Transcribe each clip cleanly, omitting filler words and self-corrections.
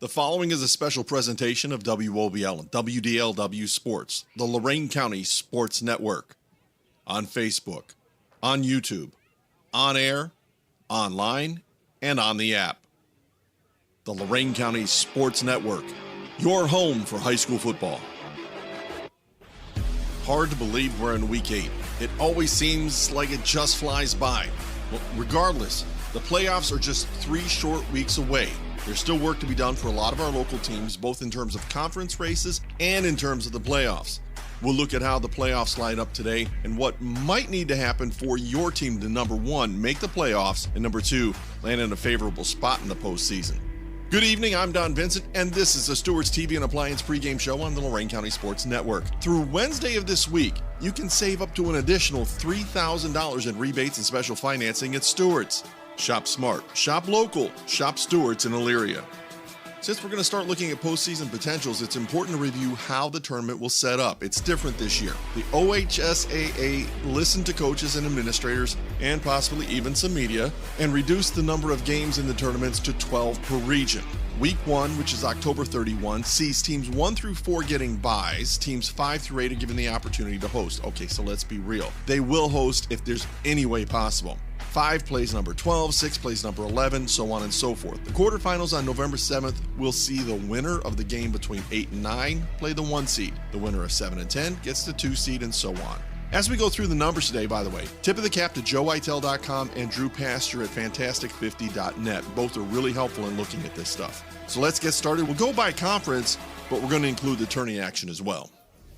The following is a special presentation of WOBL and WDLW Sports, the Lorain County Sports Network. On Facebook, on YouTube, on air, online, and on the app. The Lorain County Sports Network, your home for high school football. Hard to believe we're in week 8. It always seems like it just flies by. Well, regardless, the playoffs are just 3 short weeks away. There's still work to be done for a lot of our local teams, both in terms of conference races and in terms of the playoffs. We'll look at how the playoffs line up today and what might need to happen for your team to, number 1, make the playoffs, and number 2, land in a favorable spot in the postseason. Good evening, I'm Don Vincent, and this is the Stewart's TV and Appliance pregame show on the Lorain County Sports Network. Through Wednesday of this week, you can save up to an additional $3,000 in rebates and special financing at Stewart's. Shop smart, shop local, shop Stewart's in Elyria. Since we're going to start looking at postseason potentials, it's important to review how the tournament will set up. It's different this year. The OHSAA listened to coaches and administrators, and possibly even some media, and reduced the number of games in the tournaments to 12 per region. Week 1, which is October 31, sees teams 1 through 4 getting byes. Teams 5 through 8 are given the opportunity to host. Okay, so let's be real. They will host if there's any way possible. 5 plays number 12, 6 plays number 11, so on and so forth. The quarterfinals on November 7th will see the winner of the game between 8 and 9 play the 1 seed. The winner of 7 and 10 gets the 2 seed, and so on. As we go through the numbers today, by the way, tip of the cap to joeitel.com and Drew Pasture at fantastic50.net. Both are really helpful in looking at this stuff. So let's get started. We'll go by conference, but we're going to include the tourney action as well.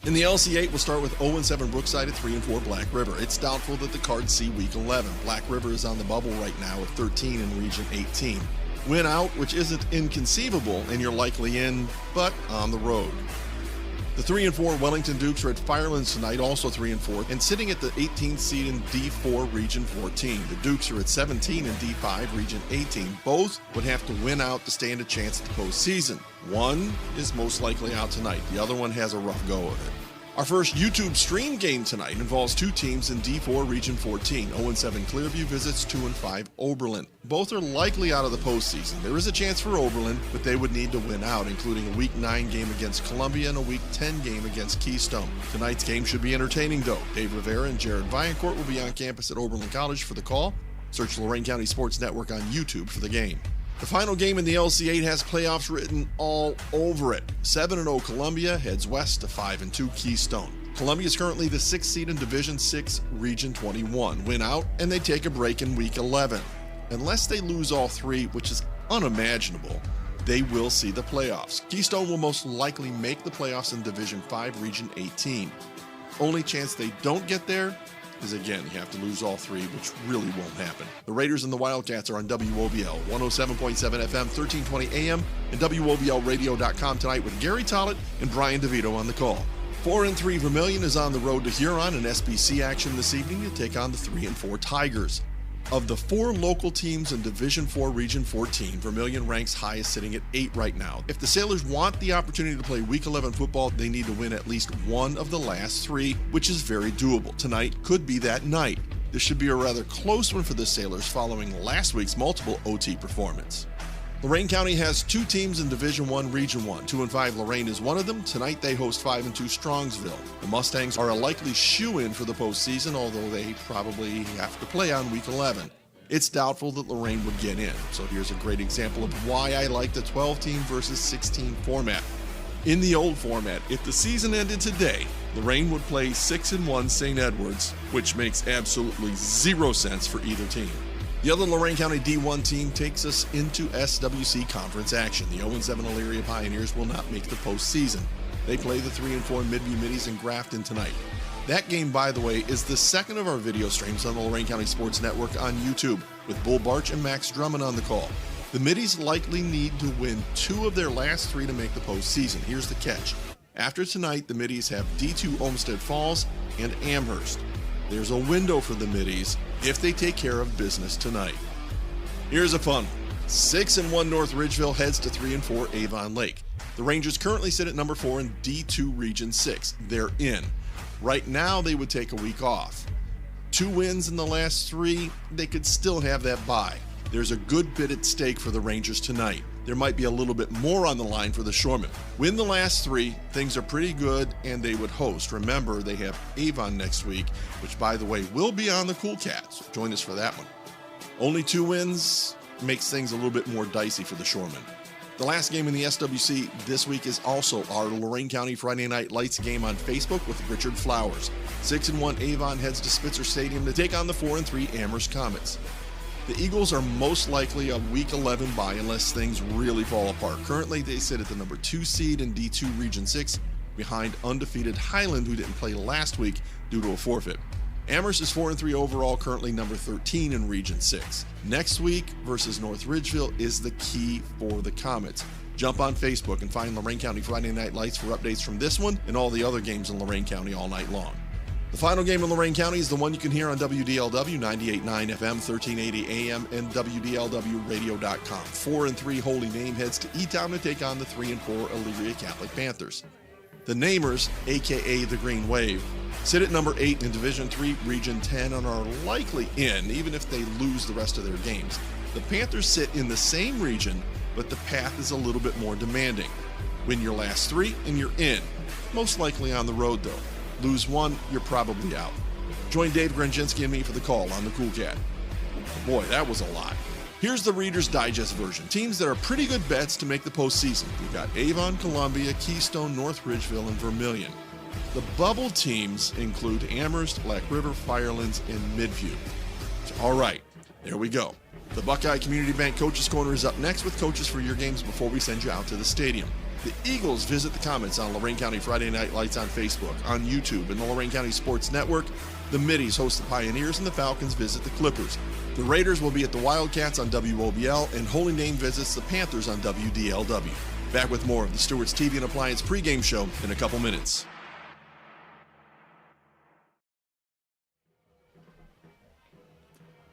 In the LC8, we'll start with 0-7 Brookside at 3-4 Black River. It's doubtful that the Cards see Week 11. Black River is on the bubble right now at 13 in Region 18. Win out, which isn't inconceivable, and you're likely in, but on the road. The 3-4 Wellington Dukes are at Firelands tonight, also 3-4, and sitting at the 18th seed in D4 Region 14. The Dukes are at 17 in D5 Region 18. Both would have to win out to stand a chance at the postseason. One is most likely out tonight. The other one has a rough go of it. Our first YouTube stream game tonight involves 2 teams in D4 Region 14. 0-7 Clearview visits 2-5 Oberlin. Both are likely out of the postseason. There is a chance for Oberlin, but they would need to win out, including a Week 9 game against Columbia and a Week 10 game against Keystone. Tonight's game should be entertaining, though. Dave Rivera and Jared Viancourt will be on campus at Oberlin College for the call. Search Lorain County Sports Network on YouTube for the game. The final game in the LC8 has playoffs written all over it. 7-0 Columbia heads west to 5-2 Keystone. Columbia is currently the 6th seed in Division 6, Region 21. Win out, and they take a break in Week 11. Unless they lose all 3, which is unimaginable, they will see the playoffs. Keystone will most likely make the playoffs in Division 5, Region 18. Only chance they don't get there is, again, you have to lose all 3, which really won't happen. The Raiders and the Wildcats are on WOBL, 107.7 FM, 1320 AM, and WOBLradio.com tonight with Gary Tollett and Brian DeVito on the call. 4-3 Vermilion is on the road to Huron in SBC action this evening to take on the 3-4 Tigers. Of the 4 local teams in Division 4 Region 14, Vermilion ranks highest, sitting at 8 right now. If the Sailors want the opportunity to play Week 11 football, they need to win at least one of the last 3, which is very doable. Tonight could be that night. This should be a rather close one for the Sailors following last week's multiple OT performance. Lorain County has 2 teams in Division 1 Region 1. 2-5 Lorain is one of them. Tonight they host 5-2 Strongsville. The Mustangs are a likely shoo-in for the postseason, although they probably have to play on Week 11. It's doubtful that Lorain would get in, so here's a great example of why I like the 12-team versus 16 format. In the old format, if the season ended today, Lorain would play 6-1 St. Edwards, which makes absolutely 0 sense for either team. The other Lorain County D1 team takes us into SWC conference action. The 0-7 Elyria Pioneers will not make the postseason. They play the 3-4 Midview Middies in Grafton tonight. That game, by the way, is the second of our video streams on the Lorain County Sports Network on YouTube, with Bull Barch and Max Drummond on the call. The Middies likely need to win 2 of their last 3 to make the postseason. Here's the catch. After tonight, the Middies have D2 Olmsted Falls and Amherst. There's a window for the Middies if they take care of business tonight. Here's a fun one. 6-1 North Ridgeville heads to 3-4 Avon Lake. The Rangers currently sit at number 4 in D2 Region 6. They're in. Right now, they would take a week off. 2 wins in the last 3, they could still have that bye. There's a good bit at stake for the Rangers tonight. There might be a little bit more on the line for the Shoremen. Win the last 3, things are pretty good, and they would host. Remember, they have Avon next week, which, by the way, will be on the Cool Cats. So join us for that one. Only 2 wins makes things a little bit more dicey for the Shoremen. The last game in the SWC this week is also our Lorain County Friday Night Lights game on Facebook with Richard Flowers. 6-1 Avon heads to Spitzer Stadium to take on the 4-3 Amherst Comets. The Eagles are most likely a Week 11 bye unless things really fall apart. Currently, they sit at the number 2 seed in D2 Region 6 behind undefeated Highland, who didn't play last week due to a forfeit. Amherst is 4-3 overall, currently number 13 in Region 6. Next week versus North Ridgeville is the key for the Comets. Jump on Facebook and find Lorain County Friday Night Lights for updates from this one and all the other games in Lorain County all night long. The final game in Lorain County is the one you can hear on WDLW 98.9 FM, 1380 AM, and WDLWradio.com. 4-3 Holy Name heads to E-Town to take on the 3-4 Elyria Catholic Panthers. The Namers, a.k.a. the Green Wave, sit at number 8 in Division III Region 10 and are likely in, even if they lose the rest of their games. The Panthers sit in the same region, but the path is a little bit more demanding. Win your last 3 and you're in, most likely on the road though. Lose 1, you're probably out. Join Dave Granzinski and me for the call on the Cool Cat. Boy, that was a lot. Here's the Reader's Digest version. Teams that are pretty good bets to make the postseason. We've got Avon, Columbia, Keystone, North Ridgeville, and Vermilion. The bubble teams include Amherst, Black River, Firelands, and Midview. All right, there we go. The Buckeye Community Bank Coaches Corner is up next with coaches for your games before we send you out to the stadium. The Eagles visit the Comets on Lorain County Friday Night Lights on Facebook, on YouTube, and the Lorain County Sports Network. The Middies host the Pioneers, and the Falcons visit the Clippers. The Raiders will be at the Wildcats on WOBL, and Holy Name visits the Panthers on WDLW. Back with more of the Stewart's TV and Appliance pregame show in a couple minutes.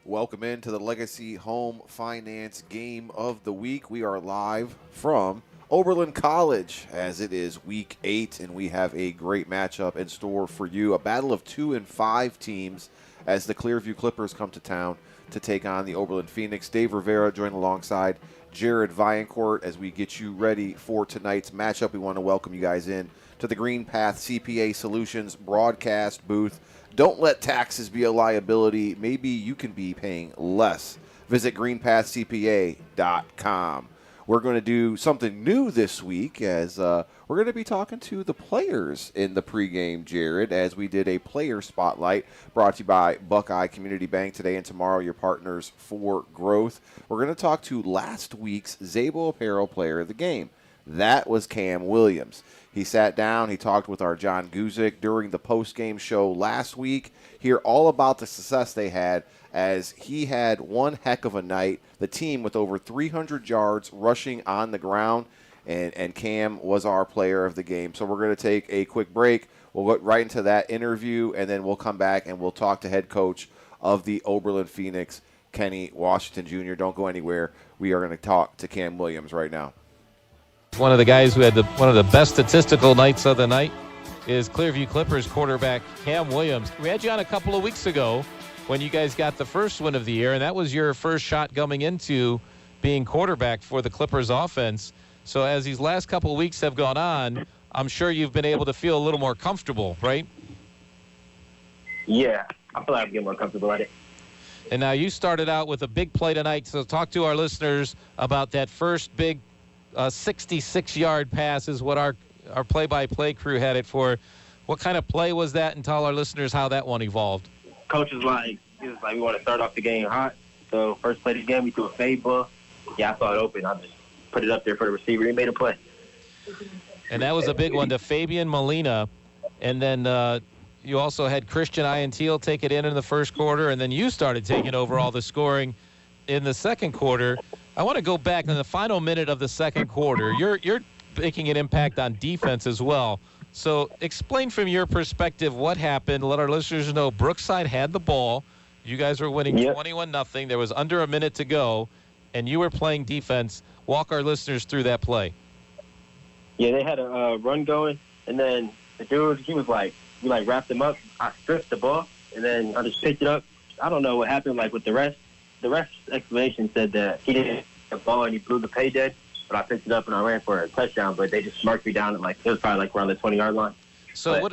Welcome into the Legacy Home Finance Game of the Week. We are live from Oberlin College as it is Week 8, and we have a great matchup in store for you. A battle of 2 and 5 teams as the Clearview Clippers come to town to take on the Oberlin Phoenix. Dave Rivera joined alongside Jared Viancourt as we get you ready for tonight's matchup. We want to welcome you guys in to the Green Path CPA Solutions broadcast booth. Don't let taxes be a liability. Maybe you can be paying less. Visit greenpathcpa.com. We're going to do something new this week as we're going to be talking to the players in the pregame, Jared, as we did a player spotlight brought to you by Buckeye Community Bank today and tomorrow, your partners for growth. We're going to talk to last week's Zabo Apparel player of the game. That was Cam Williams. He sat down, he talked with our John Guzik during the post-game show last week. Hear all about the success they had as he had one heck of a night. The team with over 300 yards rushing on the ground, and Cam was our player of the game. So we're going to take a quick break. We'll go right into that interview, and then we'll come back and we'll talk to head coach of the Oberlin Phoenix, Kenny Washington Jr. Don't go anywhere. We are going to talk to Cam Williams right now. One of the guys who had one of the best statistical nights of the night is Clearview Clippers quarterback Cam Williams. We had you on a couple of weeks ago when you guys got the first win of the year, and that was your first shot coming into being quarterback for the Clippers offense. So as these last couple of weeks have gone on, I'm sure you've been able to feel a little more comfortable, right? Yeah, I feel like I'm getting more comfortable at it. And now you started out with a big play tonight, so talk to our listeners about that first big 66-yard pass is what our play-by-play crew had it for. What kind of play was that, and tell our listeners how that one evolved? Coach was like, we want to start off the game hot. So first play of the game, we threw a fade ball. Yeah, I saw it open. I just put it up there for the receiver. He made a play. And that was a big one to Fabian Molina. And then you also had Christian Iantiel take it in the first quarter, and then you started taking over all the scoring in the second quarter. I want to go back in the final minute of the second quarter. You're making an impact on defense as well. So explain from your perspective what happened. Let our listeners know Brookside had the ball. You guys were winning 21-0. There was under a minute to go, and you were playing defense. Walk our listeners through that play. Yeah, they had a run going, and then the dude, he was like, we wrapped him up. I stripped the ball, and then I just picked it up. I don't know what happened with the rest. the ref's explanation said that he didn't hit the ball and he blew the pay dead, but I picked it up and I ran for a touchdown, but they just marked me down at it was probably around the 20-yard line. So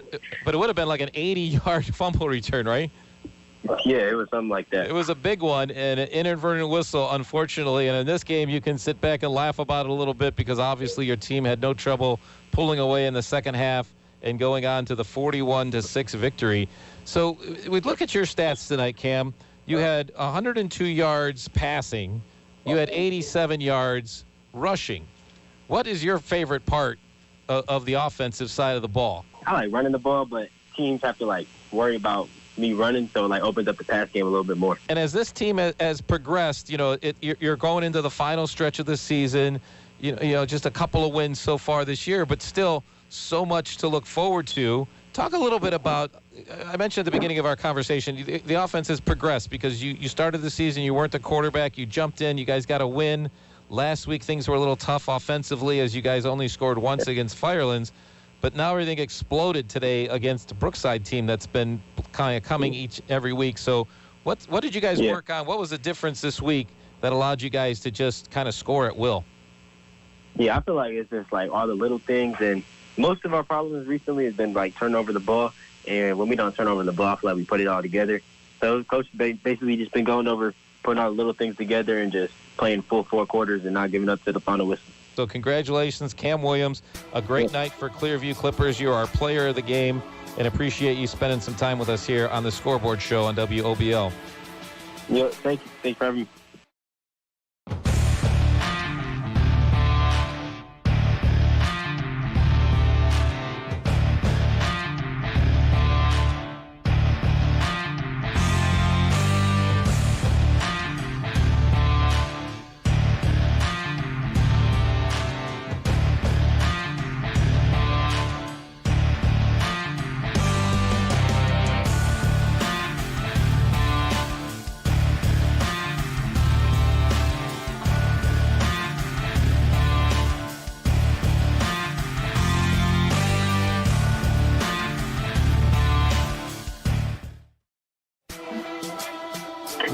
but it would have been like an 80-yard fumble return, right? Yeah, it was something like that. It was a big one and an inadvertent whistle, unfortunately. And in this game, you can sit back and laugh about it a little bit because obviously your team had no trouble pulling away in the second half and going on to the 41-6 victory. So we look at your stats tonight, Cam. You had 102 yards passing. You had 87 yards rushing. What is your favorite part of the offensive side of the ball? I like running the ball, but teams have to worry about me running, so it opens up the pass game a little bit more. And as this team has progressed, you're going into the final stretch of the season. Just a couple of wins so far this year, but still so much to look forward to. Talk a little bit about, I mentioned at the beginning of our conversation, the offense has progressed because you started the season, you weren't the quarterback, you jumped in, you guys got a win. Last week things were a little tough offensively as you guys only scored once against Firelands. But now everything exploded today against the Brookside team that's been kind of coming every week. So what did you guys work on? What was the difference this week that allowed you guys to just kind of score at will? Yeah, I feel like it's just all the little things. And most of our problems recently has been turning over the ball. And when we don't turn over the ball, I feel like we put it all together. So Coach basically just been going over, putting all the little things together and just playing full 4 quarters and not giving up to the final whistle. So congratulations, Cam Williams. A great night for Clearview Clippers. You are our player of the game, and appreciate you spending some time with us here on the Scoreboard Show on WOBL. Yeah, thank you. Thanks for having me.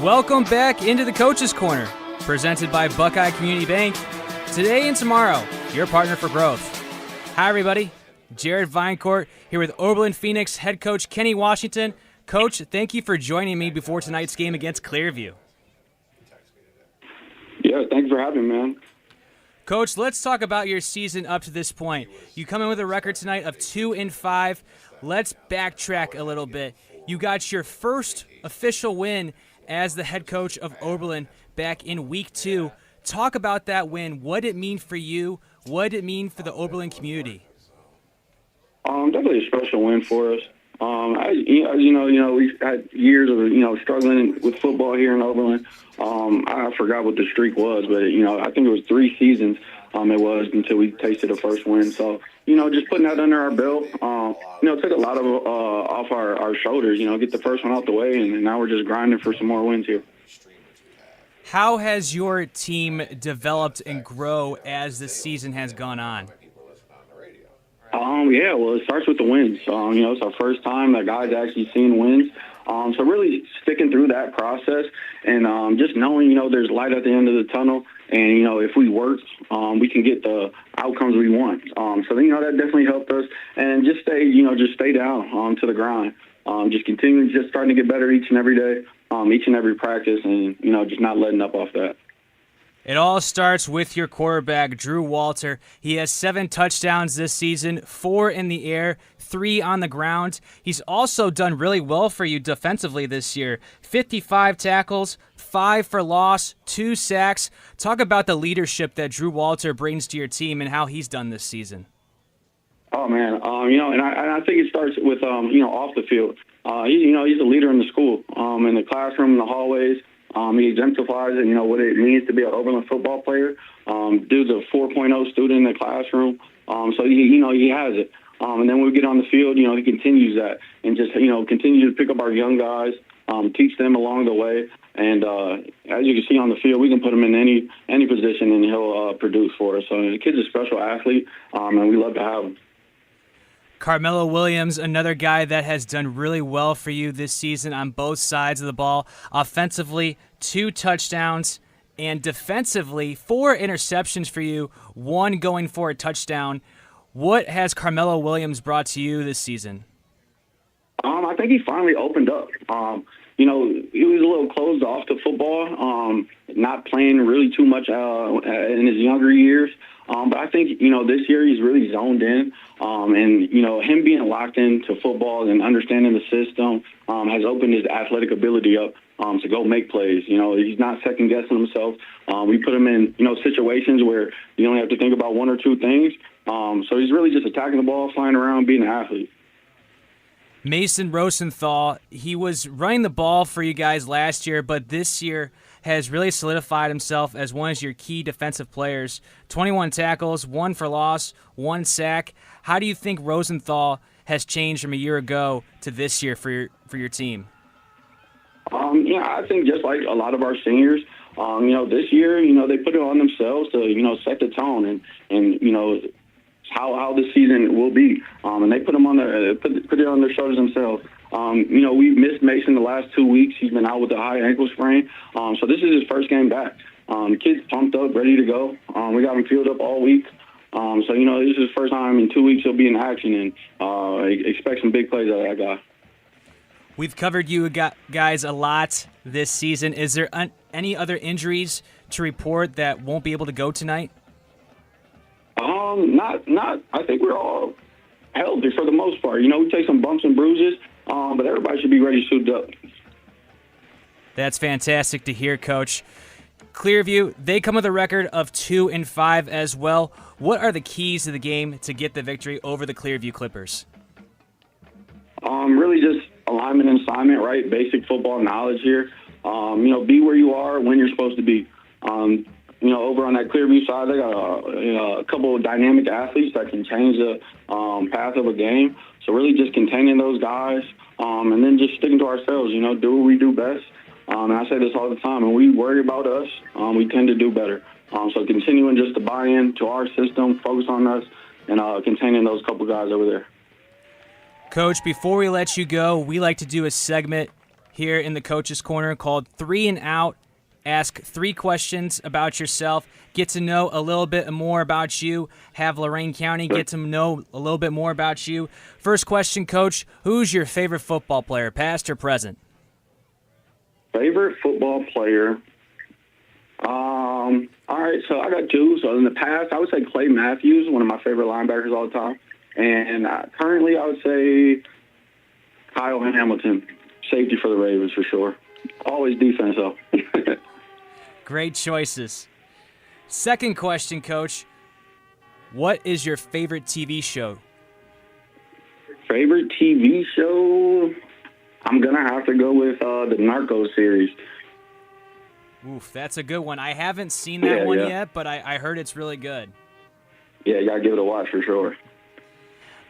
Welcome back into the Coach's Corner, presented by Buckeye Community Bank. Today and tomorrow, your partner for growth. Hi, everybody. Jared Vinecourt here with Oberlin Phoenix head coach Kenny Washington. Coach, thank you for joining me before tonight's game against Clearview. Yeah, thanks for having me, man. Coach, let's talk about your season up to this point. You come in with a record tonight of 2-5. Let's backtrack a little bit. You got your first official win as the head coach of Oberlin back in week 2. Talk about that win. What did it mean for you? What did it mean for the Oberlin community? Definitely a special win for us. We've had years of, struggling with football here in Oberlin. I forgot what the streak was, but, I think it was 3 seasons it was until we tasted the first win. So, just putting that under our belt, took a lot of off our shoulders, get the first one out the way, and now we're just grinding for some more wins here. How has your team developed and grow as the season has gone on? Well, it starts with the wins. It's our first time that guys actually seen wins. So really sticking through that process and just knowing, there's light at the end of the tunnel. And, if we work, we can get the outcomes we want. So, that definitely helped us. And just stay down to the grind. Just continue just starting to get better each and every day, each and every practice, and, just not letting up off that. It all starts with your quarterback, Drew Walter. He has 7 touchdowns this season, 4 in the air, 3 on the ground. He's also done really well for you defensively this year. 55 tackles, 5 for loss, 2 sacks. Talk about the leadership that Drew Walter brings to your team and how he's done this season. Oh, man. And I think it starts with, off the field. He's a leader in the school, in the classroom, in the hallways. He exemplifies it, what it means to be an Oberlin football player. Dude's a 4.0 student in the classroom. So, he has it. And then when we get on the field, he continues that and just, continue to pick up our young guys, teach them along the way. And as you can see on the field, we can put him in any position and he'll produce for us. So the kid's a special athlete, and we love to have him. Carmelo Williams, another guy that has done really well for you this season on both sides of the ball. Offensively, 2 touchdowns, and defensively, 4 interceptions for you, 1 going for a touchdown. What has Carmelo Williams brought to you this season? I think he finally opened up. He was a little closed off to football, not playing really too much in his younger years. But I think, this year he's really zoned in. And him being locked into football and understanding the system has opened his athletic ability up to go make plays. He's not second-guessing himself. We put him in, situations where you only have to think about 1 or 2 things. So he's really just attacking the ball, flying around, being an athlete. Mason Rosenthal, he was running the ball for you guys last year, but this year has really solidified himself as one of your key defensive players. 21 tackles, 1 for loss, 1 sack. How do you think Rosenthal has changed from a year ago to this year for your team? I think just like a lot of our seniors, this year, they put it on themselves to, set the tone and how the season will be. And they put it on their shoulders themselves. We've missed Mason the last 2 weeks. He's been out with a high ankle sprain. So this is his first game back. The kid's pumped up, ready to go. We got him filled up all week. So, this is his first time in 2 weeks he'll be in action, and expect some big plays out of that guy. We've covered you guys a lot this season. Is there any other injuries to report that won't be able to go tonight? Not. I think we're all healthy for the most part. We take some bumps and bruises, but everybody should be ready suited up. That's fantastic to hear, Coach. Clearview, they come with a record of 2-5 as well. What are the keys to the game to get the victory over the Clearview Clippers? Really just alignment and assignment, right? Basic football knowledge here. Be where you are when you're supposed to be. Over on that Clearview side, they got a couple of dynamic athletes that can change the path of a game. So really just containing those guys and then just sticking to ourselves, do what we do best. And I say this all the time, and we worry about us, we tend to do better. So continuing just to buy in to our system, focus on us, and containing those couple guys over there. Coach, before we let you go, we like to do a segment here in the Coach's Corner called 3 and Out. Ask 3 questions about yourself, get to know a little bit more about you, have Lorain County get to know a little bit more about you. First question, Coach, who's your favorite football player, past or present? Favorite football player? All right, so I got 2. So in the past, I would say Clay Matthews, one of my favorite linebackers all the time. And currently, I would say Kyle Hamilton, safety for the Ravens for sure. Always defense, though. Great choices. Second question, Coach. What is your favorite TV show? Favorite TV show? I'm going to have to go with the Narcos series. Oof, that's a good one. I haven't seen that one yet, but I heard it's really good. Yeah, you got to give it a watch for sure.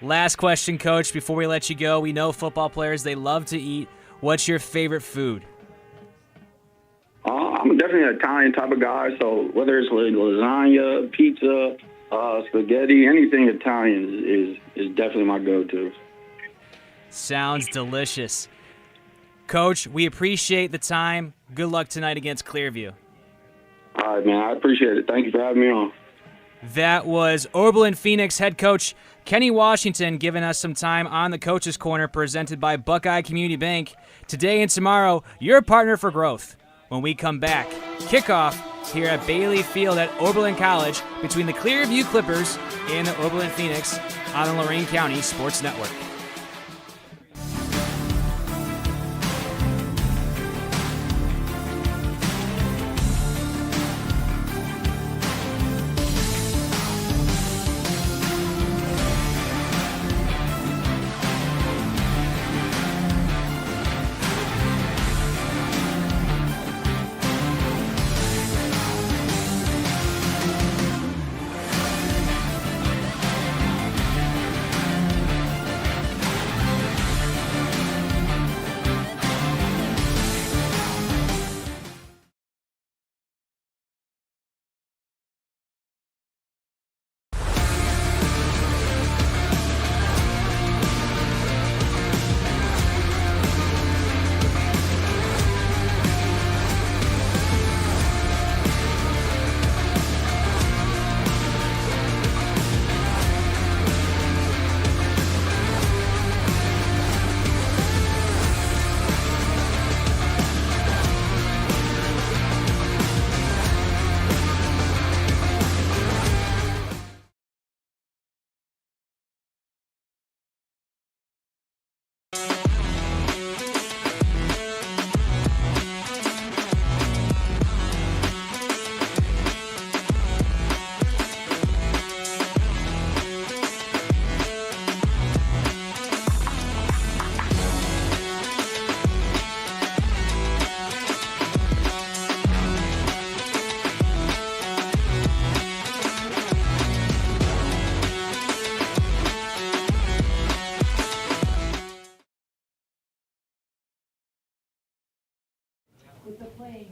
Last question, Coach, before we let you go. We know football players, they love to eat. What's your favorite food? I'm definitely an Italian type of guy, so whether it's lasagna, pizza, spaghetti, anything Italian is definitely my go-to. Sounds delicious. Coach, we appreciate the time. Good luck tonight against Clearview. All right, man. I appreciate it. Thank you for having me on. That was Oberlin Phoenix head coach Kenny Washington giving us some time on the Coach's Corner presented by Buckeye Community Bank. Today and tomorrow, your partner for growth. When we come back, kickoff here at Bailey Field at Oberlin College between the Clearview Clippers and the Oberlin Phoenix on the Lorain County Sports Network.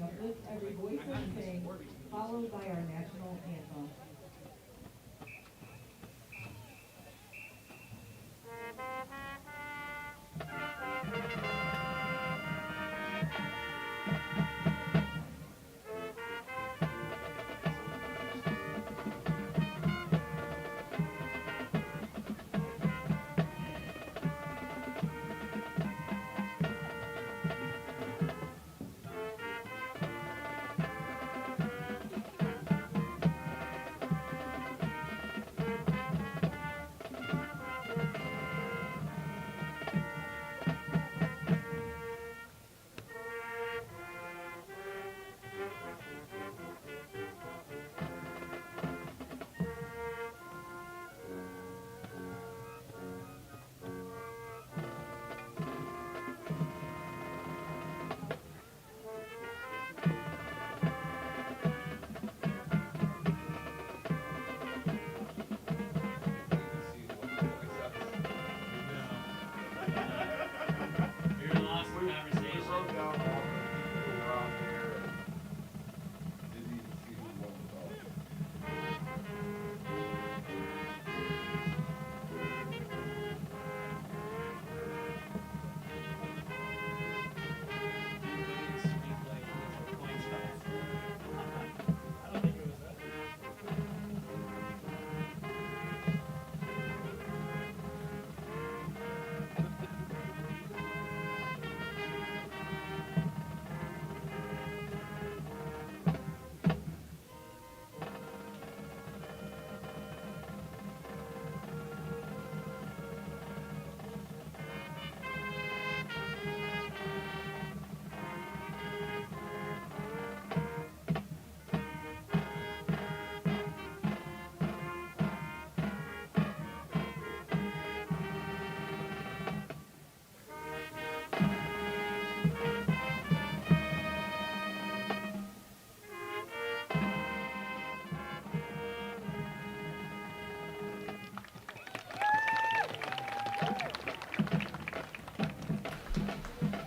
uplift every voice and sing, followed by our national anthem.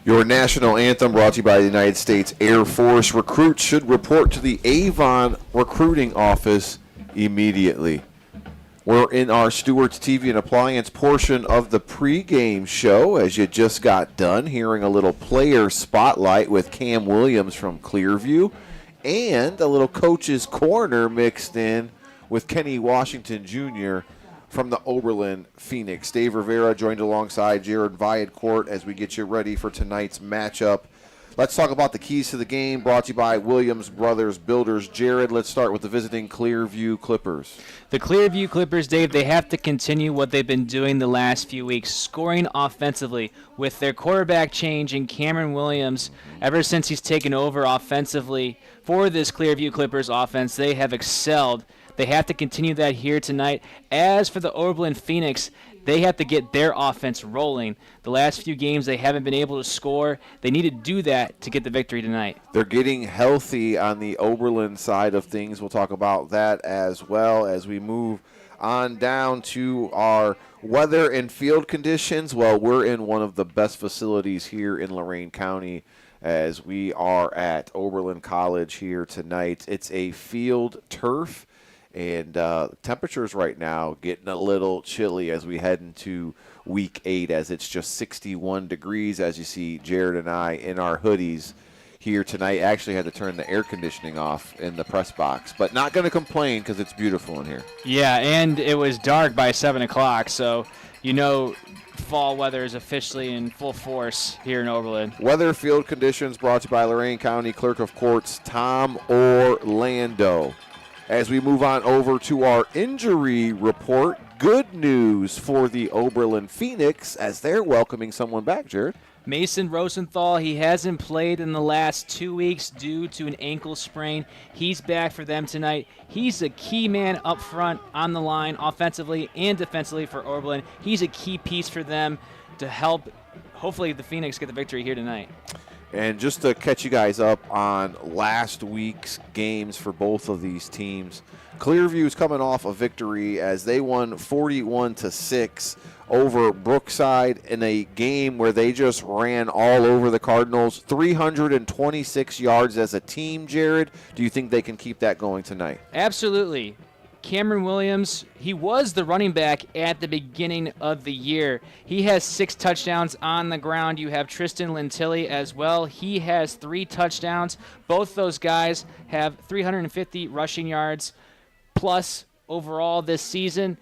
Your national anthem brought to you by the United States Air Force. Recruits should report to the Avon recruiting office immediately. We're in our Stewart's TV and Appliance portion of the pregame show, as you just got done hearing a little player spotlight with Cam Williams from Clearview and a little coach's corner mixed in with Kenny Washington Jr. from the Oberlin Phoenix. Dave Rivera joined alongside Jared Viadcourt as we get you ready for tonight's matchup. Let's talk about the keys to the game, brought to you by Williams Brothers Builders. Jared, let's start with the visiting Clearview Clippers. The Clearview Clippers, Dave, they have to continue what they've been doing the last few weeks, scoring offensively with their quarterback change in Cameron Williams. Ever since he's taken over offensively for this Clearview Clippers offense, they have excelled. They have to continue that here tonight. As for the Oberlin Phoenix, they have to get their offense rolling. The last few games, they haven't been able to score. They need to do that to get the victory tonight. They're getting healthy on the Oberlin side of things. We'll talk about that as well as we move on down to our weather and field conditions. Well, we're in one of the best facilities here in Lorain County as we are at Oberlin College here tonight. It's a field turf. And temperatures right now getting a little chilly as we head into week 8, as it's just 61 degrees, as you see Jared and I in our hoodies here tonight. Actually had to turn the air conditioning off in the press box, but not going to complain because it's beautiful in here. Yeah, and it was dark by 7 o'clock, so you know fall weather is officially in full force here in Oberlin. Weather field conditions brought to you by Lorain County Clerk of Courts Tom Orlando. As we move on over to our injury report, good news for the Oberlin Phoenix as they're welcoming someone back, Jared. Mason Rosenthal, he hasn't played in the last 2 weeks due to an ankle sprain. He's back for them tonight. He's a key man up front on the line, offensively and defensively for Oberlin. He's a key piece for them to help, hopefully, the Phoenix get the victory here tonight. And just to catch you guys up on last week's games for both of these teams, Clearview is coming off a victory as they won 41-6 over Brookside in a game where they just ran all over the Cardinals. 326 yards as a team, Jared. Do you think they can keep that going tonight? Absolutely. Cameron Williams, he was the running back at the beginning of the year. He has 6 touchdowns on the ground. You have Tristan Lentilli as well. He has 3 touchdowns. Both those guys have 350 rushing yards plus overall this season.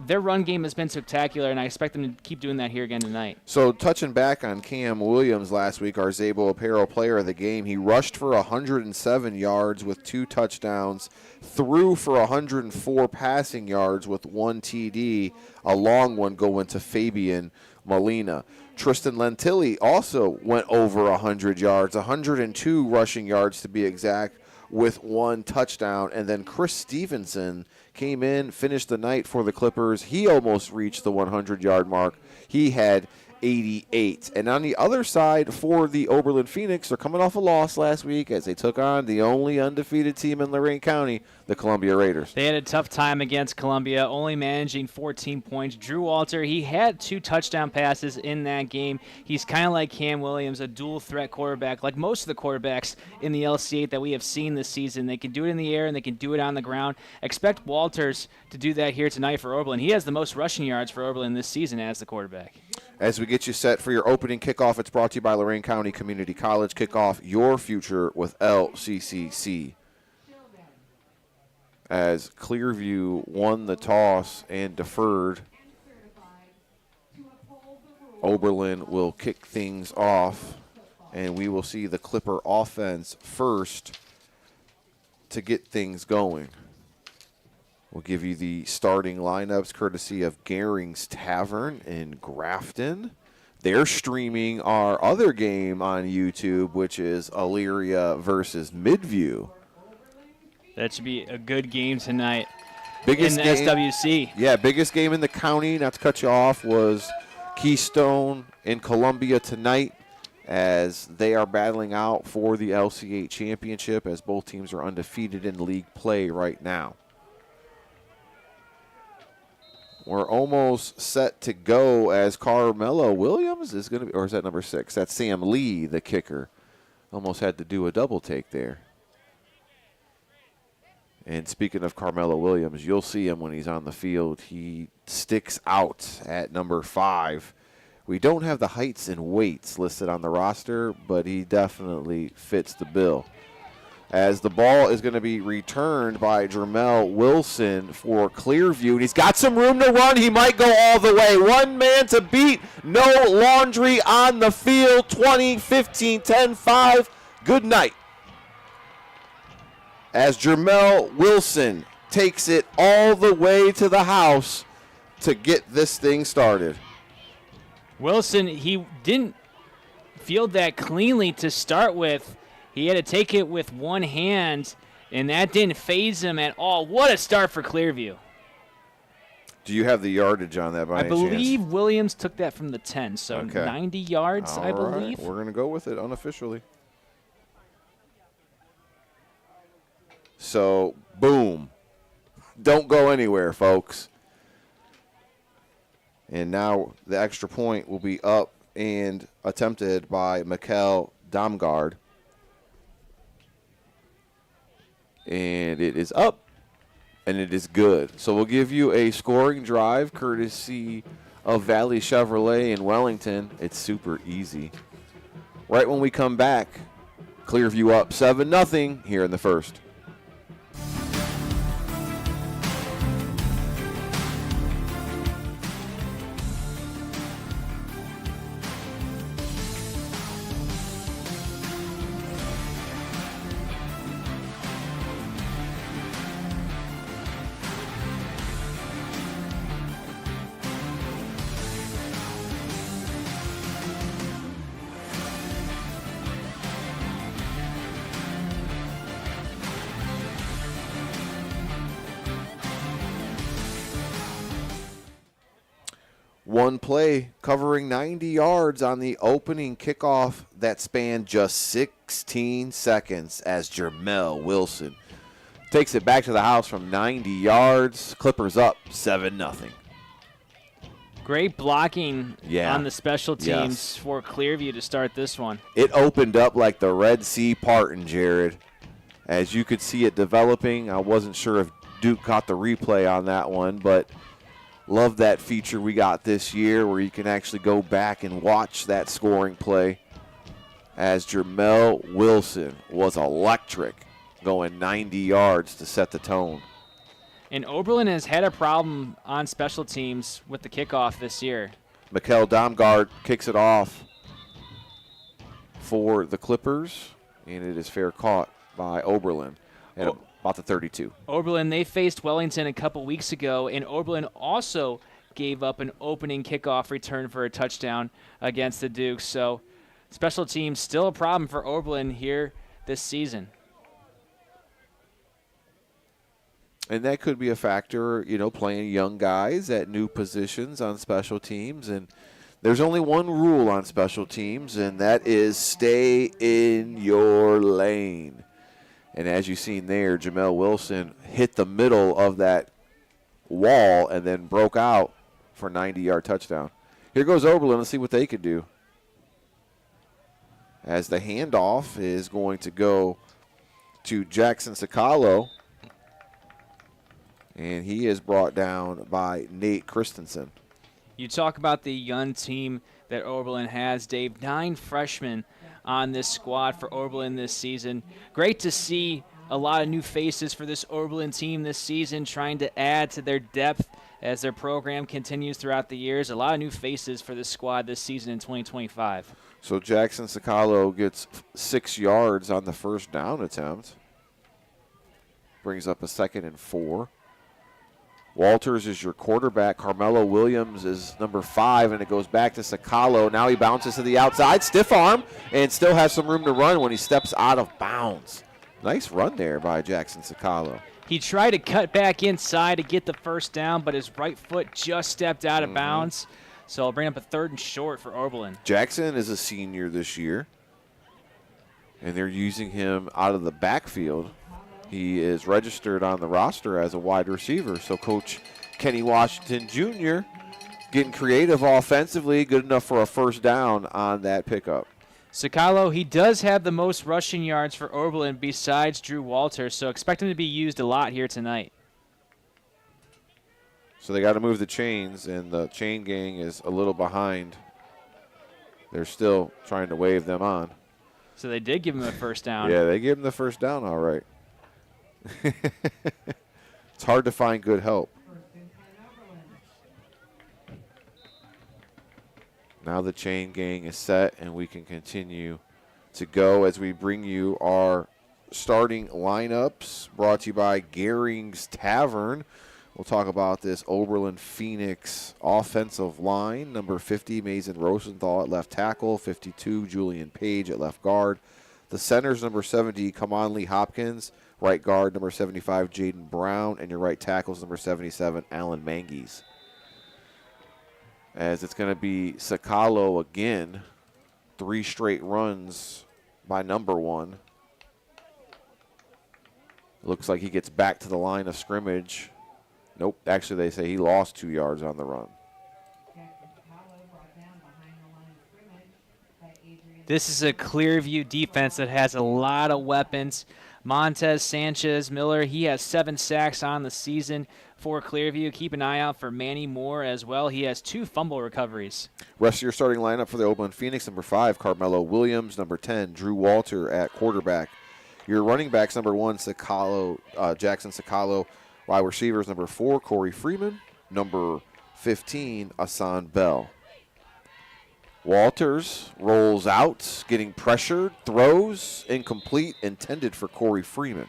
Their run game has been spectacular, and I expect them to keep doing that here again tonight. So touching back on Cam Williams last week, our Zabo Apparel player of the game, he rushed for 107 yards with 2 touchdowns, threw for 104 passing yards with 1 TD, a long one going to Fabian Molina. Tristan Lentilli also went over 100 yards, 102 rushing yards to be exact, with 1 touchdown. And then Chris Stevenson came in, finished the night for the Clippers. He almost reached the 100-yard mark. He had 88. And on the other side for the Oberlin Phoenix, they're coming off a loss last week as they took on the only undefeated team in Lorain County, the Columbia Raiders. They had a tough time against Columbia, only managing 14 points. Drew Walter, he had 2 touchdown passes in that game. He's kind of like Cam Williams, a dual-threat quarterback, like most of the quarterbacks in the LC8 that we have seen this season. They can do it in the air and they can do it on the ground. Expect Walters to do that here tonight for Oberlin. He has the most rushing yards for Oberlin this season as the quarterback. As we get you set for your opening kickoff, it's brought to you by Lorain County Community College. Kick off your future with LCCC. As Clearview won the toss and deferred, Oberlin will kick things off, and we will see the Clipper offense first to get things going. We'll give you the starting lineups courtesy of Gehring's Tavern in Grafton. They're streaming our other game on YouTube, which is Elyria versus Midview. That should be a good game tonight Biggest in the game, SWC. Yeah, biggest game in the county, not to cut you off, was Keystone in Columbia tonight as they are battling out for the LC8 championship as both teams are undefeated in league play right now. We're almost set to go as Carmelo Williams is going to be, or is that number 6? That's Sam Lee, the kicker. Almost had to do a double take there. And speaking of Carmelo Williams, you'll see him when he's on the field. He sticks out at number 5. We don't have the heights and weights listed on the roster, but he definitely fits the bill. As the ball is going to be returned by Jermel Wilson for Clearview. And he's got some room to run. He might go all the way. 1 man to beat. No laundry on the field. 20, 15, 10, 5. Good night. As Jermel Wilson takes it all the way to the house to get this thing started. Wilson, he didn't field that cleanly to start with. He had to take it with one hand, and that didn't faze him at all. What a start for Clearview. Do you have the yardage on that by any chance? I believe Williams took that from the 10, so okay. 90 yards, all I believe. Right. We're going to go with it unofficially. So, boom. Don't go anywhere, folks. And now the extra point will be up and attempted by Mikkel Damgaard. And it is up, and it is good. So we'll give you a scoring drive courtesy of Valley Chevrolet in Wellington. It's super easy. Right when we come back, Clearview up 7-0 here in the first. One play covering 90 yards on the opening kickoff that spanned just 16 seconds as Jermel Wilson takes it back to the house from 90 yards. Clippers up 7-0. Great blocking on the special teams Yes. for Clearview to start this one. It opened up like the Red Sea parting, Jared. As you could see it developing, I wasn't sure if Duke caught the replay on that one, but love that feature we got this year where you can actually go back and watch that scoring play as Jermel Wilson was electric, going 90 yards to set the tone. And Oberlin has had a problem on special teams with the kickoff this year. Mikkel Domgaard kicks it off for the Clippers, and it is fair caught by Oberlin at about the 32. Oberlin, they faced Wellington a couple weeks ago, and Oberlin also gave up an opening kickoff return for a touchdown against the Dukes. So special teams still a problem for Oberlin here this season. And that could be a factor, playing young guys at new positions on special teams. And there's only one rule on special teams, and that is stay in your lane. And as you've seen there, Jermel Wilson hit the middle of that wall and then broke out for a 90-yard touchdown. Here goes Oberlin. Let's see what they could do. As the handoff is going to go to Jackson Sicalo. And he is brought down by Nate Christensen. You talk about the young team that Oberlin has, Dave. 9 freshmen on this squad for Oberlin this season. Great to see a lot of new faces for this Oberlin team this season, trying to add to their depth as their program continues throughout the years. A lot of new faces for this squad this season in 2025. So Jackson Sicalo gets 6 yards on the first down attempt. Brings up a 2nd and 4. Walters is your quarterback. Carmelo Williams is number 5, and it goes back to Sicalo. Now he bounces to the outside, stiff arm, and still has some room to run when he steps out of bounds. Nice run there by Jackson Sicalo. He tried to cut back inside to get the first down, but his right foot just stepped out of bounds. So I'll bring up a 3rd and short for Oberlin. Jackson is a senior this year, and they're using him out of the backfield. He is registered on the roster as a wide receiver. So Coach Kenny Washington Jr. getting creative offensively, good enough for a first down on that pickup. Sicalo, he does have the most rushing yards for Oberlin besides Drew Walter, so expect him to be used a lot here tonight. So they got to move the chains, and the chain gang is a little behind. They're still trying to wave them on. So they did give him a first down. Yeah, they gave him the first down all right. It's hard to find good help. Now the chain gang is set, and we can continue to go as we bring you our starting lineups brought to you by Gehring's Tavern. We'll talk about this Oberlin Phoenix offensive line. Number 50, Mason Rosenthal at left tackle. 52, Julian Page at left guard. The centers, number 70, Kamonley Hopkins. Right guard, number 75, Jaden Brown. And your right tackles, number 77, Alan Mangies. As it's going to be Sicalo again. 3 straight runs by number 1. Looks like he gets back to the line of scrimmage. Nope, actually they say he lost 2 yards on the run. This is a Clearview defense that has a lot of weapons. Montez Sanchez Miller, he has 7 sacks on the season for Clearview. Keep an eye out for Manny Moore as well. He has 2 fumble recoveries. Rest of your starting lineup for the Oberlin Phoenix: number 5, Carmelo Williams; number 10, Drew Walter at quarterback. Your running backs: number 1, Jackson Sicalo; wide receivers: number 4, Corey Freeman; number 15, Asan Bell. Walters rolls out, getting pressured, throws, incomplete, intended for Corey Freeman.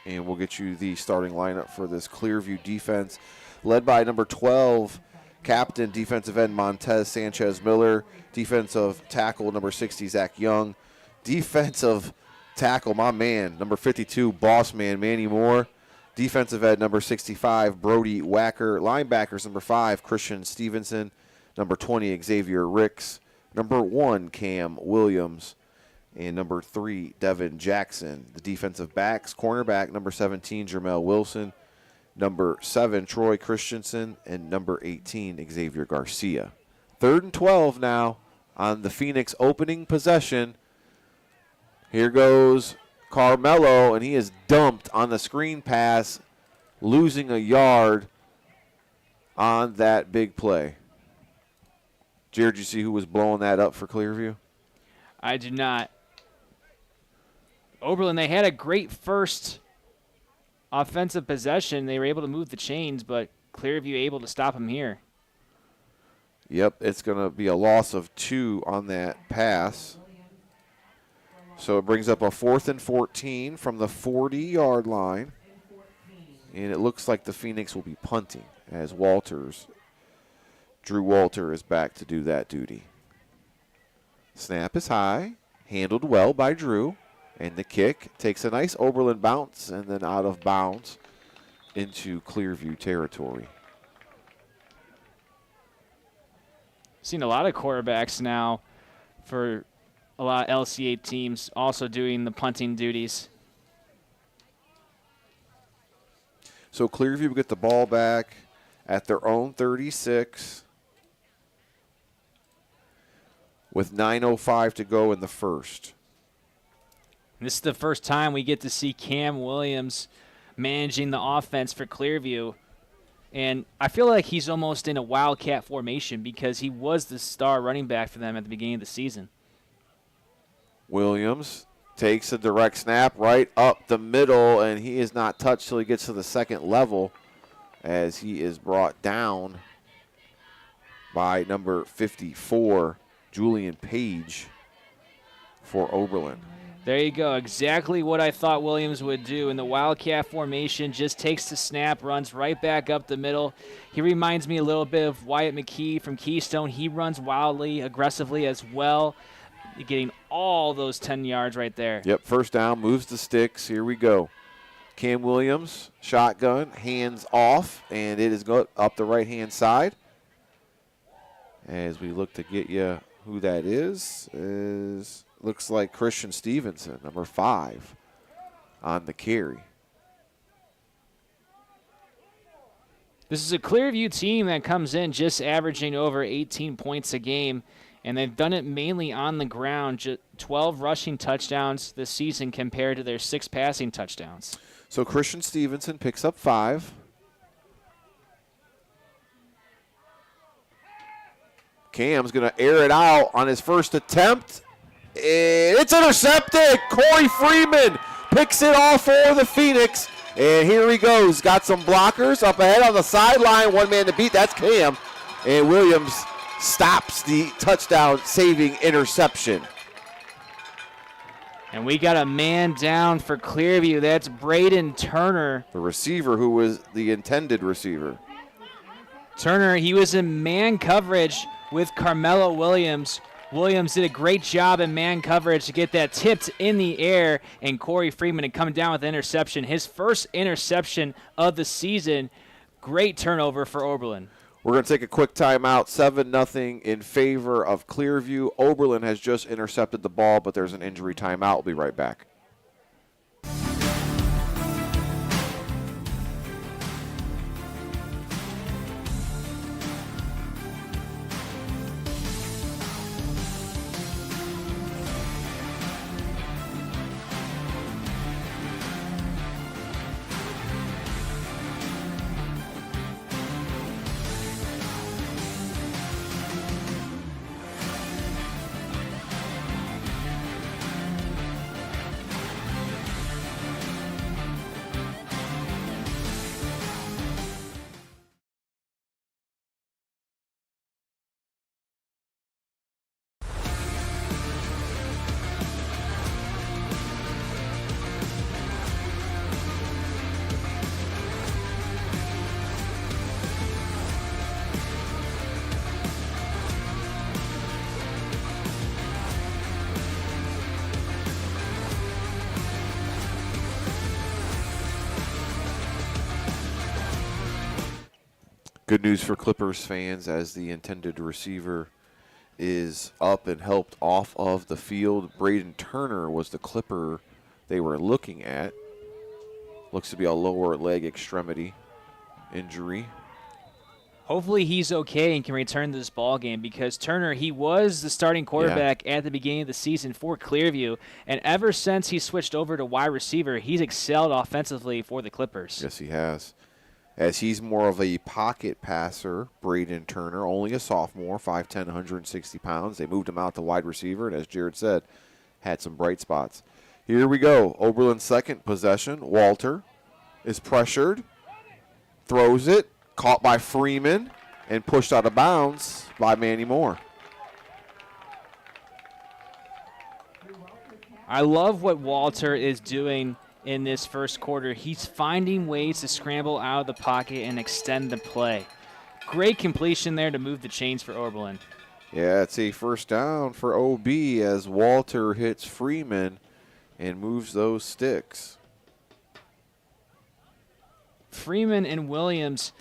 And we'll get you the starting lineup for this Clearview defense, led by number 12, captain, defensive end Montez Sanchez Miller, defensive tackle number 60, Zach Young, defensive tackle, my man, number 52, boss man, Manny Moore, defensive end number 65, Brody Wacker, linebackers number 5, Christian Stevenson, number 20, Xavier Ricks, number 1, Cam Williams, and number 3, Devin Jackson. The defensive backs: cornerback number 17, Jermel Wilson; number 7, Troy Christensen, and number 18, Xavier Garcia. 3rd and 12 now on the Phoenix opening possession. Here goes Carmelo, and he is dumped on the screen pass, losing a yard on that big play. Jared, did you see who was blowing that up for Clearview? I do not. Oberlin, they had a great first offensive possession. They were able to move the chains, but Clearview able to stop them here. Yep, it's going to be a loss of 2 on that pass. So it brings up a 4th and 14 from the 40-yard line. And it looks like the Phoenix will be punting as Drew Walter is back to do that duty. Snap is high, handled well by Drew. And the kick takes a nice Oberlin bounce and then out of bounds into Clearview territory. Seen a lot of quarterbacks now for a lot of LCA teams also doing the punting duties. So Clearview will get the ball back at their own 36 with 9:05 to go in the first. This is the first time we get to see Cam Williams managing the offense for Clearview. And I feel like he's almost in a wildcat formation because he was the star running back for them at the beginning of the season. Williams takes a direct snap right up the middle, and he is not touched till he gets to the second level as he is brought down by number 54, Julian Page, for Oberlin. There you go. Exactly what I thought Williams would do in the wildcat formation. Just takes the snap, runs right back up the middle. He reminds me a little bit of Wyatt McKee from Keystone. He runs wildly, aggressively as well, getting all those 10 yards right there. Yep, first down, moves the sticks. Here we go. Cam Williams, shotgun, hands off, and it is go up the right-hand side. As we look to get you who that is looks like Christian Stevenson, number 5, on the carry. This is a Clearview team that comes in just averaging over 18 points a game, and they've done it mainly on the ground. 12 rushing touchdowns this season compared to their 6 passing touchdowns. So Christian Stevenson picks up 5. Cam's going to air it out on his first attempt. It's intercepted. Corey Freeman picks it off for the Phoenix. And here he goes. Got some blockers up ahead on the sideline. One man to beat. That's Cam. And Williams stops the touchdown-saving interception. And we got a man down for Clearview. That's Braden Turner. The receiver who was the intended receiver. Turner, he was in man coverage with Carmelo Williams. Williams did a great job in man coverage to get that tipped in the air, and Corey Freeman had come down with the interception. His first interception of the season. Great turnover for Oberlin. We're going to take a quick timeout. 7-0 in favor of Clearview. Oberlin has just intercepted the ball, but there's an injury timeout. We'll be right back. Good news for Clippers fans as the intended receiver is up and helped off of the field. Braden Turner was the Clipper they were looking at. Looks to be a lower leg extremity injury. Hopefully he's okay and can return to this ball game, because Turner, he was the starting quarterback at the beginning of the season for Clearview, and ever since he switched over to wide receiver, he's excelled offensively for the Clippers. Yes, he has. As he's more of a pocket passer, Braden Turner, only a sophomore, 5'10", 160 pounds. They moved him out to wide receiver, and as Jared said, had some bright spots. Here we go. Oberlin's second possession. Walter is pressured, throws it, caught by Freeman, and pushed out of bounds by Manny Moore. I love what Walter is doing in this first quarter. He's finding ways to scramble out of the pocket and extend the play. Great completion there to move the chains for Oberlin. Yeah, it's a first down for OB as Walter hits Freeman and moves those sticks. Freeman and Williams,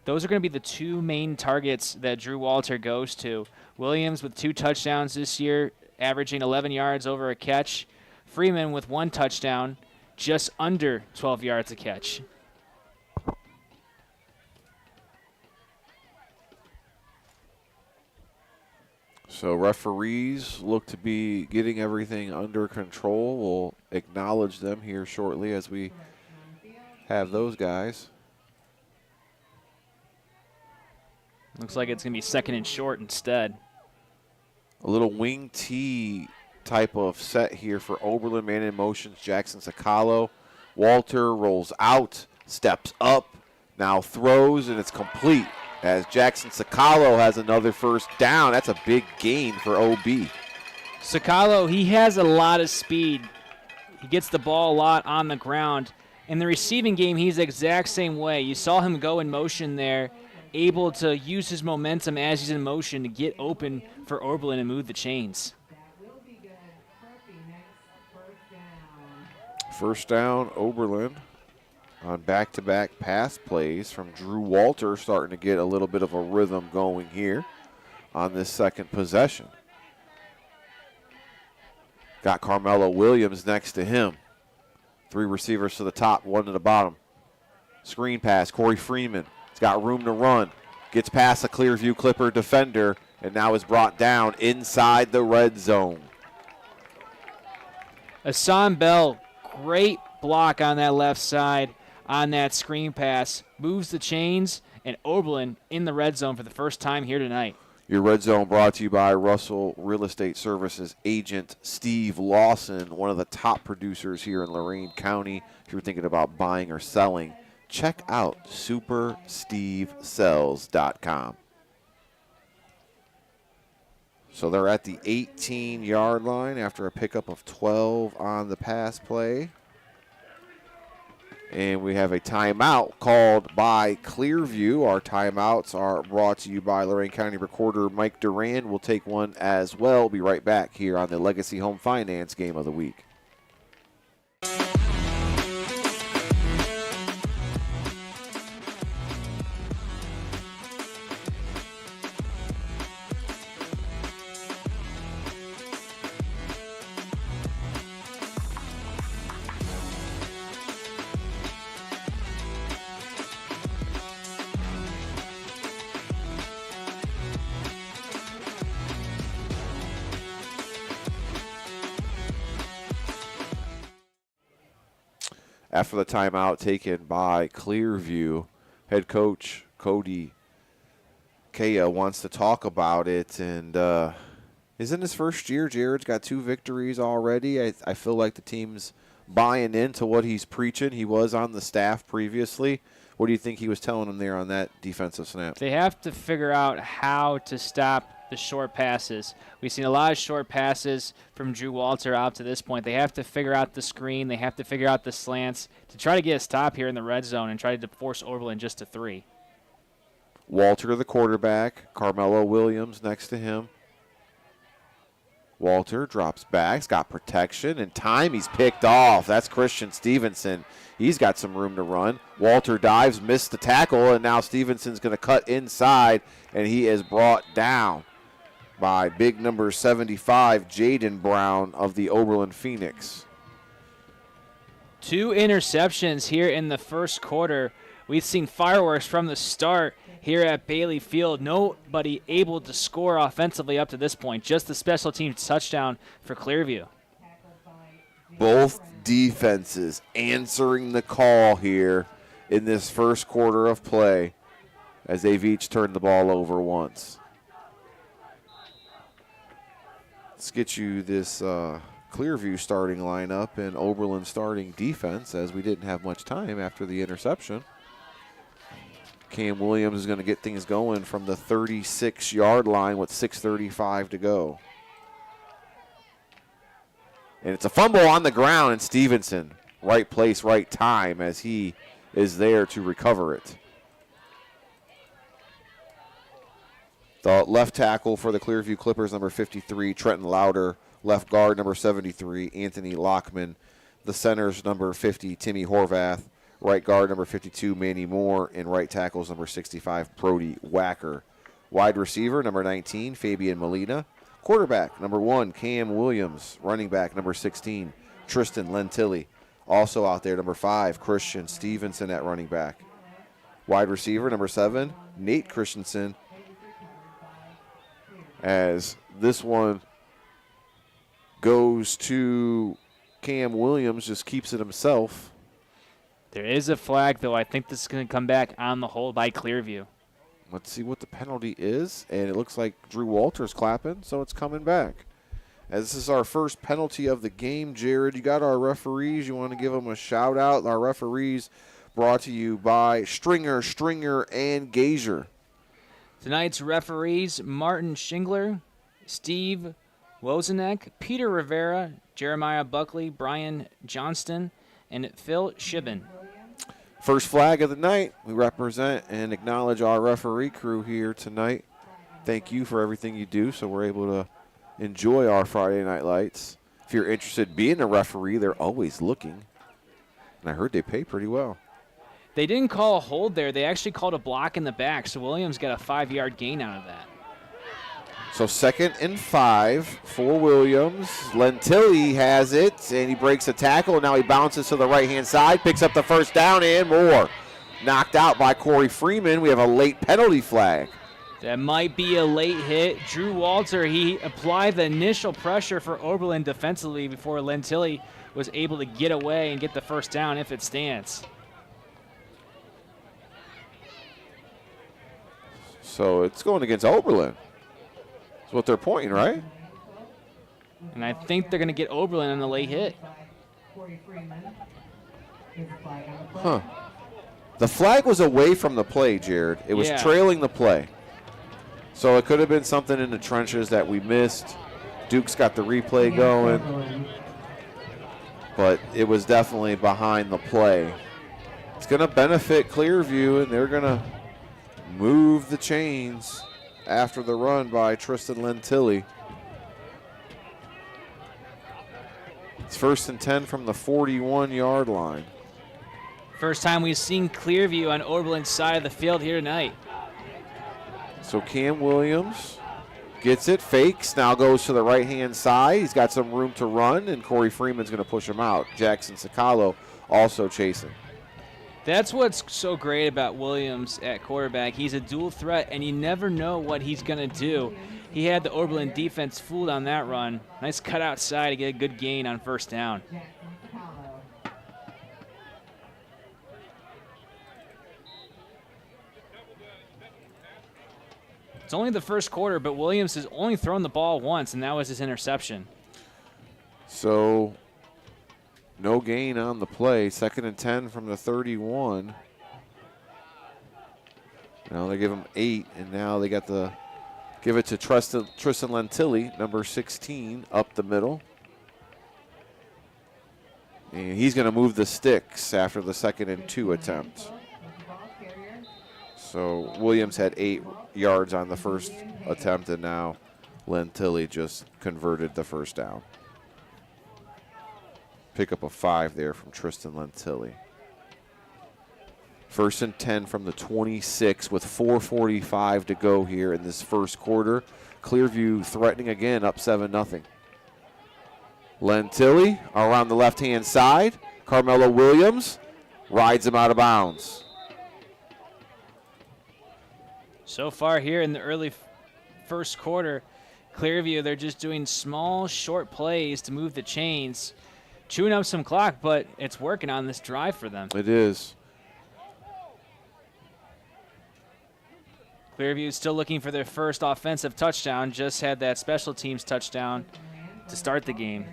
those are going to be the two main targets that Drew Walter goes to. Williams with 2 touchdowns this year, averaging 11 yards over a catch. Freeman with 1 touchdown, just under 12 yards a catch. So referees look to be getting everything under control. We'll acknowledge them here shortly as we have those guys. Looks like it's going to be second and short instead. A little wing T type of set here for Oberlin. Man in motions, Jackson Sakalo. Walter rolls out, steps up, now throws, and it's complete as Jackson Sakalo has another first down. That's a big gain for OB. Sakalo, he has a lot of speed. He gets the ball a lot on the ground. In the receiving game, he's the exact same way. You saw him go in motion there, able to use his momentum as he's in motion to get open for Oberlin and move the chains. First down, Oberlin on back-to-back pass plays from Drew Walter, starting to get a little bit of a rhythm going here on this second possession. Got Carmelo Williams next to him. 3 receivers to the top, 1 to the bottom. Screen pass, Corey Freeman. He's got room to run. Gets past a Clearview Clipper defender and now is brought down inside the red zone. Hassan Bell, great block on that left side on that screen pass. Moves the chains, and Oberlin in the red zone for the first time here tonight. Your red zone brought to you by Russell Real Estate Services agent Steve Lawson, one of the top producers here in Lorain County. If you're thinking about buying or selling, check out superstevesells.com. So they're at the 18-yard line after a pickup of 12 on the pass play. And we have a timeout called by Clearview. Our timeouts are brought to you by Lorain County Recorder Mike Duran. We'll take one as well. We'll be right back here on the Legacy Home Finance Game of the Week. After the timeout taken by Clearview, head coach Cody Kaya wants to talk about it. And is in his first year. Jared's got 2 victories already. I feel like the team's buying into what he's preaching. He was on the staff previously. What do you think he was telling them there on that defensive snap? They have to figure out how to stop the short passes. We've seen a lot of short passes from Drew Walter out to this point. They have to figure out the screen. They have to figure out the slants to try to get a stop here in the red zone and try to force Oberlin just to 3. Walter, the quarterback. Carmelo Williams next to him. Walter drops back. He's got protection. In time, he's picked off. That's Christian Stevenson. He's got some room to run. Walter dives, missed the tackle, and now Stevenson's going to cut inside, and he is brought down by big number 75, Jaden Brown of the Oberlin Phoenix. 2 interceptions here in the first quarter. We've seen fireworks from the start here at Bailey Field. Nobody able to score offensively up to this point. Just the special teams touchdown for Clearview. Both defenses answering the call here in this first quarter of play as they've each turned the ball over once. Let's get you this Clearview starting lineup and Oberlin starting defense, as we didn't have much time after the interception. Cam Williams is going to get things going from the 36-yard line with 6:35 to go. And it's a fumble on the ground, and Stevenson, right place, right time, as he is there to recover it. The left tackle for the Clearview Clippers, number 53, Trenton Lauder. Left guard, number 73, Anthony Lockman. The centers, number 50, Timmy Horvath. Right guard, number 52, Manny Moore. And right tackles, number 65, Brody Wacker. Wide receiver, number 19, Fabian Molina. Quarterback, number 1, Cam Williams. Running back, number 16, Tristan Lentilli. Also out there, number 5, Christian Stevenson at running back. Wide receiver, number 7, Nate Christensen. As this one goes to Cam Williams, just keeps it himself. There is a flag, though. I think this is going to come back on the hold by Clearview. Let's see what the penalty is, and it looks like Drew Walters clapping, so it's coming back. As this is our first penalty of the game, Jared, you got our referees. You want to give them a shout-out? Our referees brought to you by Stringer, and Gazier. Tonight's referees, Martin Schingler, Steve Wozenek, Peter Rivera, Jeremiah Buckley, Brian Johnston, and Phil Shibben. First flag of the night. We represent and acknowledge our referee crew here tonight. Thank you for everything you do so we're able to enjoy our Friday Night Lights. If you're interested in being a referee, they're always looking. And I heard they pay pretty well. They didn't call a hold there. They actually called a block in the back, so Williams got a 5-yard gain out of that. So 2nd and 5 for Williams. Lentilli has it, and he breaks a tackle. Now he bounces to the right-hand side, picks up the first down, and more. Knocked out by Corey Freeman. We have a late penalty flag. That might be a late hit. Drew Walter, he applied the initial pressure for Oberlin defensively before Lentilli was able to get away and get the first down if it stands. So it's going against Oberlin. That's what they're pointing, right? And I think they're going to get Oberlin on the late hit. Huh. The flag was away from the play, Jared. It was trailing the play. So it could have been something in the trenches that we missed. Duke's got the replay going. But it was definitely behind the play. It's going to benefit Clearview, and they're going to move the chains after the run by Tristan Lentilli. It's 1st and 10 from the 41-yard line. First time we've seen Clearview on Oberlin's side of the field here tonight. So Cam Williams gets it, fakes, now goes to the right-hand side. He's got some room to run, and Corey Freeman's going to push him out. Jackson Sacalo also chasing. That's what's so great about Williams at quarterback. He's a dual threat, and you never know what he's going to do. He had the Oberlin defense fooled on that run. Nice cut outside to get a good gain on first down. It's only the first quarter, but Williams has only thrown the ball once, and that was his interception. So no gain on the play. 2nd and 10 from the 31. Now they give him 8, and now they got the give it to Tristan Lentilli, number 16, up the middle. And he's going to move the sticks after the 2nd and 2 attempt. So Williams had 8 yards on the first attempt, and now Lentilli just converted the first down. Pick up a 5 there from Tristan Lentilli. 1st and 10 from the 26 with 4:45 to go here in this first quarter. Clearview threatening again, up 7-0. Lentilli around the left-hand side. Carmelo Williams rides him out of bounds. So far here in the early first quarter, Clearview, they're just doing small, short plays to move the chains, chewing up some clock, but it's working on this drive for them. It is. Clearview is still looking for their first offensive touchdown, just had that special teams touchdown to start the game.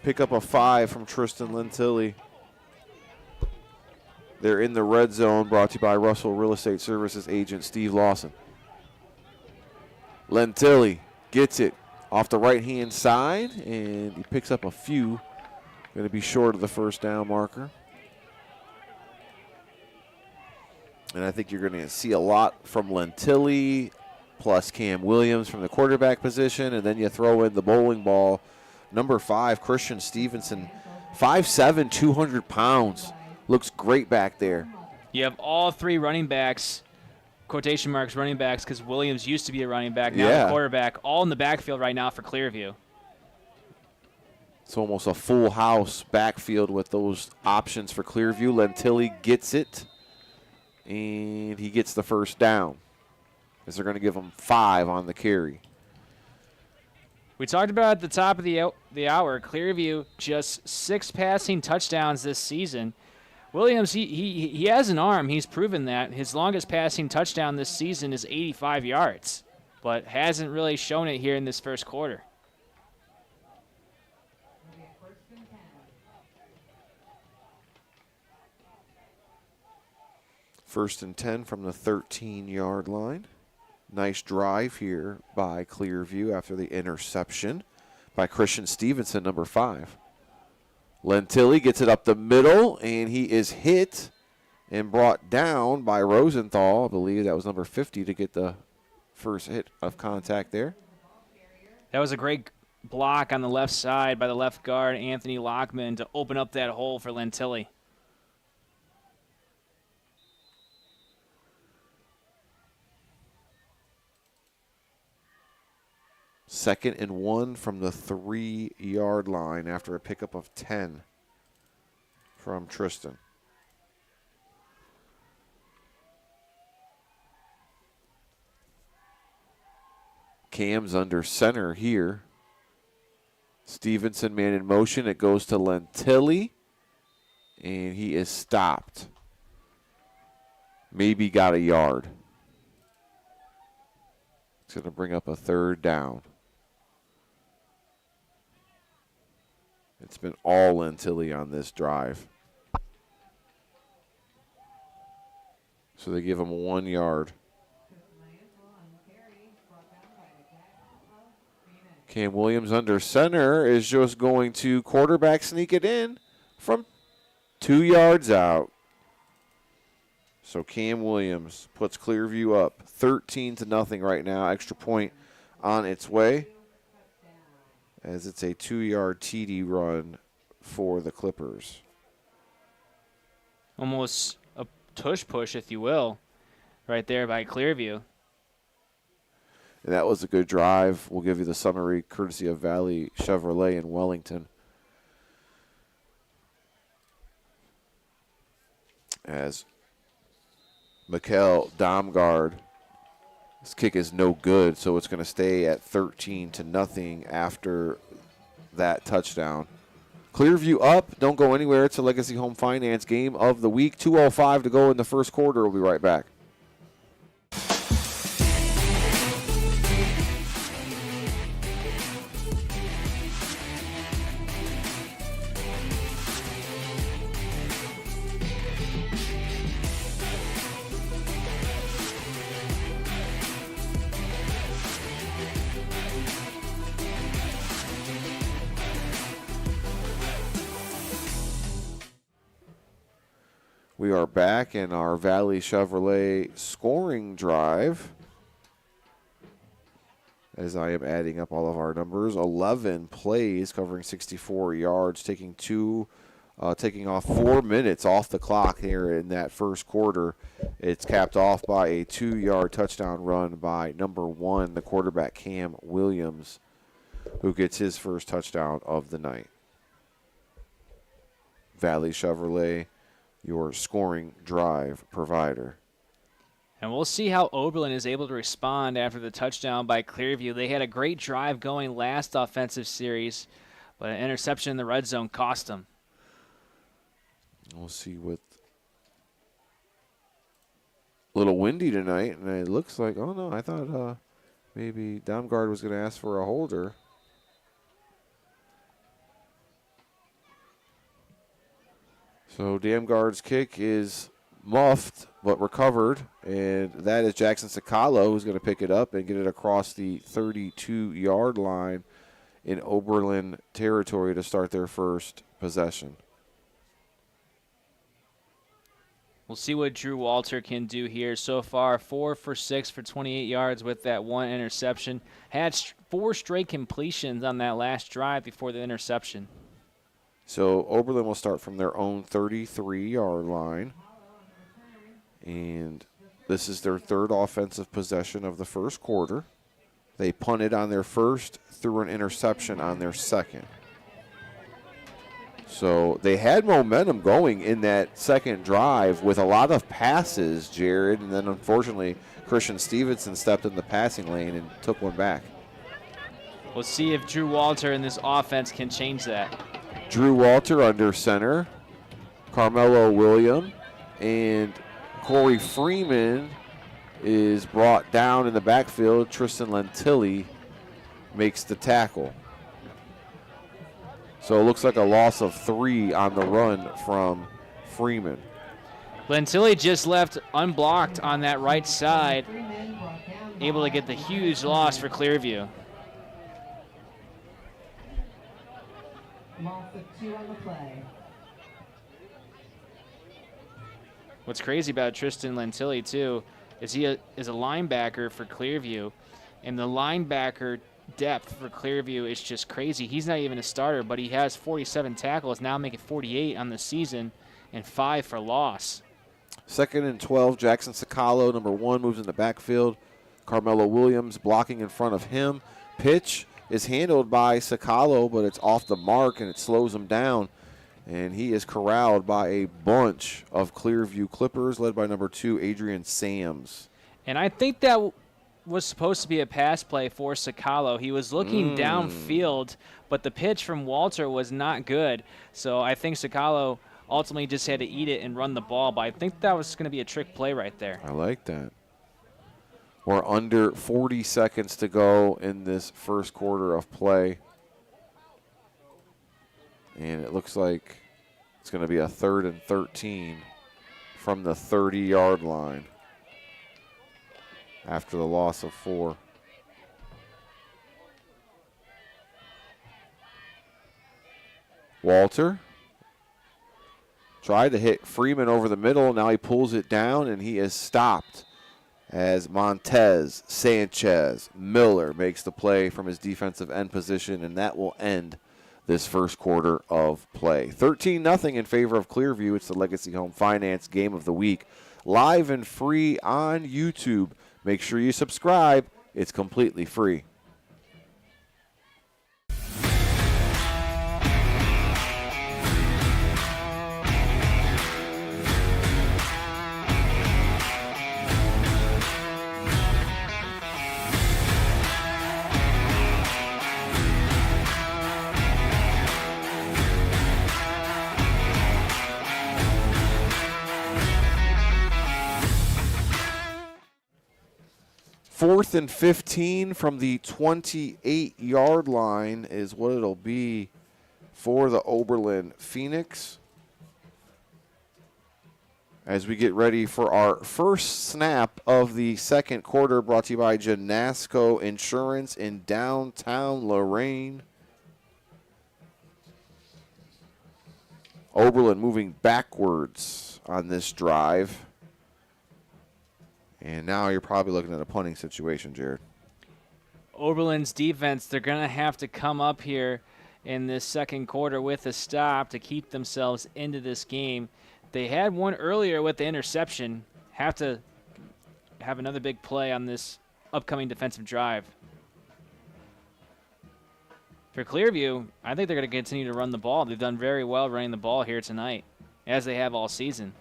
Pick up a 5 from Tristan Lentilli. They're in the red zone, brought to you by Russell Real Estate Services agent Steve Lawson. Lentilli gets it off the right-hand side, and he picks up a few. Going to be short of the first down marker. And I think you're going to see a lot from Lentilli, plus Cam Williams from the quarterback position, and then you throw in the bowling ball. Number 5, Christian Stevenson, 5'7", 200 pounds. Looks great back there. You have all 3 running backs, quotation marks running backs, because Williams used to be a running back, now a quarterback, all in the backfield right now for Clearview. It's almost a full house backfield with those options for Clearview. Lentilli gets it, and he gets the first down, as they're going to give him 5 on the carry. We talked about at the top of the hour, Clearview just 6 passing touchdowns this season. Williams, he has an arm. He's proven that. His longest passing touchdown this season is 85 yards, but hasn't really shown it here in this first quarter. First and 10 from the 13-yard line. Nice drive here by Clearview after the interception by Christian Stevenson, number 5. Lentilli gets it up the middle, and he is hit and brought down by Rosenthal. I believe that was number 50 to get the first hit of contact there. That was a great block on the left side by the left guard, Anthony Lockman, to open up that hole for Lentilli. Second and 1 from the 3-yard line after a pickup of 10 from Tristan. Cam's under center here. Stevenson man in motion. It goes to Lentilli, and he is stopped. Maybe got a yard. It's going to bring up a third down. It's been all Lentilli on this drive. So they give him 1 yard. Cam Williams under center is just going to quarterback sneak it in from 2 yards out. So Cam Williams puts Clearview up 13-0 right now. Extra point on its way, as it's a 2-yard TD run for the Clippers. Almost a tush push, if you will, right there by Clearview. And that was a good drive. We'll give you the summary courtesy of Valley Chevrolet in Wellington. As Mikkel Domgaard, his kick is no good, so it's going to stay at 13-0 after that touchdown. Clearview up. Don't go anywhere. It's a Legacy Home Finance game of the week. 2:05 to go in the first quarter. We'll be right back. We are back in our Valley Chevrolet scoring drive. As I am adding up all of our numbers, 11 plays covering 64 yards, taking off 4 minutes off the clock here in that first quarter. It's capped off by a 2-yard touchdown run by number 1, the quarterback Cam Williams, who gets his first touchdown of the night. Valley Chevrolet, your scoring drive provider. And we'll see how Oberlin is able to respond after the touchdown by Clearview. They had a great drive going last offensive series, but an interception in the red zone cost them. We'll see what. A little windy tonight, and it looks like, oh no, I thought maybe Domgard was going to ask for a holder. So Damgard's kick is muffed but recovered, and that is Jackson Sacalo who's going to pick it up and get it across the 32-yard line in Oberlin territory to start their first possession. We'll see what Drew Walter can do here. So far, 4 for 6 for 28 yards with that one interception. Had 4 straight completions on that last drive before the interception. So Oberlin will start from their own 33-yard line. And this is their third offensive possession of the first quarter. They punted on their first, threw an interception on their second. So they had momentum going in that second drive with a lot of passes, Jared, and then unfortunately Christian Stevenson stepped in the passing lane and took one back. We'll see if Drew Walter and this offense can change that. Drew Walter under center, Carmelo William, and Corey Freeman is brought down in the backfield. Tristan Lentilli makes the tackle. So it looks like a loss of 3 on the run from Freeman. Lentilli just left unblocked on that right side, able to get the huge loss for Clearview. Loss of 2 on the play. What's crazy about Tristan Lentilli, too, is he is a linebacker for Clearview, and the linebacker depth for Clearview is just crazy. He's not even a starter, but he has 47 tackles, now making 48 on the season, and 5 for loss. 2nd and 12, Jackson Sacalo, number 1, moves in the backfield. Carmelo Williams blocking in front of him. Pitch is handled by Sacalo, but it's off the mark, and it slows him down. And he is corralled by a bunch of Clearview Clippers, led by number 2, Adrian Sams. And I think that was supposed to be a pass play for Sacalo. He was looking downfield, but the pitch from Walter was not good. So I think Sacalo ultimately just had to eat it and run the ball, but I think that was going to be a trick play right there. I like that. We're under 40 seconds to go in this first quarter of play. And it looks like it's going to be a 3rd and 13 from the 30-yard line after the loss of 4. Walter tried to hit Freeman over the middle. Now he pulls it down, and he is stopped as Montez, Sanchez, Miller makes the play from his defensive end position, and that will end this first quarter of play. 13-0 in favor of Clearview. It's the Legacy Home Finance Game of the Week. Live and free on YouTube. Make sure you subscribe. It's completely free. Fourth and 15 from the 28-yard line is what it'll be for the Oberlin Phoenix. As we get ready for our first snap of the second quarter, brought to you by Janasco Insurance in downtown Lorain. Oberlin moving backwards on this drive. And now you're probably looking at a punting situation, Jared. Oberlin's defense, they're going to have to come up here in this second quarter with a stop to keep themselves into this game. They had one earlier with the interception. Have to have another big play on this upcoming defensive drive. For Clearview, I think they're going to continue to run the ball. They've done very well running the ball here tonight, as they have all season.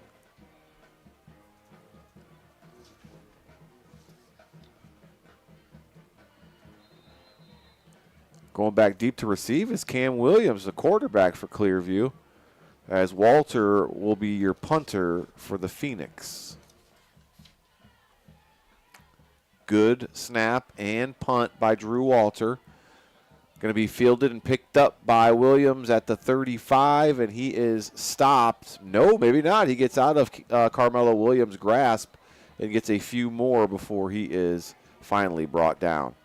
Going back deep to receive is Cam Williams, the quarterback for Clearview, as Walter will be your punter for the Phoenix. Good snap and punt by Drew Walter. Going to be fielded and picked up by Williams at the 35, and he is stopped. No, maybe not. He gets out of Carmelo Williams' grasp and gets a few more before he is finally brought down.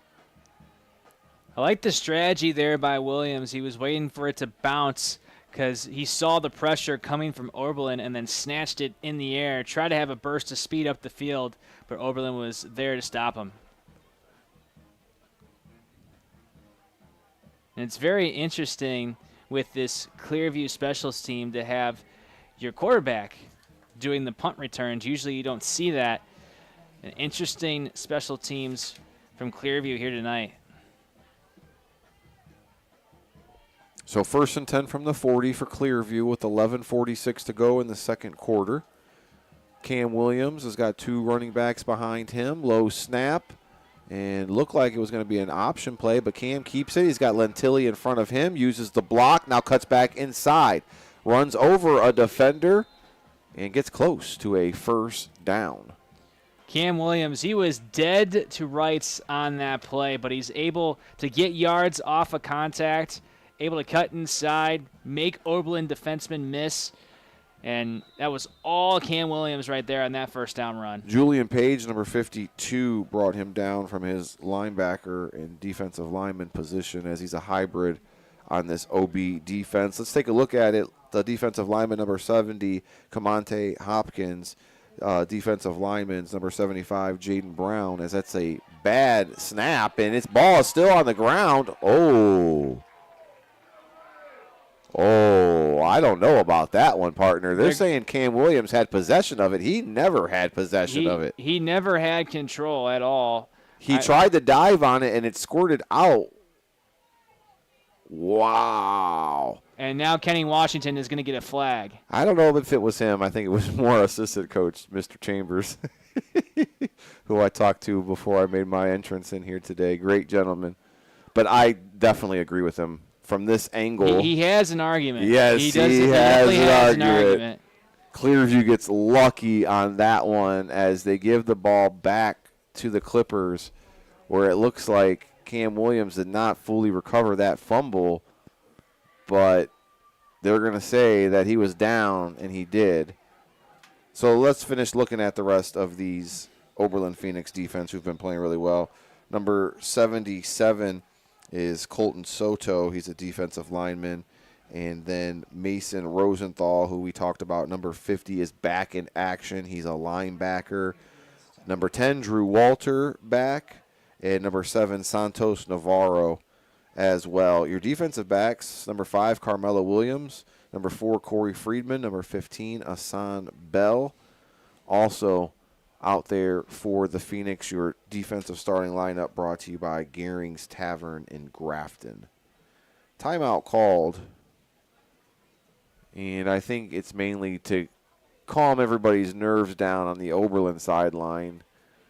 I like the strategy there by Williams. He was waiting for it to bounce because he saw the pressure coming from Oberlin and then snatched it in the air, tried to have a burst of speed up the field, but Oberlin was there to stop him. And it's very interesting with this Clearview specials team to have your quarterback doing the punt returns. Usually you don't see that. And interesting special teams from Clearview here tonight. So 1st and 10 from the 40 for Clearview with 11:46 to go in the second quarter. Cam Williams has got 2 running backs behind him. Low snap. And looked like it was going to be an option play, but Cam keeps it. He's got Lentilli in front of him, uses the block, now cuts back inside. Runs over a defender and gets close to a first down. Cam Williams, he was dead to rights on that play, but he's able to get yards off of contact, able to cut inside, make Oberlin defenseman miss. And that was all Cam Williams right there on that first down run. Julian Page, number 52, brought him down from his linebacker and defensive lineman position as he's a hybrid on this OB defense. Let's take a look at it. The defensive lineman, number 70, Camonte Hopkins. Defensive lineman, number 75, Jaden Brown, as that's a bad snap, and its ball is still on the ground. Oh, I don't know about that one, partner. They're saying Cam Williams had possession of it. He never had possession of it. He never had control at all. He tried to dive on it, and it squirted out. Wow. And now Kenny Washington is going to get a flag. I don't know if it was him. I think it was more assistant coach, Mr. Chambers, who I talked to before I made my entrance in here today. Great gentleman. But I definitely agree with him. From this angle. He has an argument. Yes, he has an argument. Clearview gets lucky on that one as they give the ball back to the Clippers, where it looks like Cam Williams did not fully recover that fumble, but they're going to say that he was down, and he did. So let's finish looking at the rest of these Oberlin Phoenix defense who've been playing really well. Number 77 is Colton Soto. He's a defensive lineman. And then Mason Rosenthal, who we talked about, number 50, is back in action. He's a linebacker. Number 10, Drew Walter, back. And number 7, Santos Navarro as well. Your defensive backs, number 5, Carmelo Williams. Number 4, Corey Friedman. Number 15, Asan Bell. Also out there for the Phoenix, your defensive starting lineup brought to you by Gehring's Tavern in Grafton. Timeout called, and I think it's mainly to calm everybody's nerves down on the Oberlin sideline,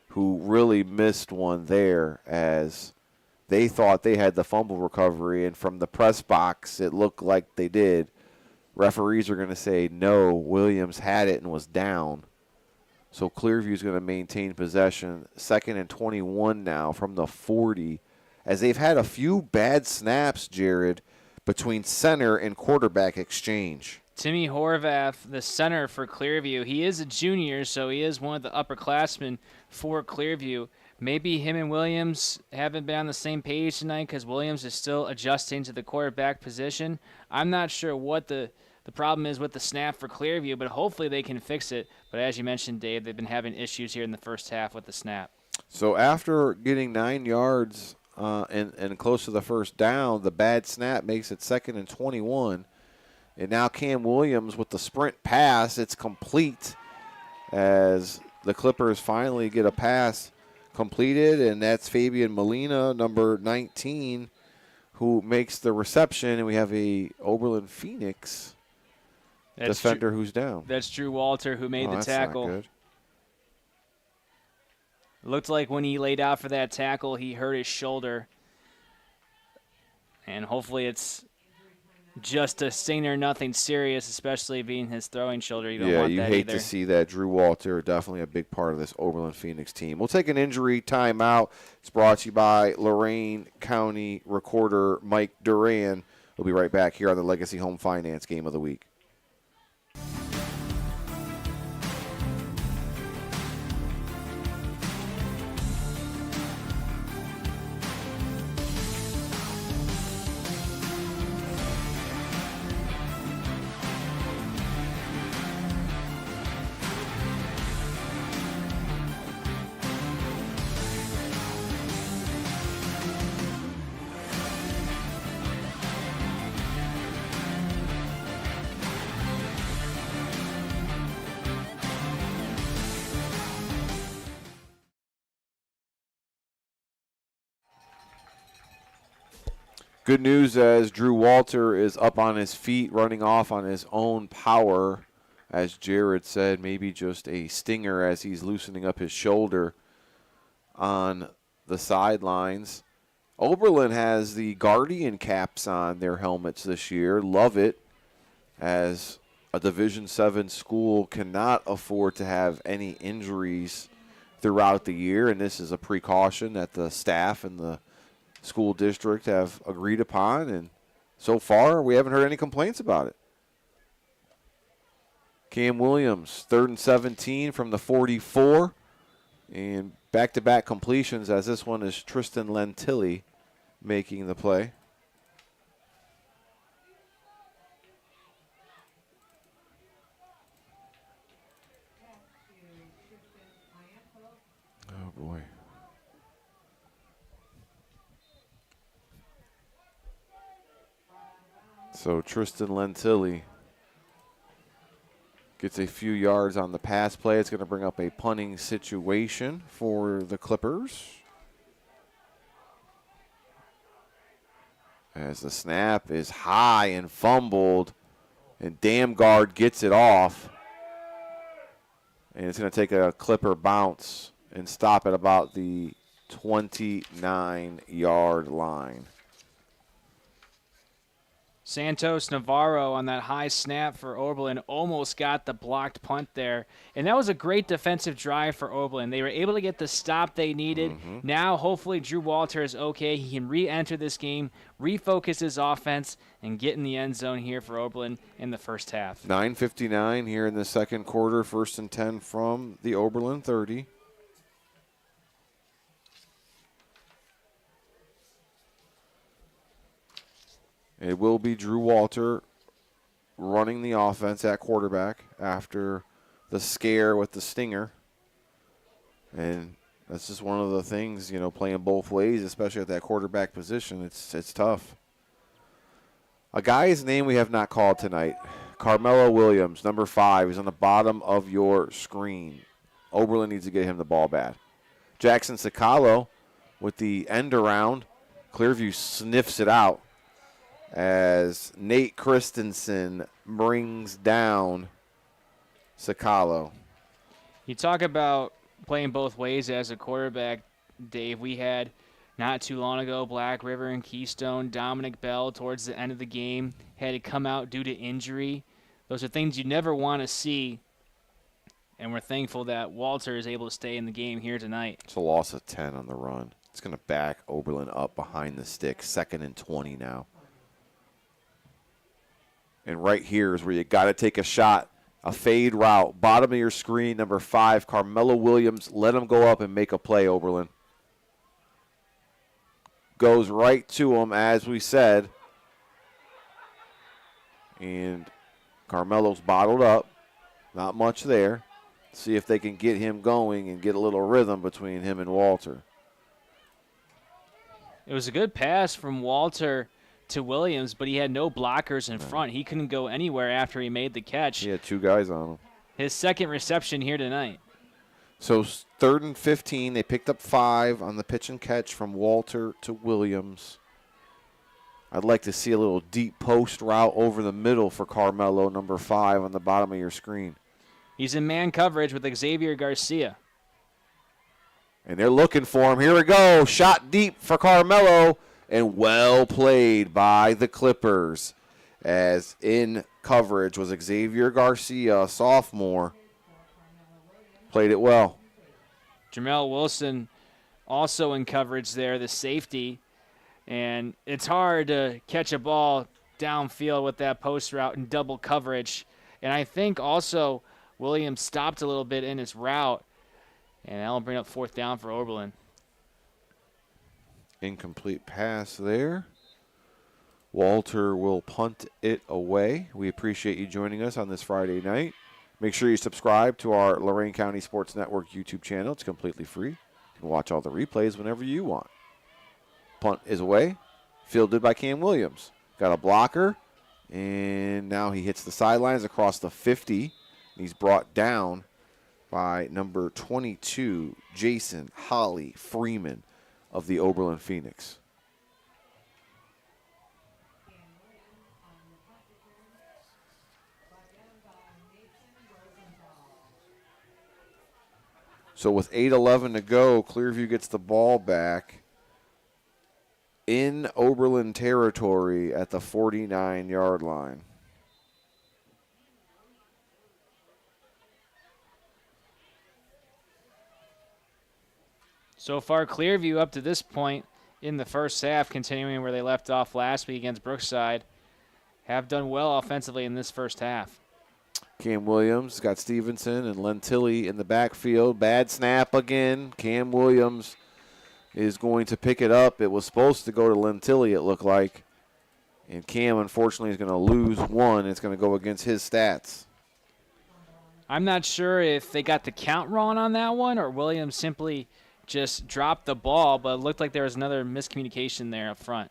who really missed one there as they thought they had the fumble recovery, and from the press box it looked like they did. Referees are going to say, no, Williams had it and was down. So Clearview is going to maintain possession. 2nd and 21 now from the 40, as they've had a few bad snaps, Jared, between center and quarterback exchange. Timmy Horvath, the center for Clearview, he is a junior, so he is one of the upperclassmen for Clearview. Maybe him and Williams haven't been on the same page tonight because Williams is still adjusting to the quarterback position. I'm not sure what the problem is with the snap for Clearview, but hopefully they can fix it. But as you mentioned, Dave, they've been having issues here in the first half with the snap. So after getting 9 yards and close to the first down, the bad snap makes it 2nd and 21. And now Cam Williams with the sprint pass, it's complete as the Clippers finally get a pass completed, and that's Fabian Molina, number 19, who makes the reception, and we have a Oberlin Phoenix defender who's down. That's Drew Walter who made the tackle. Not good. Looked like when he laid out for that tackle, he hurt his shoulder. And hopefully it's just a stinger, nothing serious, especially being his throwing shoulder. You don't want you that hate either. to see that. Drew Walter, definitely a big part of this Oberlin Phoenix team. We'll take an injury timeout. It's brought to you by Lorain County recorder Mike Duran. We'll be right back here on the Legacy Home Finance Game of the Week. Good news as Drew Walter is up on his feet, running off on his own power. As Jared said, maybe just a stinger as he's loosening up his shoulder on the sidelines. Oberlin has the Guardian caps on their helmets this year. Love it, as a Division VII school cannot afford to have any injuries throughout the year, and this is a precaution that the staff and the school district have agreed upon, and so far we haven't heard any complaints about it. Cam Williams, 3rd and 17 from the 44, and back-to-back completions, as this one is Tristan Lentilli making the play. Oh boy. So Tristan Lentilli gets a few yards on the pass play. It's going to bring up a punting situation for the Clippers. As the snap is high and fumbled, and Damgard gets it off. And it's going to take a Clipper bounce and stop at about the 29-yard line. Santos Navarro on that high snap for Oberlin almost got the blocked punt there. And that was a great defensive drive for Oberlin. They were able to get the stop they needed. Now, hopefully, Drew Walter is okay. He can re-enter this game, refocus his offense, and get in the end zone here for Oberlin in the first half. 9:59 here in the second quarter. 1st and 10 from the Oberlin 30. It will be Drew Walter running the offense at quarterback after the scare with the stinger. And that's just one of the things, you know, playing both ways, especially at that quarterback position. It's tough. A guy's name we have not called tonight, Carmelo Williams, number 5, is on the bottom of your screen. Oberlin needs to get him the ball bad. Jackson Sicalo with the end around. Clearview sniffs it out as Nate Christensen brings down Sicalo. You talk about playing both ways as a quarterback, Dave. We had not too long ago Black River and Keystone. Dominic Bell towards the end of the game had to come out due to injury. Those are things you never want to see, and we're thankful that Walter is able to stay in the game here tonight. It's a loss of 10 on the run. It's going to back Oberlin up behind the stick. 2nd and 20 now. And right here is where you got to take a shot, a fade route. Bottom of your screen, number 5, Carmelo Williams. Let him go up and make a play, Oberlin. Goes right to him, as we said. And Carmelo's bottled up. Not much there. See if they can get him going and get a little rhythm between him and Walter. It was a good pass from Walter to Williams, but he had no blockers in front. He couldn't go anywhere after he made the catch. He had 2 guys on him. His second reception here tonight. So 3rd and 15. They picked up 5 on the pitch and catch from Walter to Williams. I'd like to see a little deep post route over the middle for Carmelo, number 5, on the bottom of your screen. He's in man coverage with Xavier Garcia. And they're looking for him. Here we go. Shot deep for Carmelo. and well played by the Clippers, as in coverage was Xavier Garcia, sophomore. Played it well. Jamel Wilson also in coverage there, the safety. And it's hard to catch a ball downfield with that post route and double coverage. And I think also Williams stopped a little bit in his route. And that'll bring up 4th down for Oberlin. Incomplete pass there. Walter will punt it away. We appreciate you joining us on this Friday night. Make sure you subscribe to our Lorain County Sports Network YouTube channel. It's completely free. You can watch all the replays whenever you want. Punt is away. Fielded by Cam Williams. Got a blocker. And now he hits the sidelines across the 50. He's brought down by number 22, Jason Holly Freeman of the Oberlin Phoenix. So with 8:11 to go, Clearview gets the ball back in Oberlin territory at the 49-yard line. So far, Clearview up to this point in the first half, continuing where they left off last week against Brookside, have done well offensively in this first half. Cam Williams got Stevenson and Lentilli in the backfield. Bad snap again. Cam Williams is going to pick it up. It was supposed to go to Lentilli, it looked like. And Cam, unfortunately, is going to lose one. It's going to go against his stats. I'm not sure if they got the count wrong on that one or Williams simply just dropped the ball, but it looked like there was another miscommunication there up front.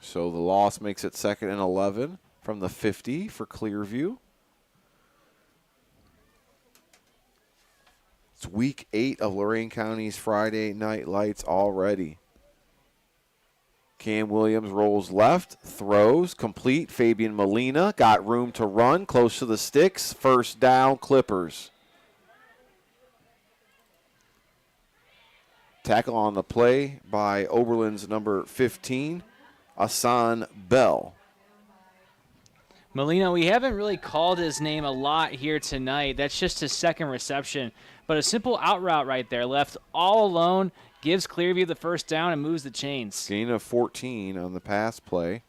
So the loss makes it 2nd and 11 from the 50 for Clearview. It's week 8 of Lorain County's Friday Night Lights already. Cam Williams rolls left, throws, complete. Fabian Molina got room to run, close to the sticks. 1st down, Clippers. Tackle on the play by Oberlin's number 15, Asan Bell. Molina, we haven't really called his name a lot here tonight. That's just his 2nd reception. But a simple out route right there, left all alone, gives Clearview the 1st down and moves the chains. Gain of 14 on the pass play.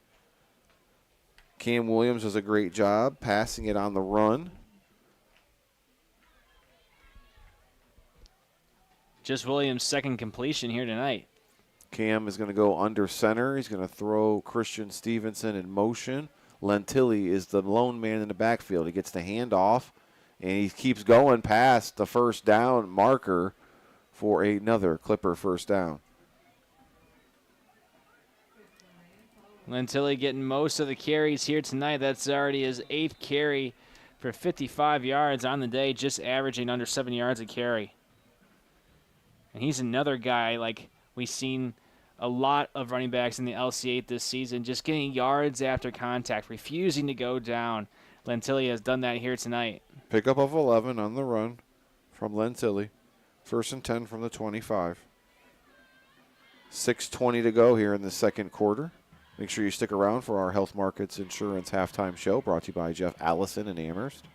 Cam Williams does a great job passing it on the run. Just Williams' 2nd completion here tonight. Cam is going to go under center. He's going to throw Christian Stevenson in motion. Lentilli is the lone man in the backfield. He gets the handoff, and he keeps going past the 1st down marker for another Clipper 1st down. Lentilli getting most of the carries here tonight. That's already his 8th carry for 55 yards on the day, just averaging under 7 yards a carry. And he's another guy, like we've seen a lot of running backs in the LC8 this season, just getting yards after contact, refusing to go down. Lentilli has done that here tonight. Pickup of 11 on the run from Lentilli. 1st and 10 from the 25. 6:20 to go here in the 2nd quarter. Make sure you stick around for our Health Markets Insurance halftime show brought to you by Jeff Allison in Amherst.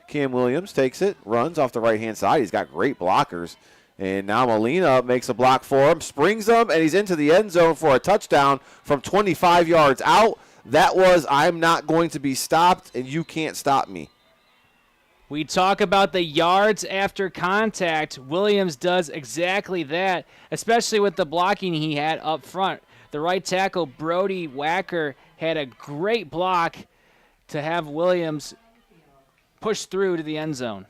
Cam Williams takes it, runs off the right-hand side. He's got great blockers. And now Molina makes a block for him, springs him, and he's into the end zone for a touchdown from 25 yards out. That was, I'm not going to be stopped, and you can't stop me. We talk about the yards after contact. Williams does exactly that, especially with the blocking he had up front. The right tackle, Brody Wacker, had a great block to have Williams push through to the end zone.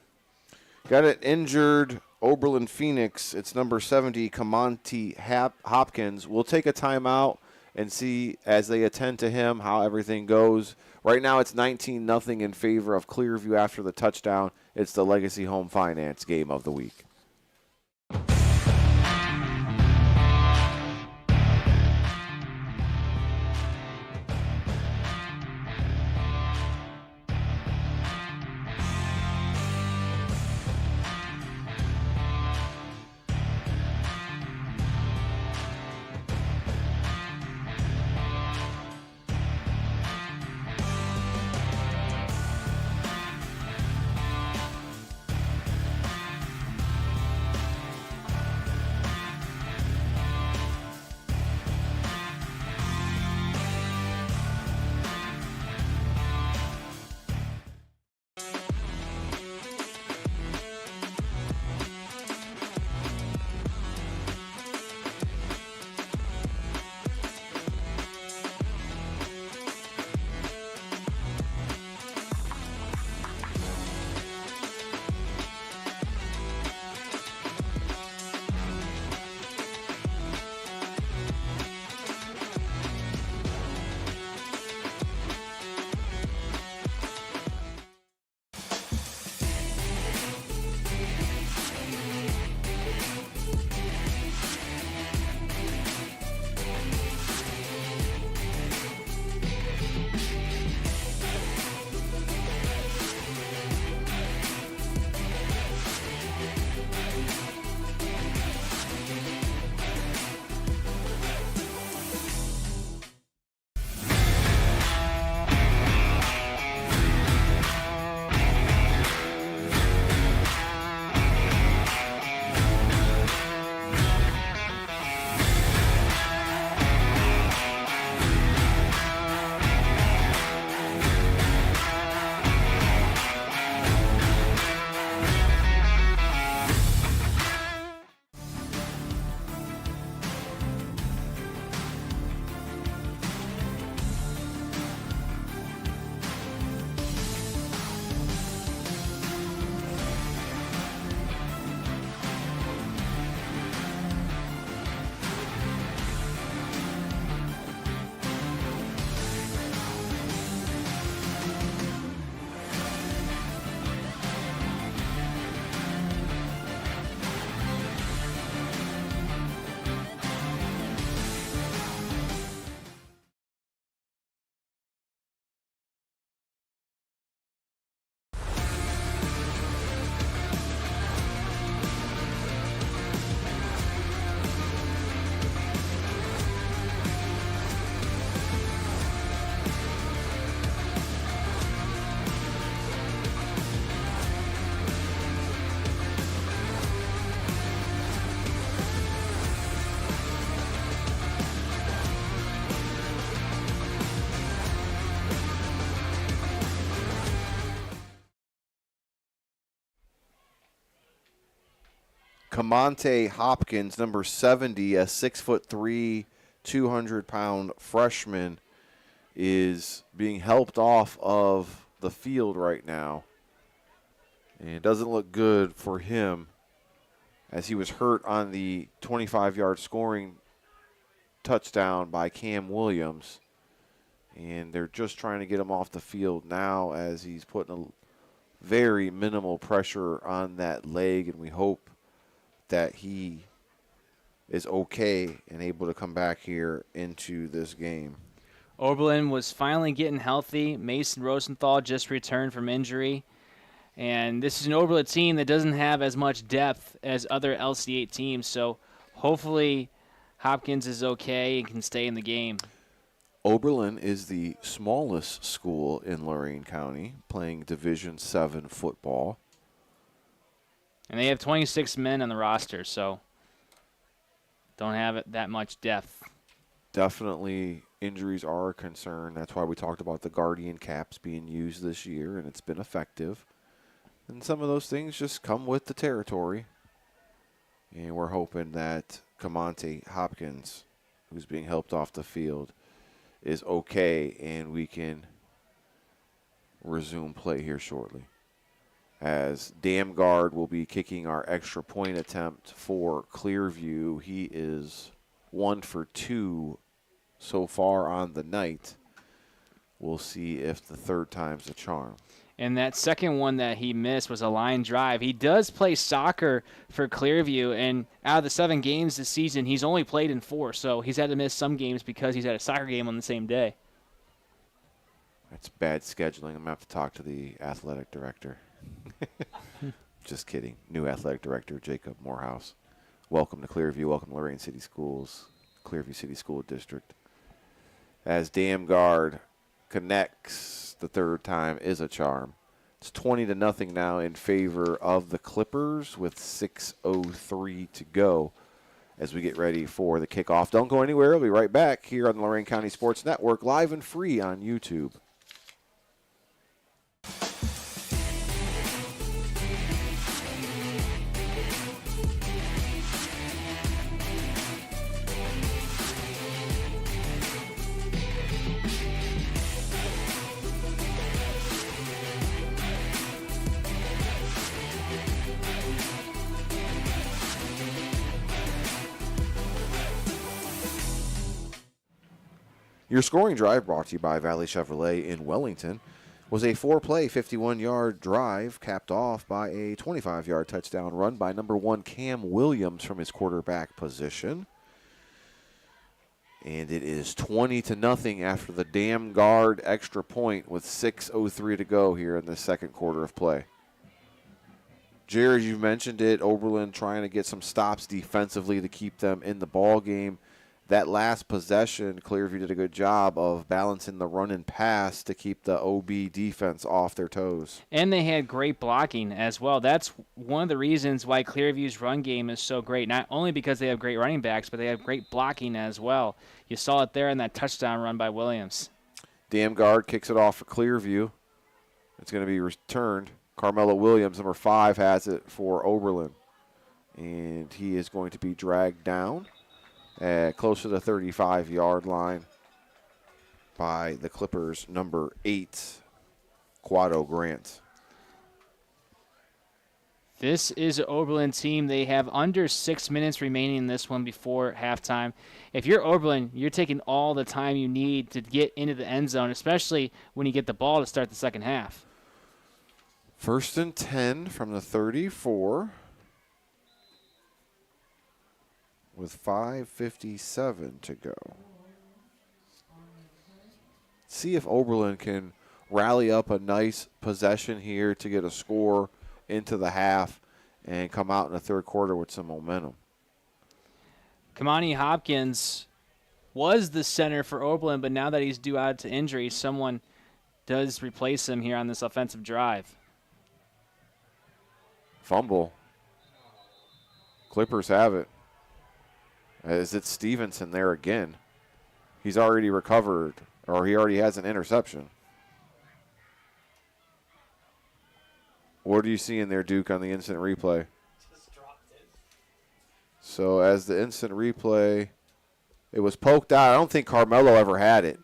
Got an injured Oberlin Phoenix. It's number 70, Kamonti Hopkins. We'll take a timeout and see as they attend to him how everything goes. Right now it's 19-0 in favor of Clearview after the touchdown. It's the Legacy Home Finance game of the week. Camonte Hopkins, number 70, a 6'3", 200-pound freshman, is being helped off of the field right now. And it doesn't look good for him, as he was hurt on the 25-yard scoring touchdown by Cam Williams. And they're just trying to get him off the field now, as he's putting a very minimal pressure on that leg, and we hope that he is okay and able to come back here into this game. Oberlin was finally getting healthy. Mason Rosenthal just returned from injury. And this is an Oberlin team that doesn't have as much depth as other LC8 teams, so hopefully Hopkins is okay and can stay in the game. Oberlin is the smallest school in Lorain County, playing Division VII football. And they have 26 men on the roster, so don't have that much depth. Definitely injuries are a concern. That's why we talked about the Guardian caps being used this year, and it's been effective. And some of those things just come with the territory. And we're hoping that Camonte Hopkins, who's being helped off the field, is okay and we can resume play here shortly. As Damgard will be kicking our extra point attempt for Clearview. He is 1 for 2 so far on the night. We'll see if the third time's a charm. And that second one that he missed was a line drive. He does play soccer for Clearview, and out of the 7 games this season, he's only played in 4, so he's had to miss some games because he's had a soccer game on the same day. That's bad scheduling. I'm going to have to talk to the athletic director. Just kidding. New athletic director, Jacob Morehouse. Welcome to Clearview. Welcome to Lorain City Schools, Clearview City School District. As Damgard connects the third time is a charm. It's 20-0 now in favor of the Clippers with 6:03 to go as we get ready for the kickoff. Don't go anywhere. We'll be right back here on the Lorain County Sports Network, live and free on YouTube. Your scoring drive, brought to you by Valley Chevrolet in Wellington, was a 4-play, 51-yard drive capped off by a 25-yard touchdown run by number 1 Cam Williams from his quarterback position. And it is 20-0 after the Damgard extra point with 6:03 to go here in the second quarter of play. Jared, you mentioned it, Oberlin trying to get some stops defensively to keep them in the ball game. That last possession, Clearview did a good job of balancing the run and pass to keep the OB defense off their toes. And they had great blocking as well. That's one of the reasons why Clearview's run game is so great, not only because they have great running backs, but they have great blocking as well. You saw it there in that touchdown run by Williams. Damgard kicks it off for Clearview. It's going to be returned. Carmelo Williams, number 5, has it for Oberlin. And he is going to be dragged down close to the 35-yard line by the Clippers' number 8, Quado Grant. This is an Oberlin team. They have under 6 minutes remaining in this one before halftime. If you're Oberlin, you're taking all the time you need to get into the end zone, especially when you get the ball to start the second half. 1st and 10 from the 34. With 5:57 to go. See if Oberlin can rally up a nice possession here to get a score into the half and come out in the third quarter with some momentum. Kamani Hopkins was the center for Oberlin, but now that he's due out to injury, someone does replace him here on this offensive drive. Fumble. Clippers have it. As it's Stevenson there again. He's already recovered, or he already has an interception. What are you seeing there, Duke, on the instant replay? Just dropped it. So as the instant replay, it was poked out. I don't think Carmelo ever had it.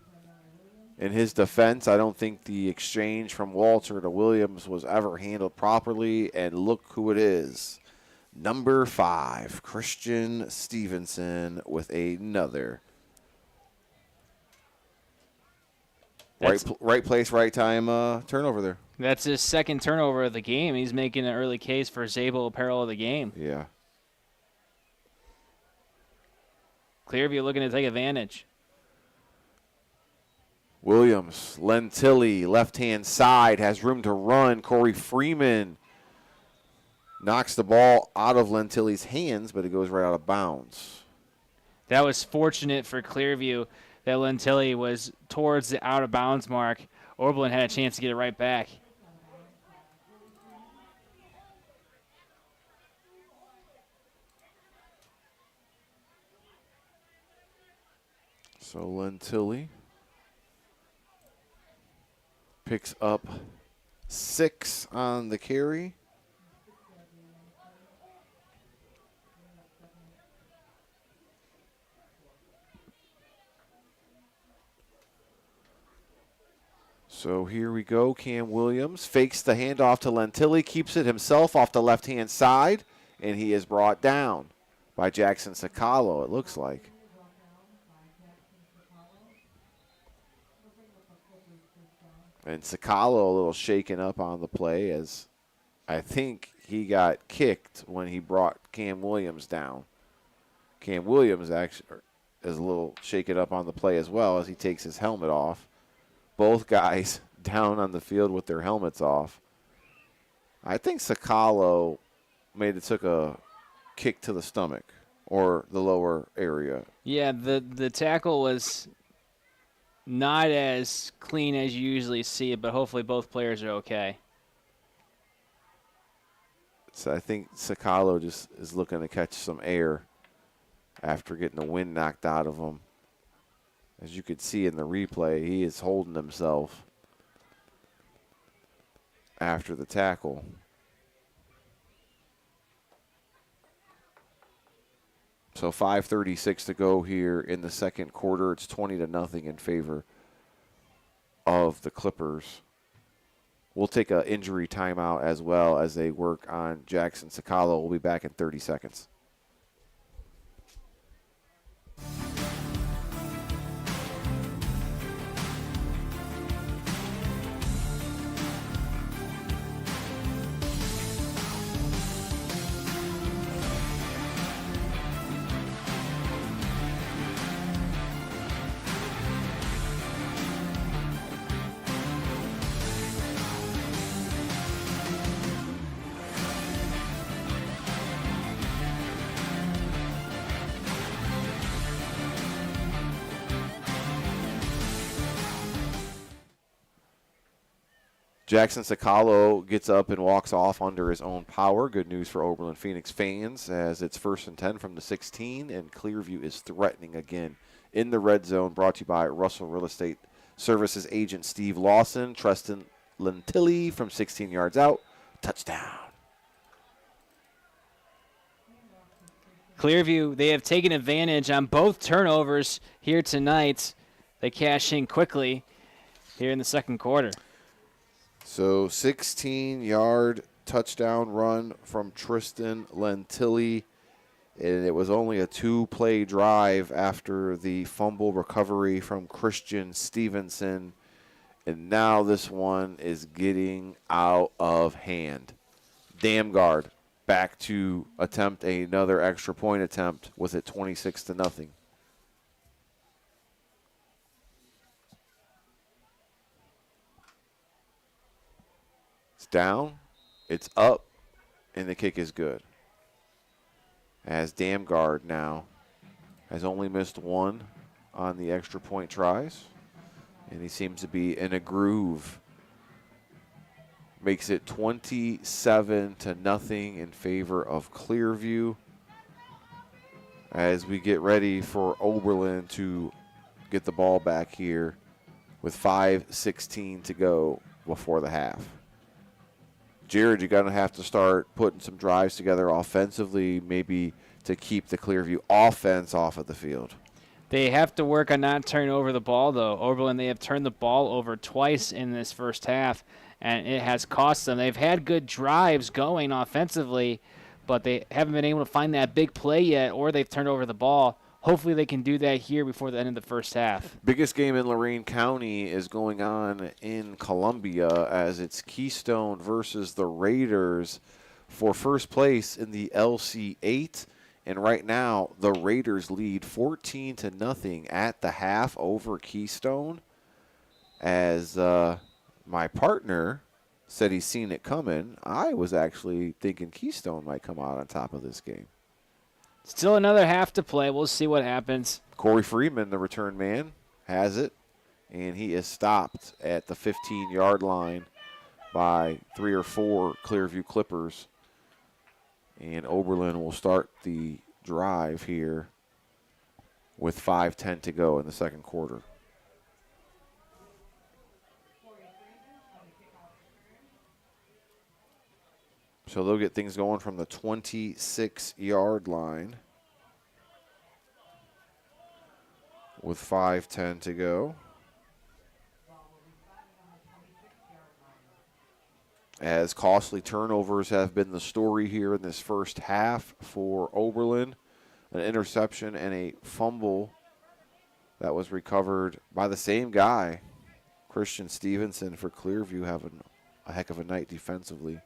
In his defense, I don't think the exchange from Walter to Williams was ever handled properly. And look who it is. Number 5, Christian Stevenson with another. Right place, right time turnover there. That's his second turnover of the game. He's making an early case for Zabel apparel of the game. Yeah. Clearview looking to take advantage. Williams, Lentilli, left-hand side, has room to run. Corey Freeman knocks the ball out of Lentilli's hands, but it goes right out of bounds. That was fortunate for Clearview that Lentilli was towards the out-of-bounds mark. Oberlin had a chance to get it right back. So Lentilli picks up 6 on the carry. So here we go. Cam Williams fakes the handoff to Lentilli, keeps it himself off the left-hand side, and he is brought down by Jackson Sakalo, it looks like. And Sakalo a little shaken up on the play, as I think he got kicked when he brought Cam Williams down. Cam Williams actually is a little shaken up on the play as well as he takes his helmet off. Both guys down on the field with their helmets off. I think Sakalo took a kick to the stomach or the lower area. Yeah, the tackle was not as clean as you usually see it, but hopefully both players are okay. So I think Sakalo just is looking to catch some air after getting the wind knocked out of him. As you could see in the replay, he is holding himself after the tackle. So 5:36 to go here in the second quarter. It's 20-0 in favor of the Clippers. We'll take an injury timeout as well as they work on Jackson Sakalo. We'll be back in 30 seconds. Jackson Sakalo gets up and walks off under his own power. Good news for Oberlin Phoenix fans as it's 1st and 10 from the 16, and Clearview is threatening again in the red zone. Brought to you by Russell Real Estate Services agent Steve Lawson. Tristan Lentilli from 16 yards out. Touchdown. Clearview, they have taken advantage on both turnovers here tonight. They cash in quickly here in the second quarter. So 16-yard touchdown run from Tristan Lentilli, and it was only a 2-play drive after the fumble recovery from Christian Stevenson, and now this one is getting out of hand. Damgard back to attempt another extra point attempt with it 26-0. Down, it's up, and the kick is good. As Damgard now has only missed 1 on the extra point tries, and he seems to be in a groove. Makes it 27-0 in favor of Clearview as we get ready for Oberlin to get the ball back here with 5:16 to go before the half. Jared, you're going to have to start putting some drives together offensively, maybe to keep the Clearview offense off of the field. They have to work on not turning over the ball, though. Oberlin, they have turned the ball over twice in this first half, and it has cost them. They've had good drives going offensively, but they haven't been able to find that big play yet, or they've turned over the ball. Hopefully they can do that here before the end of the first half. Biggest game in Lorain County is going on in Columbia as it's Keystone versus the Raiders for first place in the LC8. And right now, the Raiders lead 14-0 at the half over Keystone. As my partner said he's seen it coming, I was actually thinking Keystone might come out on top of this game. Still another half to play. We'll see what happens. Corey Freeman, the return man, has it, and he is stopped at the 15-yard line by 3 or 4 Clearview Clippers. And Oberlin will start the drive here with 5:10 to go in the second quarter. So they'll get things going from the 26-yard line with 5:10 to go. As costly turnovers have been the story here in this first half for Oberlin. An interception and a fumble that was recovered by the same guy, Christian Stevenson, for Clearview, having a heck of a night defensively.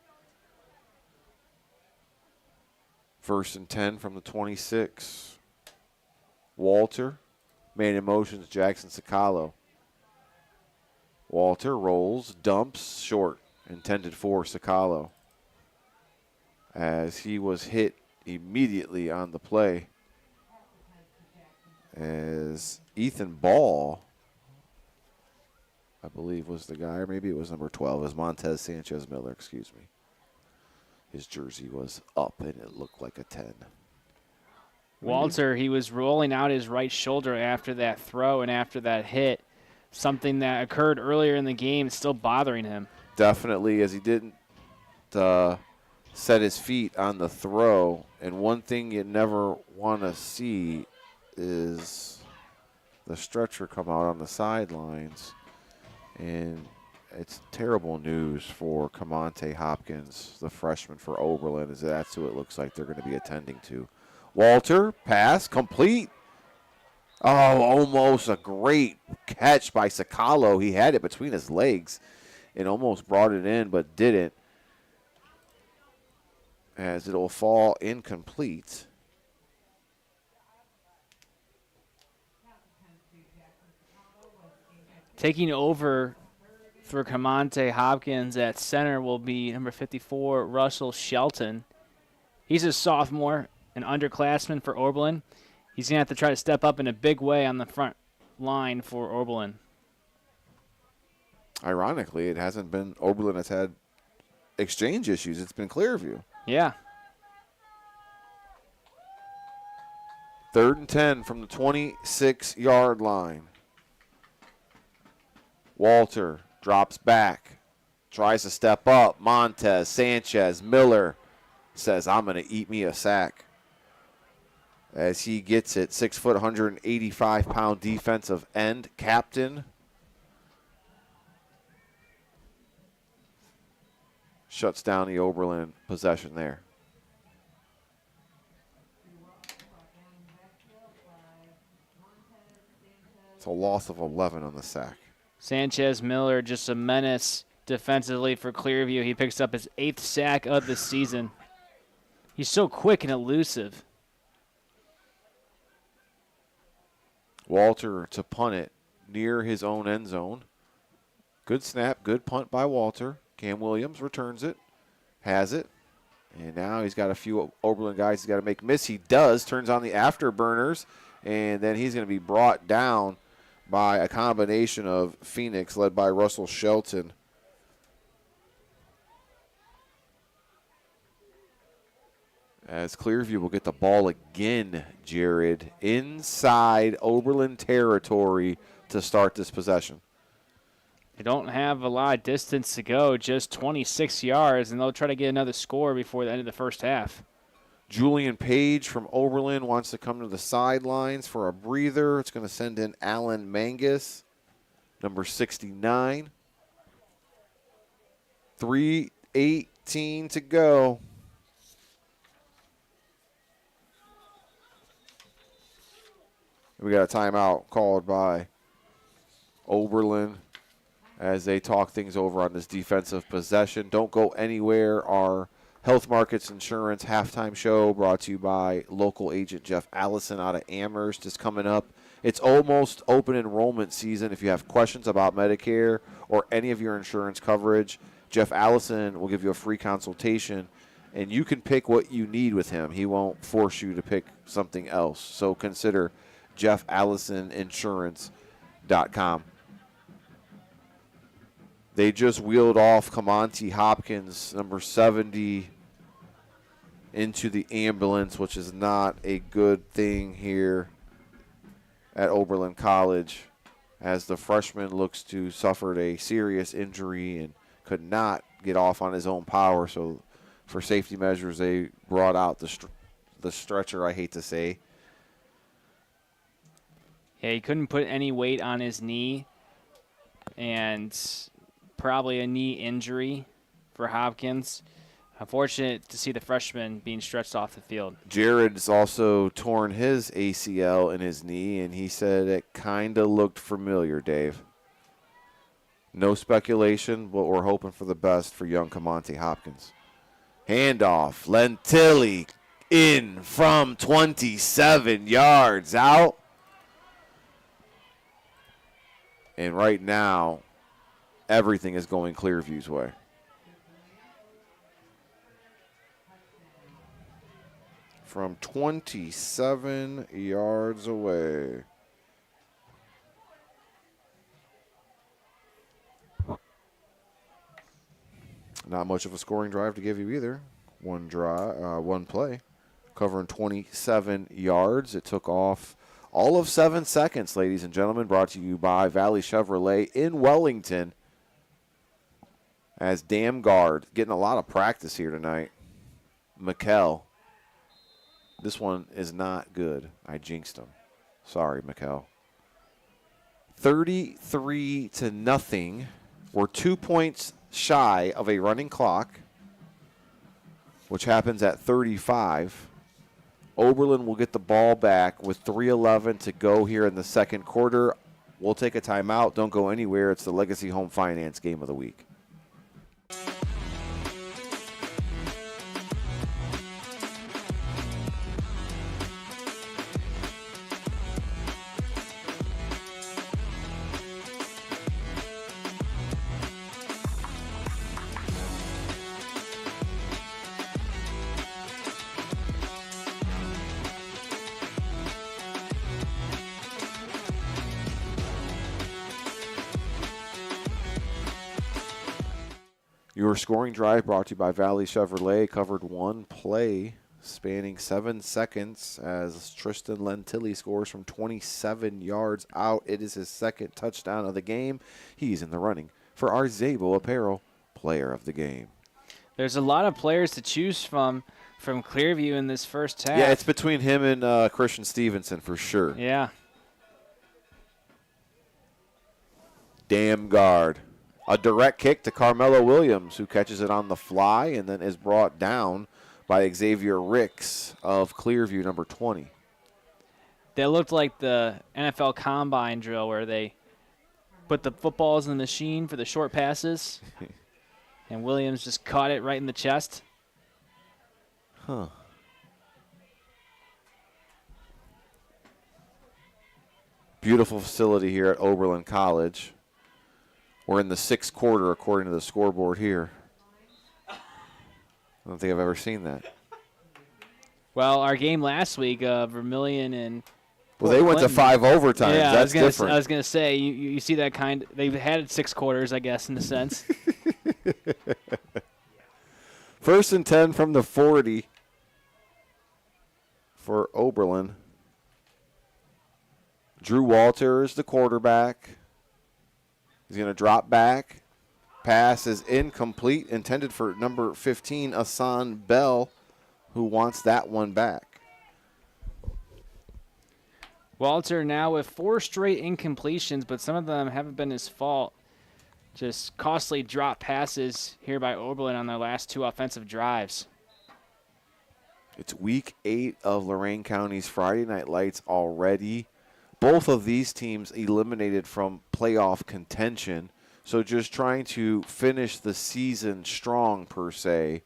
1st and 10 from the 26. Walter, man in motions, Jackson Sacalo. Walter rolls, dumps, short, intended for Sacalo. As he was hit immediately on the play. As Ethan Ball, I believe was the guy, or maybe it was number 12, as Montez Sanchez Miller, excuse me. His jersey was up, and it looked like a 10. Walter, he was rolling out his right shoulder after that throw and after that hit. Something that occurred earlier in the game is still bothering him. Definitely, as he didn't set his feet on the throw. And one thing you never want to see is the stretcher come out on the sidelines. And it's terrible news for Camonte Hopkins, the freshman for Oberlin, as that's who it looks like they're going to be attending to. Walter, pass, complete. Oh, almost a great catch by Sacalo. He had it between his legs and almost brought it in, but didn't, as it will fall incomplete. Taking over for Camonte Hopkins at center will be number 54, Russell Shelton. He's a sophomore, an underclassman for Oberlin. He's going to have to try to step up in a big way on the front line for Oberlin. Ironically, it hasn't been Oberlin that's had exchange issues. It's been Clearview. Yeah. 3rd and 10 from the 26-yard line. Walter drops back, tries to step up. Montez, Sanchez, Miller says, I'm going to eat me a sack. As he gets it, 6 foot, 185-pound defensive end, captain. Shuts down the Oberlin possession there. It's a loss of 11 on the sack. Sanchez Miller, just a menace defensively for Clearview. He picks up his 8th sack of the season. He's so quick and elusive. Walter to punt it near his own end zone. Good snap, good punt by Walter. Cam Williams returns it, has it, and now he's got a few Oberlin guys he's got to make miss. He does, turns on the afterburners, and then he's going to be brought down by a combination of Phoenix led by Russell Shelton. As Clearview will get the ball again, Jared, inside Oberlin territory to start this possession. They don't have a lot of distance to go, just 26 yards, and they'll try to get another score before the end of the first half. Julian Page from Oberlin wants to come to the sidelines for a breather. It's going to send in Alan Mangus, number 69. 3:18 to go. We got a timeout called by Oberlin as they talk things over on this defensive possession. Don't go anywhere. Our Health Markets Insurance halftime show brought to you by local agent Jeff Allison out of Amherst is coming up. It's almost open enrollment season. If you have questions about Medicare or any of your insurance coverage, Jeff Allison will give you a free consultation, and you can pick what you need with him. He won't force you to pick something else. So consider JeffAllisonInsurance.com. They just wheeled off Kamonte Hopkins, number 70, into the ambulance, which is not a good thing here at Oberlin College, as the freshman looks to suffered a serious injury and could not get off on his own power. So for safety measures, they brought out the stretcher, I hate to say. Yeah, he couldn't put any weight on his knee, and probably a knee injury for Hopkins. Unfortunate to see the freshman being stretched off the field. Jared's also torn his ACL in his knee, and he said it kind of looked familiar, Dave. No speculation, but we're hoping for the best for young Kamonte Hopkins. Handoff, Lentilli in from 27 yards out. And right now, everything is going Clearview's way. From 27 yards away. Not much of a scoring drive to give you either. One play, covering 27 yards. It took off all of 7 seconds, ladies and gentlemen. Brought to you by Valley Chevrolet in Wellington. As Dam Guard, getting a lot of practice here tonight. Mikkel. This one is not good. I jinxed him. Sorry, Mikkel. 33-0. We're 2 points shy of a running clock, which happens at 35. Oberlin will get the ball back with 3:11 to go here in the second quarter. We'll take a timeout. Don't go anywhere. It's the Legacy Home Finance Game of the Week. Your scoring drive brought to you by Valley Chevrolet covered one play spanning 7 seconds as Tristan Lentilli scores from 27 yards out. It is his second touchdown of the game. He's in the running for our Zabo Apparel Player of the Game. There's a lot of players to choose from Clearview in this first half. Yeah, it's between him and Christian Stevenson for sure. Yeah. Damn guard. A direct kick to Carmelo Williams, who catches it on the fly and then is brought down by Xavier Ricks of Clearview, number 20. That looked like the NFL Combine drill where they put the footballs in the machine for the short passes, and Williams just caught it right in the chest. Huh. Beautiful facility here at Oberlin College. We're in the sixth quarter, according to the scoreboard here. I don't think I've ever seen that. Well, our game last week, Vermilion and Well, they went to 5 overtimes. Yeah, That's different. I was going to say, you see that kind. They've had 6 quarters, I guess, in a sense. First and 10 from the 40 for Oberlin. Drew Walter is the quarterback. He's going to drop back. Pass is incomplete, intended for number 15, Asan Bell. who wants that one back. Walter now with 4 straight incompletions, but some of them haven't been his fault. Just costly drop passes here by Oberlin on their last 2 offensive drives. It's week 8 of Lorain County's Friday Night Lights already. Both of these teams eliminated from playoff contention, so just trying to finish the season strong per se.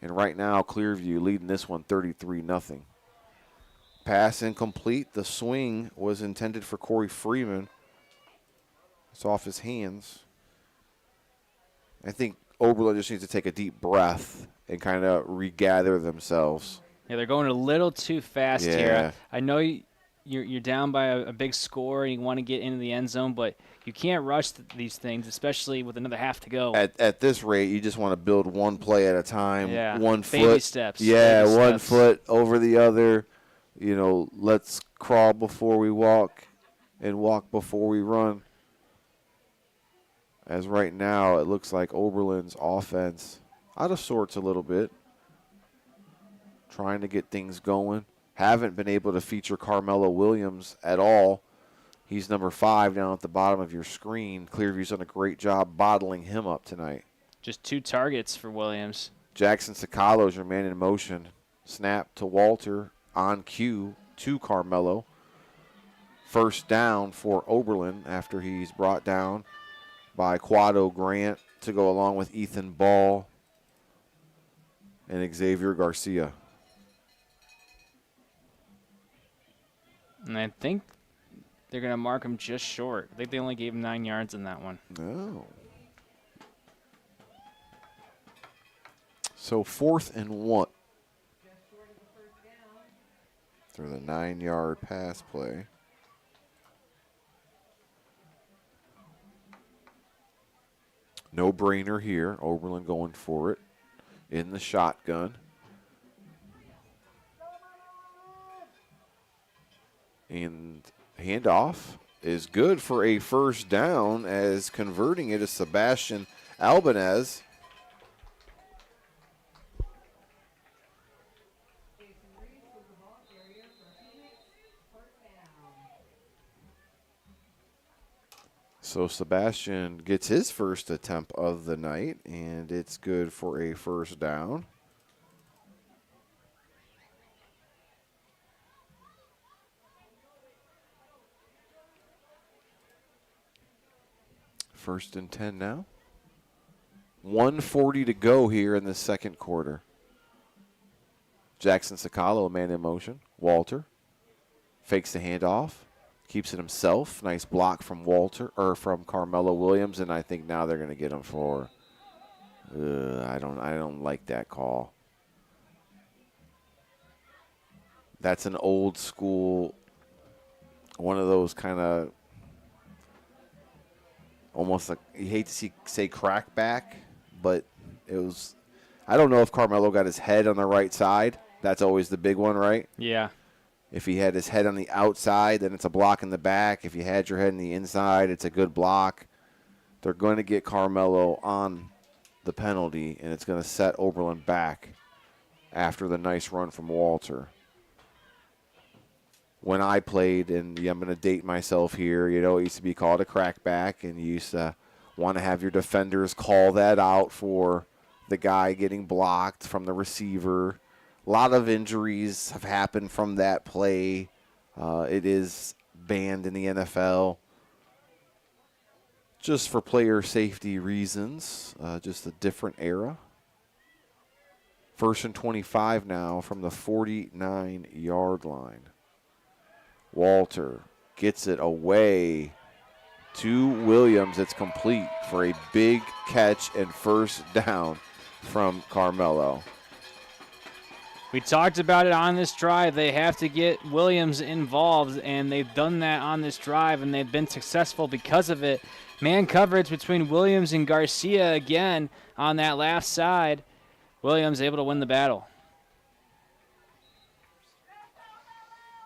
And right now, Clearview leading this one 33-0. Pass incomplete. The swing was intended for Corey Freeman. It's off his hands. I think Oberlin just needs to take a deep breath and kind of regather themselves. Yeah, they're going a little too fast Yeah. here. I know you're down by a big score and you want to get into the end zone, but you can't rush these things, especially with another half to go. At this rate, you just want to build one play at a time. Yeah, one baby foot. steps. Yeah, baby one steps. foot over the other. You know, let's crawl before we walk and walk before we run. As right now, it looks like Oberlin's offense out of sorts a little bit. Trying to get things going. Haven't been able to feature Carmelo Williams at all. He's number 5 down at the bottom of your screen. Clearview's done a great job bottling him up tonight. Just 2 targets for Williams. Jackson Sakalo's your man in motion. Snap to Walter on cue to Carmelo. First down for Oberlin after he's brought down by Quado Grant to go along with Ethan Ball and Xavier Garcia. And I think they're going to mark him just short. I think they only gave him 9 yards in that one. No. So 4th and 1. Through the 9-yard pass play. No brainer here. Oberlin going for it in the shotgun. And handoff is good for a first down, as converting it is Sebastian Albanez. So Sebastian gets his first attempt of the night, and it's good for a first down. First and 10 now. 1:40 to go here in the second quarter. Jackson Sakalo, a man in motion. Walter fakes the handoff, keeps it himself. Nice block from from Carmelo Williams, and I think now they're going to get him for. I don't like that call. That's an old school, one of those kind of. Almost like, you hate to say crackback, but it was, I don't know if Carmelo got his head on the right side. That's always the big one, right? Yeah. If he had his head on the outside, then it's a block in the back. If you had your head on the inside, it's a good block. They're going to get Carmelo on the penalty, and it's going to set Oberlin back after the nice run from Walter. When I played, and I'm going to date myself here, it used to be called a crackback, and you used to want to have your defenders call that out for the guy getting blocked from the receiver. A lot of injuries have happened from that play. It is banned in the NFL just for player safety reasons, just a different era. First and 25 now from the 49-yard line. Walter gets it away to Williams. It's complete for a big catch and first down from Carmelo. We talked about it on this drive. They have to get Williams involved, and they've done that on this drive, and they've been successful because of it. Man coverage between Williams and Garcia again on that last side. Williams able to win the battle.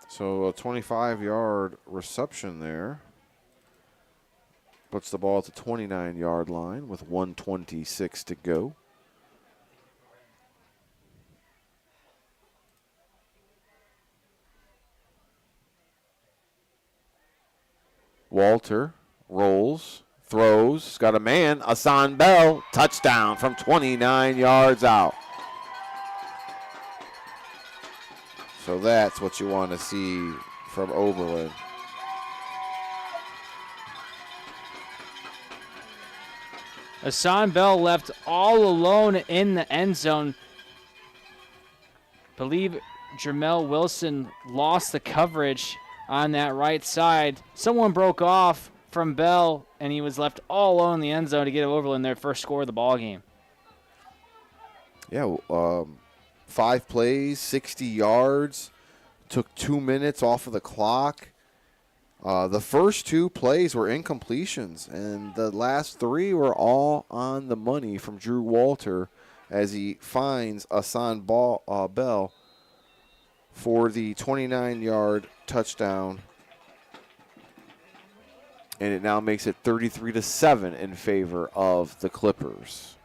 So a 25-yard reception there. Puts the ball at the 29-yard line with 1:26 to go. Walter rolls, throws, got a man, Hassan Bell, touchdown from 29 yards out. So that's what you want to see from Oberlin. Hassan Bell left all alone in the end zone. Believe Jermel Wilson lost the coverage on that right side. Someone broke off from Bell, and he was left all alone in the end zone to get Oberlin their first score of the ball game. Yeah, 5 plays, 60 yards, took 2 minutes off of the clock. The first 2 plays were incompletions, and the last 3 were all on the money from Drew Walter as he finds Hassan Bell for the 29-yard touchdown. And it now makes it 33-7 in favor of the Clippers.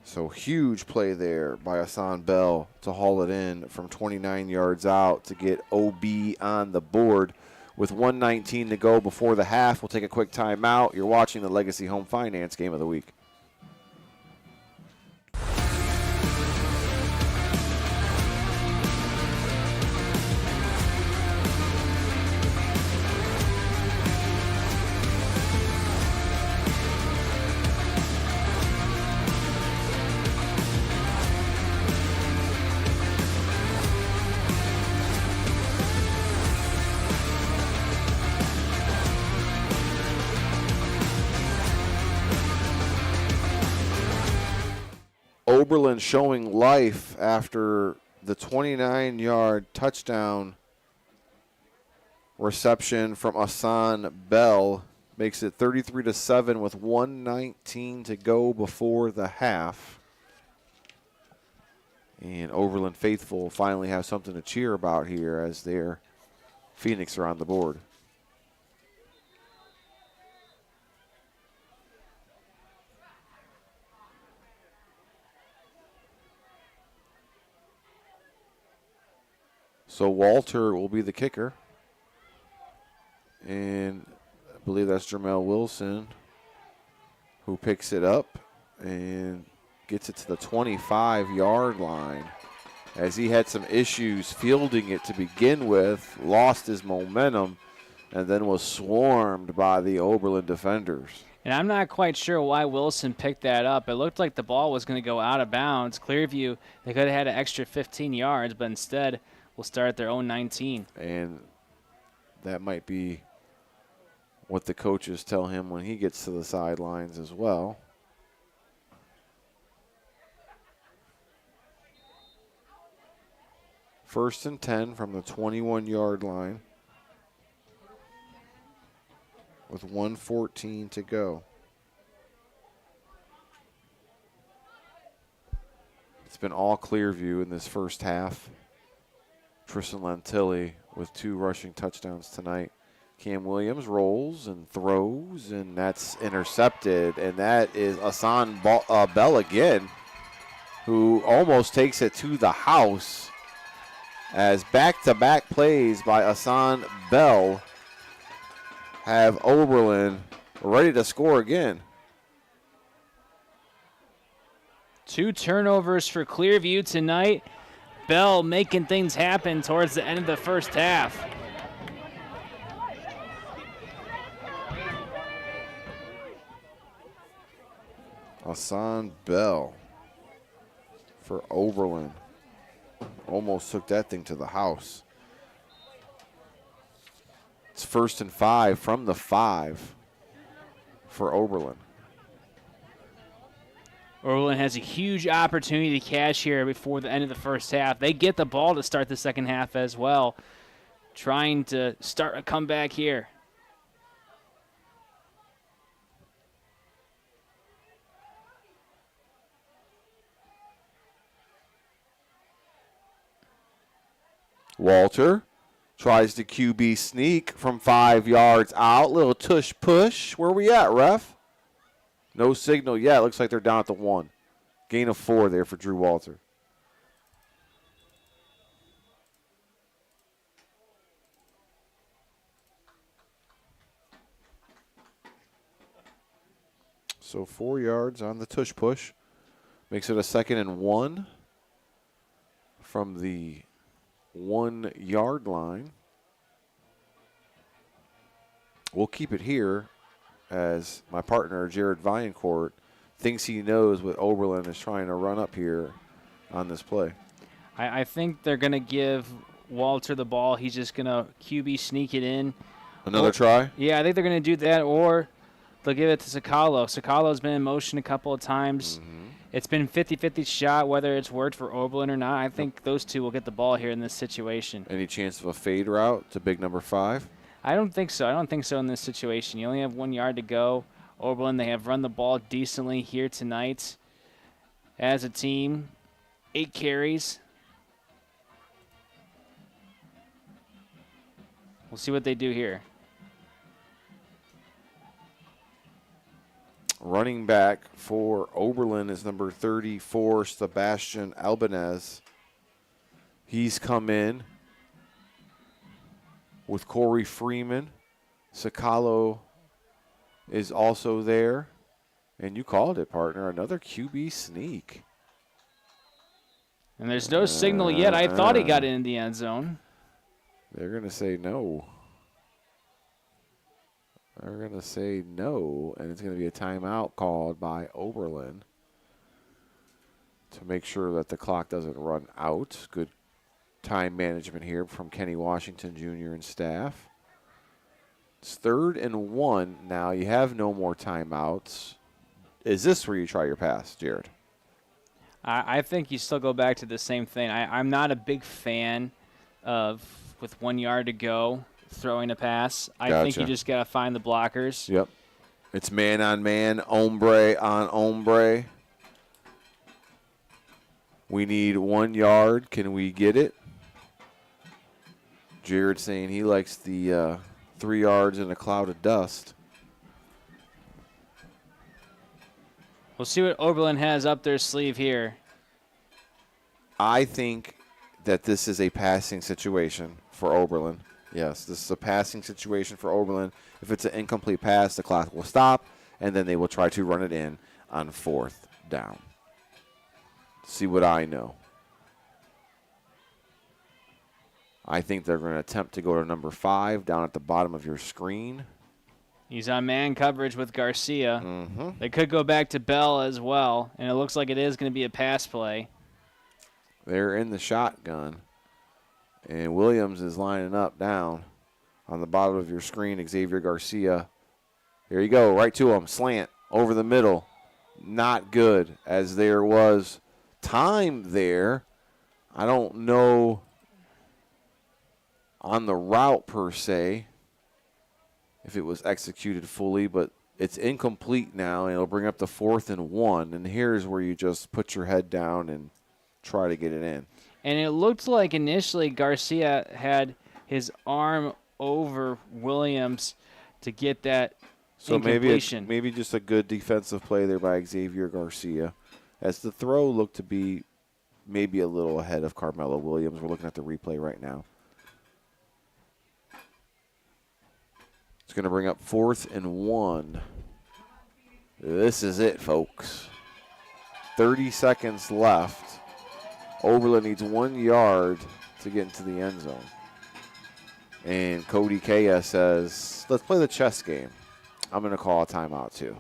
So huge play there by Hassan Bell to haul it in from 29 yards out to get OB on the board. With 1:19 to go before the half, we'll take a quick timeout. You're watching the Legacy Home Finance Game of the Week. Oberlin showing life after the 29-yard touchdown reception from Hassan Bell. Makes it 33-7 with 1:19 to go before the half. And Oberlin faithful finally have something to cheer about here as their Phoenix are on the board. So Walter will be the kicker. And I believe that's Jermel Wilson who picks it up and gets it to the 25-yard line as he had some issues fielding it to begin with, lost his momentum, and then was swarmed by the Oberlin defenders. And I'm not quite sure why Wilson picked that up. It looked like the ball was going to go out of bounds. Clearview, they could have had an extra 15 yards, but instead will start at their own 19. And that might be what the coaches tell him when he gets to the sidelines as well. First and 10 from the 21-yard line with 1:14 to go. It's been all Clearview in this first half. Tristan Lantilli with 2 rushing touchdowns tonight. Cam Williams rolls and throws, and that's intercepted. And that is Hassan Bell again, who almost takes it to the house as back-to-back plays by Hassan Bell have Oberlin ready to score again. 2 turnovers for Clearview tonight. Bell making things happen towards the end of the first half. Hassan Bell for Oberlin. Almost took that thing to the house. It's 1st and 5 from the 5 for Oberlin. Oberlin has a huge opportunity to cash here before the end of the first half. They get the ball to start the second half as well, trying to start a comeback here. Walter tries to QB sneak from 5 yards out. Little tush push. Where we at, ref? No signal yet. Looks like they're down at the 1. Gain of 4 there for Drew Walter. So 4 yards on the tush push. Makes it a 2nd and 1 from the 1 yard line. We'll keep it here as my partner, Jared Viancourt, thinks he knows what Oberlin is trying to run up here on this play. I think they're going to give Walter the ball. He's just going to QB sneak it in. Another try? Yeah, I think they're going to do that, or they'll give it to Sakalo. Sakalo's been in motion a couple of times. It's been 50-50 shot, whether it's worked for Oberlin or not. I think those two will get the ball here in this situation. Any chance of a fade route to big number 5? I don't think so. I don't think so in this situation. You only have 1 yard to go. Oberlin, they have run the ball decently here tonight as a team. 8 carries. We'll see what they do here. Running back for Oberlin is number 34, Sebastian Albanez. He's come in with Corey Freeman. Sakalo is also there. And you called it, partner. Another QB sneak. And there's no signal yet. I thought he got in the end zone. They're going to say no. They're going to say no, and it's going to be a timeout called by Oberlin to make sure that the clock doesn't run out. Good time management here from Kenny Washington Jr. and staff. It's 3rd and 1 now. You have no more timeouts. Is this where you try your pass, Jared? I think you still go back to the same thing. I'm not a big fan of, with 1 yard to go, throwing a pass. I think you just got to find the blockers. Yep. It's man on man, hombre on hombre. We need 1 yard. Can we get it? Jared saying he likes the 3 yards in a cloud of dust. We'll see what Oberlin has up their sleeve here. I think that this is a passing situation for Oberlin. Yes, this is a passing situation for Oberlin. If it's an incomplete pass, the clock will stop, and then they will try to run it in on 4th down. See what I know. I think they're going to attempt to go to number 5 down at the bottom of your screen. He's on man coverage with Garcia. They could go back to Bell as well, and it looks like it is going to be a pass play. They're in the shotgun. And Williams is lining up down on the bottom of your screen. Xavier Garcia. Here you go, right to him. Slant over the middle. Not good, as there was time there. I don't know on the route per se if it was executed fully, but it's incomplete now, and it'll bring up the 4th and 1. And here's where you just put your head down and try to get it in. And it looked like initially Garcia had his arm over Williams to get that incompletion. Maybe just a good defensive play there by Xavier Garcia, as the throw looked to be maybe a little ahead of Carmelo Williams. We're looking at the replay right now. It's going to bring up 4th and 1. This is it, folks. 30 seconds left. Oberlin needs 1 yard to get into the end zone. And Cody Kaya says, let's play the chess game. I'm going to call a timeout too.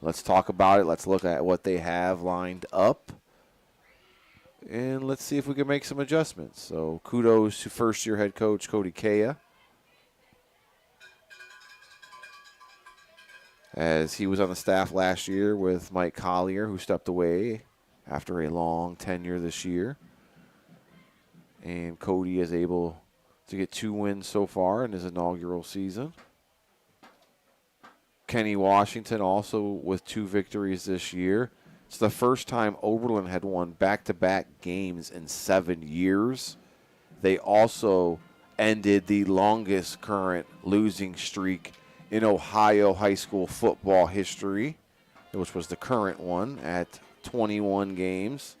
Let's talk about it. Let's look at what they have lined up. And let's see if we can make some adjustments. So kudos to first-year head coach Cody Kaya, as he was on the staff last year with Mike Collier, who stepped away after a long tenure this year. And Cody is able to get 2 wins so far in his inaugural season. Kenny Washington also with 2 victories this year. It's the first time Oberlin had won back-to-back games in 7 years. They also ended the longest current losing streak in Ohio high school football history, which was the current one at 21 games.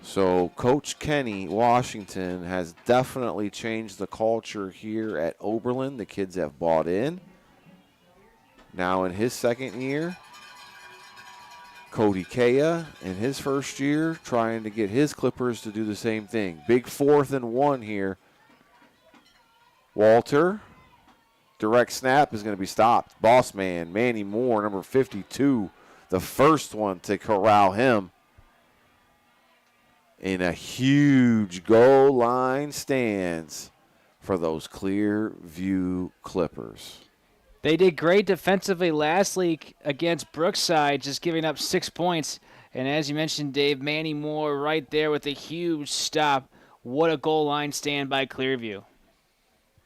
So Coach Kenny Washington has definitely changed the culture here at Oberlin. The kids have bought in. now in his second year. Cody Kea in his first year trying to get his Clippers to do the same thing. Big 4th and 1 here. Walter, direct snap is going to be stopped. Boss man, Manny Moore, number 52, the first one to corral him in a huge goal line stands for those Clearview Clippers. They did great defensively last week against Brookside, just giving up 6 points. And as you mentioned, Dave, Manny Moore right there with a huge stop. What a goal line stand by Clearview.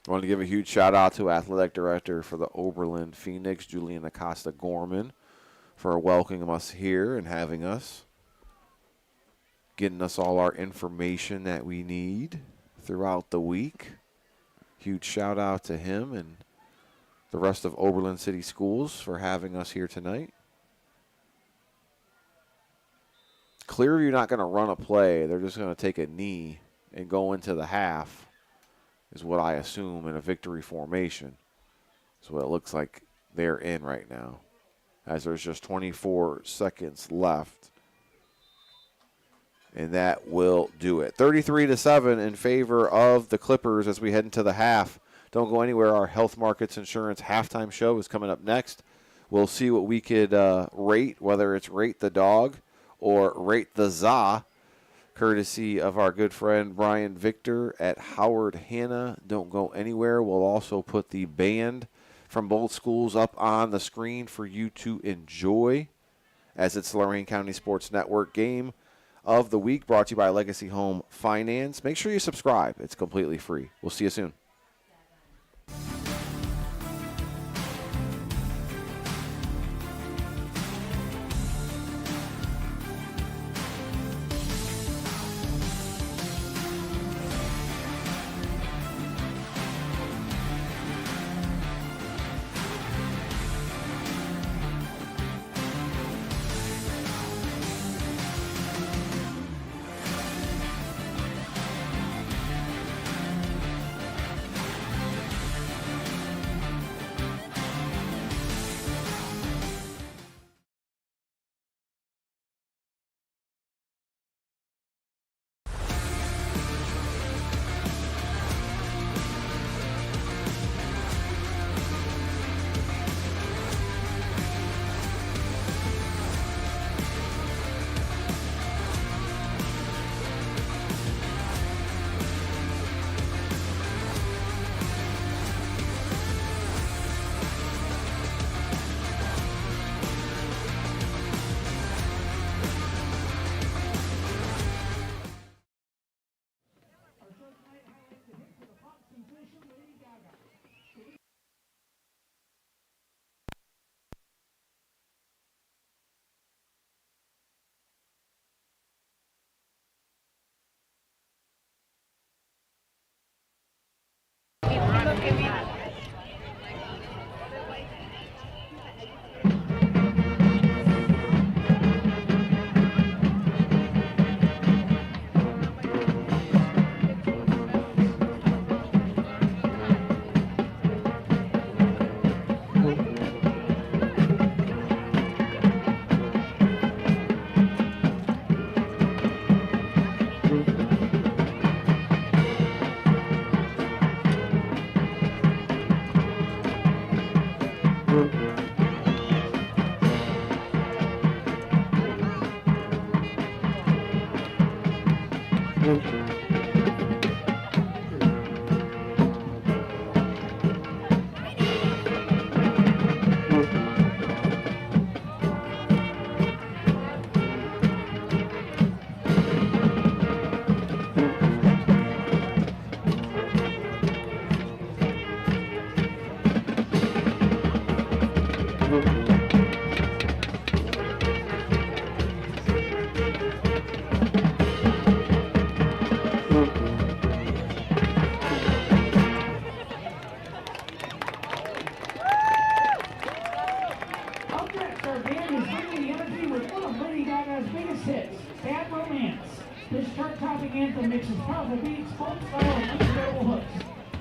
I want to give a huge shout-out to Athletic Director for the Oberlin Phoenix, Julian Acosta-Gorman, for welcoming us here and having us, getting us all our information that we need throughout the week. Huge shout-out to him and the rest of Oberlin City Schools for having us here tonight. Clearview not going to run a play. They're just going to take a knee and go into the half, is what I assume, in a victory formation. That's what it looks like they're in right now, as there's just 24 seconds left. And that will do it. 33-7 in favor of the Clippers as we head into the half. Don't go anywhere. Our Health Markets Insurance halftime show is coming up next. We'll see what we could rate, whether it's Rate the Dog or Rate the Za, courtesy of our good friend Brian Victor at Howard Hanna. Don't go anywhere. We'll also put the band from both schools up on the screen for you to enjoy, as it's the Lorain County Sports Network game of the week, brought to you by Legacy Home Finance. Make sure you subscribe. It's completely free. We'll see you soon.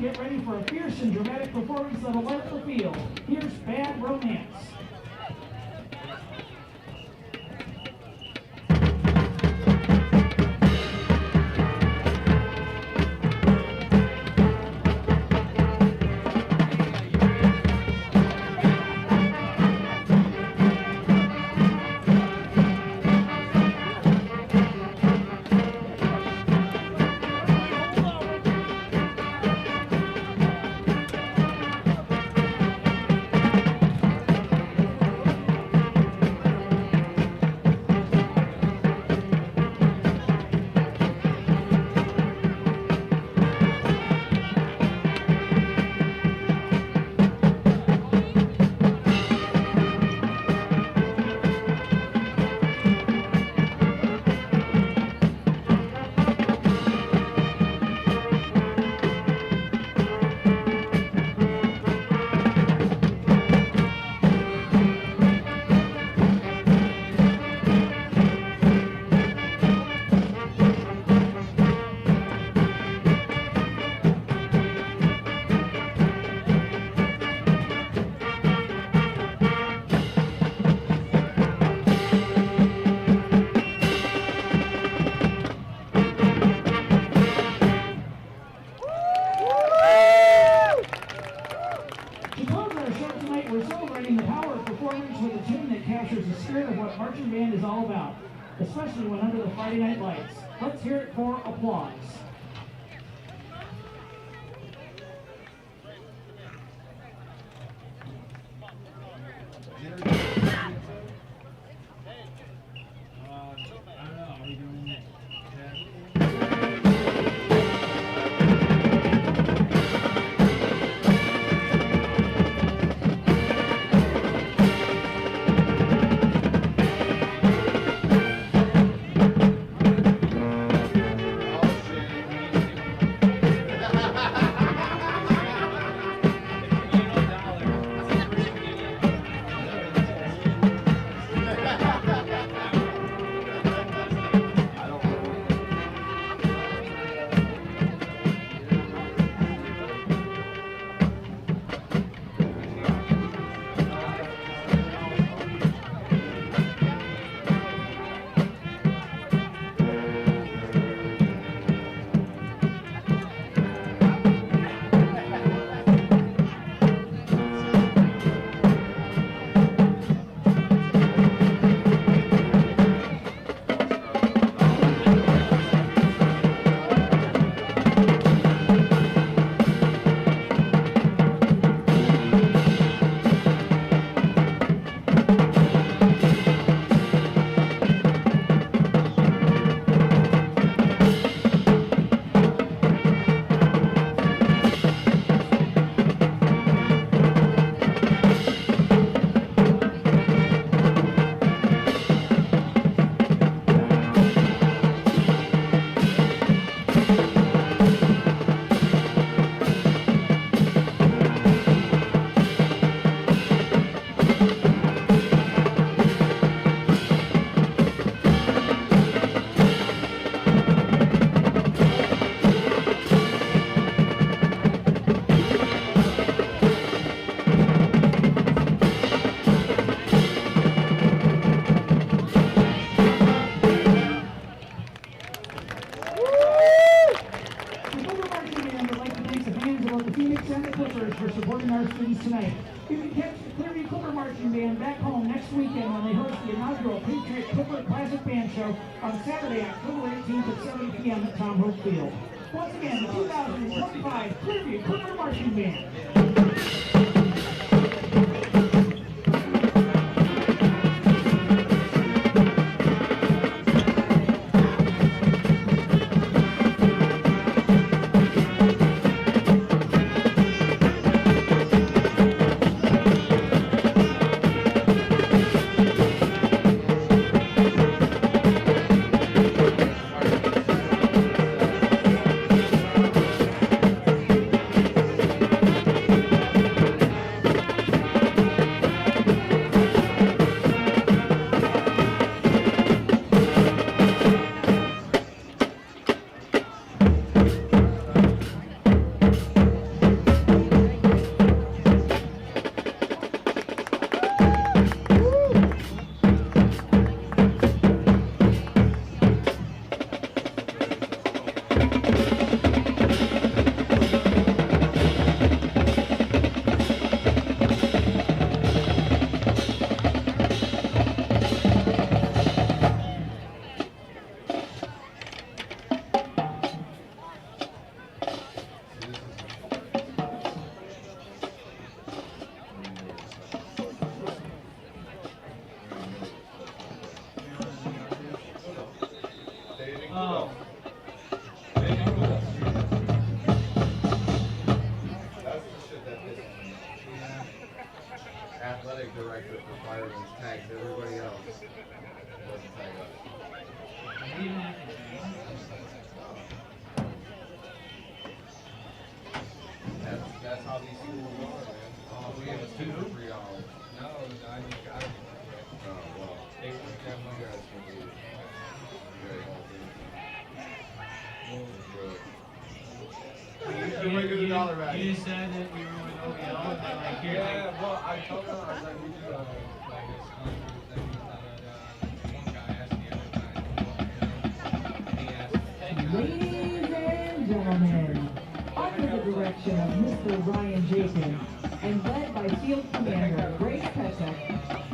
Get ready for a fierce and dramatic performance that'll light the field. Here's Bad Romance. To close our show tonight, we're celebrating the power of performance with a tune that captures the spirit of what marching band is all about, especially when under the Friday night lights. Let's hear it for applause. For supporting our students tonight. You can catch the Clearview Clipper Marching Band back home next weekend when they host the inaugural Patriot Clipper Classic Band Show on Saturday, October 18th at 7 p.m. at Tom Hope Field. Once again, the 2025 Clearview Clipper Marching Band. Athletic director for firemen's tags everybody else doesn't tag us. That's how these schools are, man. Oh, we have a 2 or 3 hours. No, I just got it. Oh, well. They work that one guys can do. Very healthy. You said that we were with OEL and then like here. Yeah, well, I told them, I was like, we do like this thing that one guy asked the other guy. Ladies and gentlemen, under the direction of Mr. Ryan Jason and led by Field Commander Ray Pesek,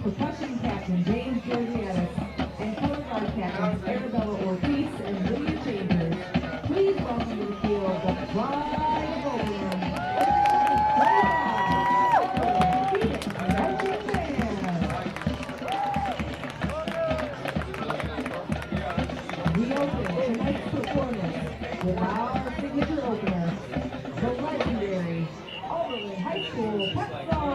Percussion Captain James Georgiadis, and Color Guard Captains Arabella Ortiz and Lydia Chambers. Please welcome to the field the Pride of Oberlin. We open tonight's performance with our signature opener, the legendary Oberlin High School pep song.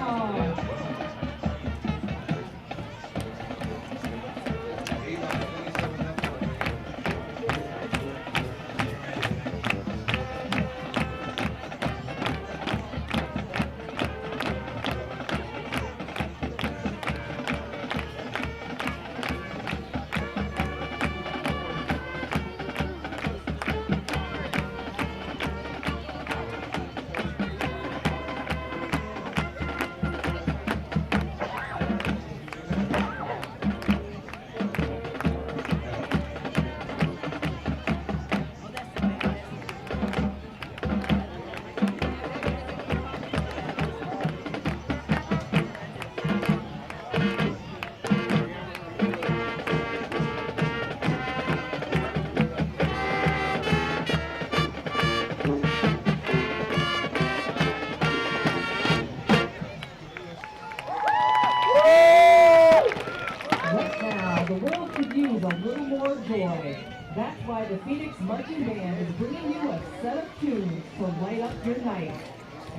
That's why the Phoenix Marching Band is bringing you a set of tunes to light up your night.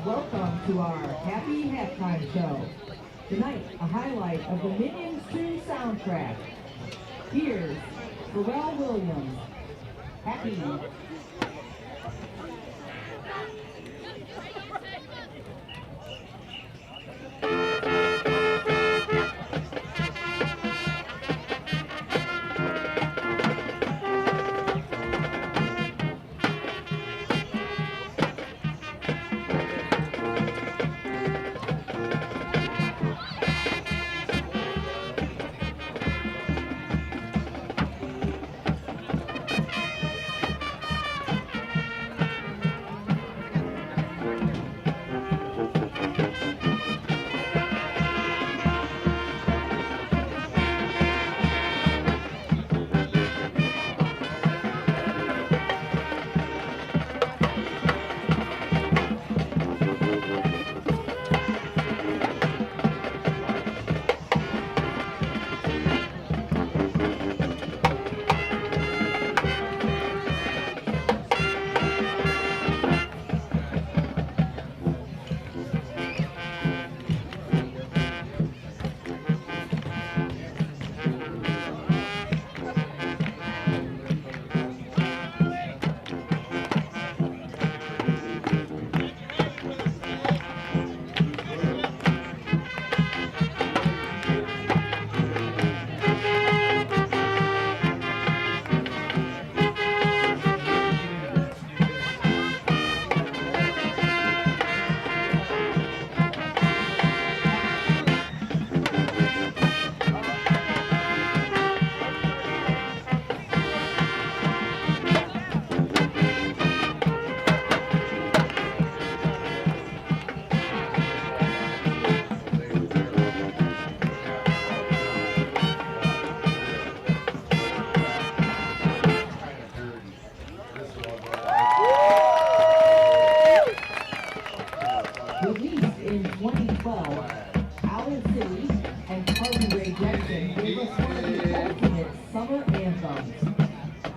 Welcome to our Happy Halftime Show. Tonight, a highlight of the Minions 2 soundtrack. Here's Pharrell Williams, Happy. Released in 2012, Owl City and Carly Rae Jepsen gave us one of the ultimate summer anthems.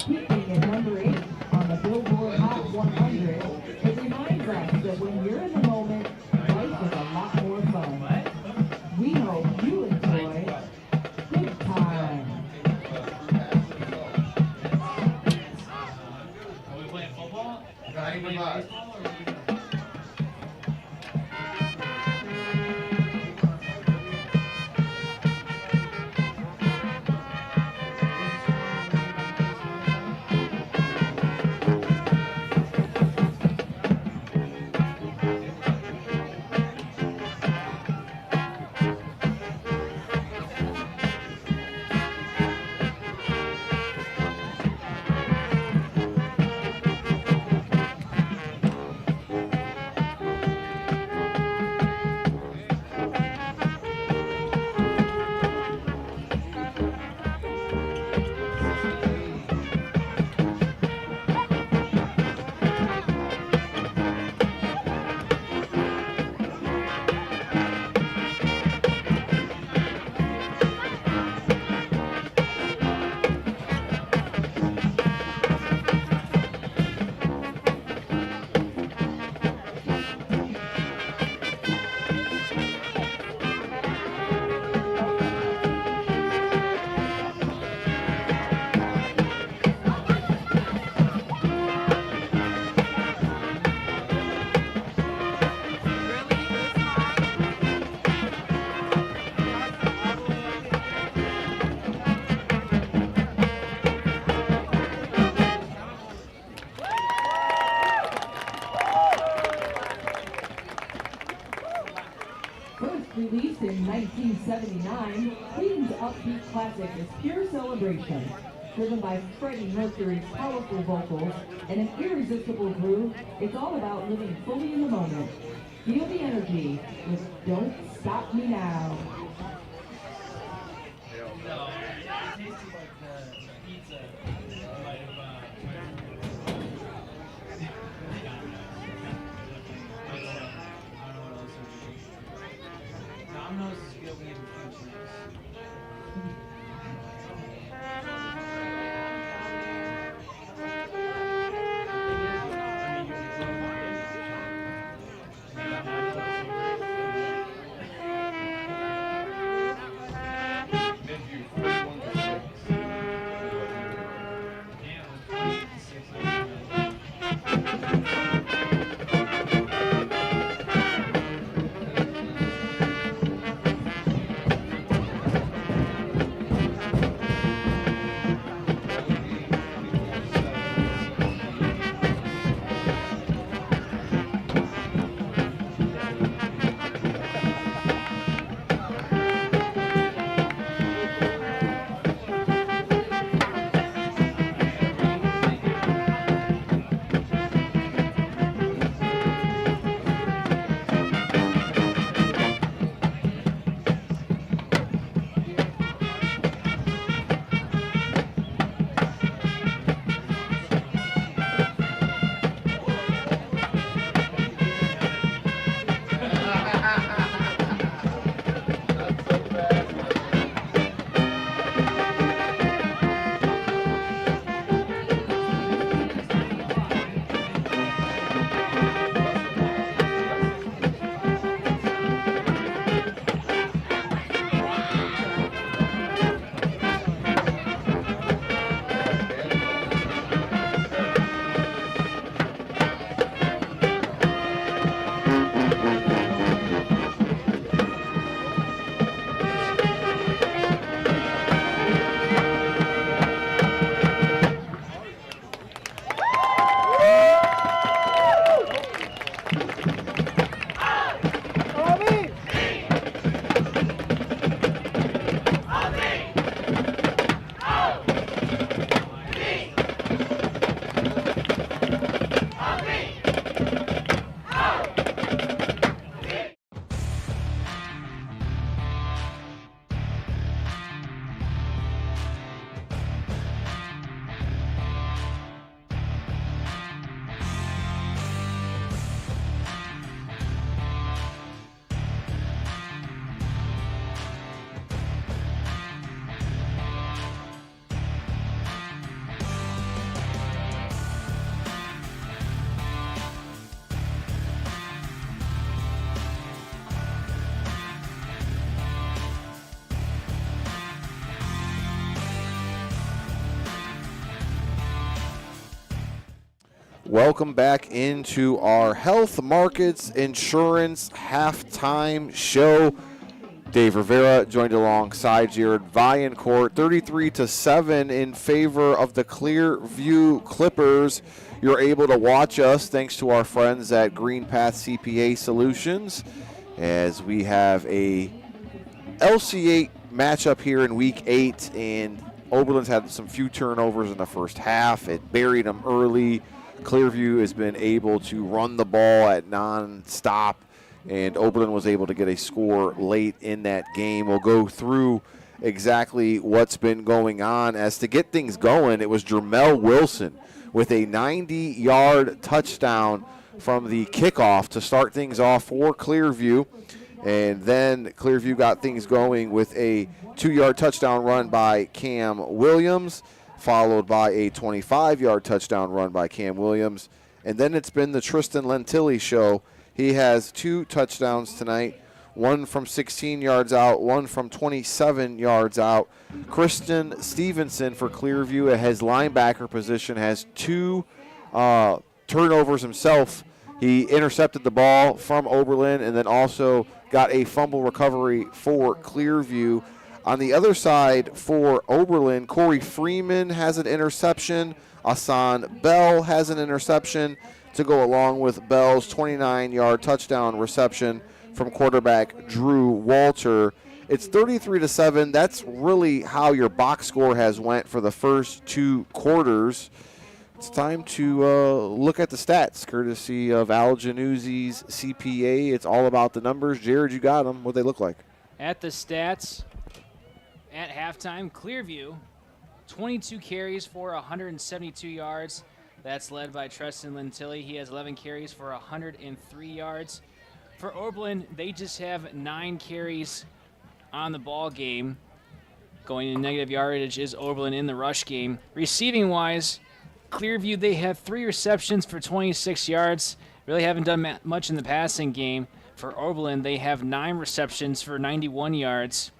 Peaking at number 8 on the Billboard Hot 100, it reminds us that when you're in the moment, life is a lot more fun. We hope you enjoy Good Time. Are we playing football? Are you playing baseball? released in 1979, Cleveland's upbeat classic is pure celebration. Driven by Freddie Mercury's powerful vocals and an irresistible groove, it's all about living fully in the moment. Feel the energy with Don't Stop Me Now. Welcome back into our Health Markets Insurance halftime show. Dave Rivera joined alongside Jared Viancourt, 33-7 in favor of the Clearview Clippers. You're able to watch us thanks to our friends at Green Path CPA Solutions, as we have a LC8 matchup here in Week 8, and Oberlin's had some few turnovers in the first half. It buried them early. Clearview has been able to run the ball at non-stop, and Oberlin was able to get a score late in that game. We'll go through exactly what's been going on. As to get things going, it was Jermel Wilson with a 90-yard touchdown from the kickoff to start things off for Clearview. And then Clearview got things going with a 2-yard touchdown run by Cam Williams, followed by a 25-yard touchdown run by Cam Williams. And then it's been the Tristan Lentilli show. He has 2 touchdowns tonight, one from 16 yards out, one from 27 yards out. Kristen Stevenson for Clearview at his linebacker position has 2 turnovers himself. He intercepted the ball from Oberlin and then also got a fumble recovery for Clearview. On the other side for Oberlin, Corey Freeman has an interception. Asan Bell has an interception to go along with Bell's 29-yard touchdown reception from quarterback Drew Walter. It's 33-7. That's really how your box score has went for the first 2 quarters. It's time to look at the stats, courtesy of Al Januzzi's CPA. It's all about the numbers. Jared, you got them. What they look like? At the stats, at halftime, Clearview, 22 carries for 172 yards. That's led by Treston Lintilly. He has 11 carries for 103 yards. For Oberlin, they just have 9 carries on the ball game. Going in negative yardage is Oberlin in the rush game. Receiving-wise, Clearview, they have 3 receptions for 26 yards. Really haven't done much in the passing game. For Oberlin, they have 9 receptions for 91 yards.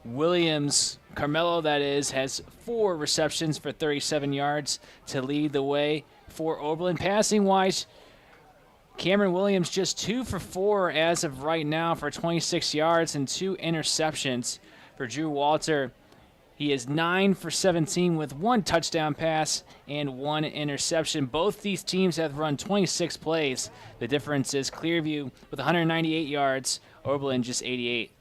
Williams, Carmelo that is, has 4 receptions for 37 yards to lead the way for Oberlin. Passing-wise, Cameron Williams just 2 for 4 as of right now for 26 yards and 2 interceptions. For Drew Walter, he is 9 for 17 with 1 touchdown pass and 1 interception. Both these teams have run 26 plays. The difference is Clearview with 198 yards, Oberlin just 88.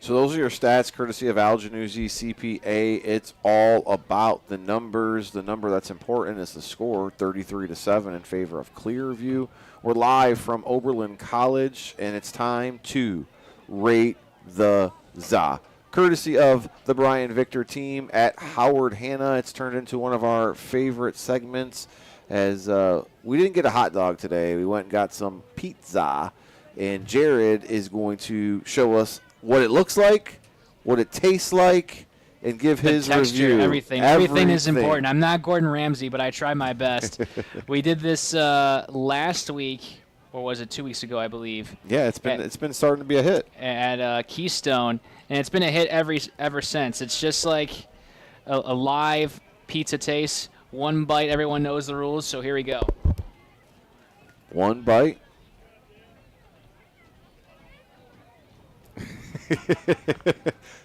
So those are your stats, courtesy of Al Januzzi, CPA. It's all about the numbers. The number that's important is the score, 33-7 in favor of Clearview. We're live from Oberlin College, and it's time to rate the ZA. Courtesy of the Brian Victor team at Howard Hanna. It's turned into one of our favorite segments as we didn't get a hot dog today. We went and got some pizza, and Jared is going to show us what it looks like, what it tastes like, and give his texture, review. Everything is important. I'm not Gordon Ramsay, but I try my best. We did this last week, or was it 2 weeks ago, I believe? Yeah, it's been starting to be a hit at Keystone, and it's been a hit ever since. It's just like a live pizza taste. One bite, everyone knows the rules. So here we go. One bite.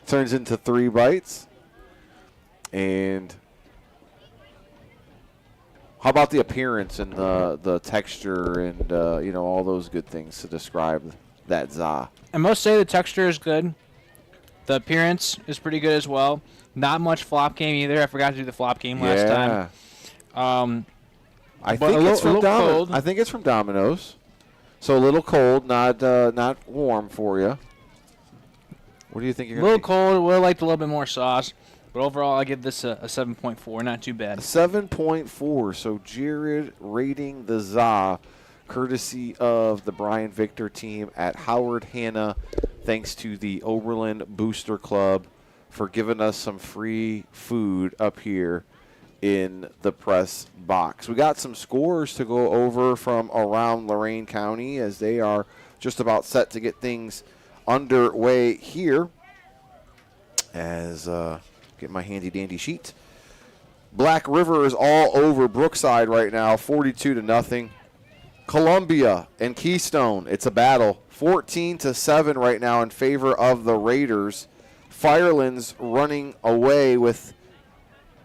Turns into 3 bites. And how about the appearance and the texture and all those good things to describe that za? I must say the texture is good. The appearance is pretty good as well. Not much flop game either. I forgot to do the flop game last time. I think it's from Domino's. I think it's from Domino's. So a little cold, not warm for you. What do you think you're going to A little cold. Would have liked a little bit more sauce. But overall, I give this a 7.4. Not too bad. 7.4. So Jared rating the za, courtesy of the Brian Victor team at Howard Hanna. Thanks to the Oberlin Booster Club for giving us some free food up here in the press box. We got some scores to go over from around Lorain County as they are just about set to get things underway here. As get my handy dandy sheet. Black River is all over Brookside right now, 42-0. Columbia and Keystone, it's a battle, 14-7 right now in favor of the Raiders. Firelands running away with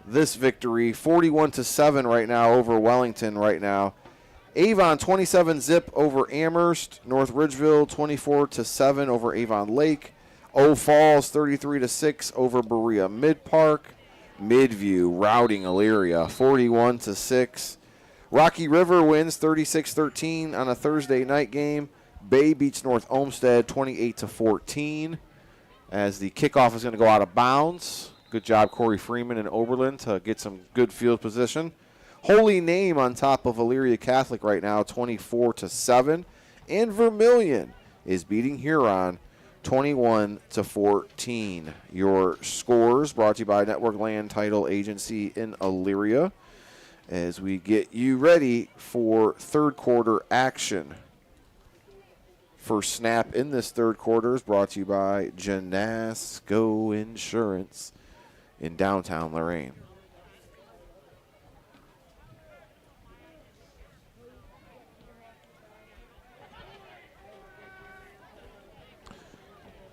this victory, 41-7 right now over Wellington right now. Avon 27-zip over Amherst. North Ridgeville 24-7 over Avon Lake. Eau Falls 33-6 over Berea Mid Park. Midview routing Elyria 41-6. Rocky River wins 36-13 on a Thursday night game. Bay beats North Olmsted 28-14 as the kickoff is going to go out of bounds. Good job, Corey Freeman and Oberlin, to get some good field position. Holy Name on top of Elyria Catholic right now, 24-7. And Vermilion is beating Huron 21-14. Your scores brought to you by Network Land Title Agency in Elyria as we get you ready for third quarter action. First snap in this third quarter is brought to you by Janasco Insurance in downtown Lorain.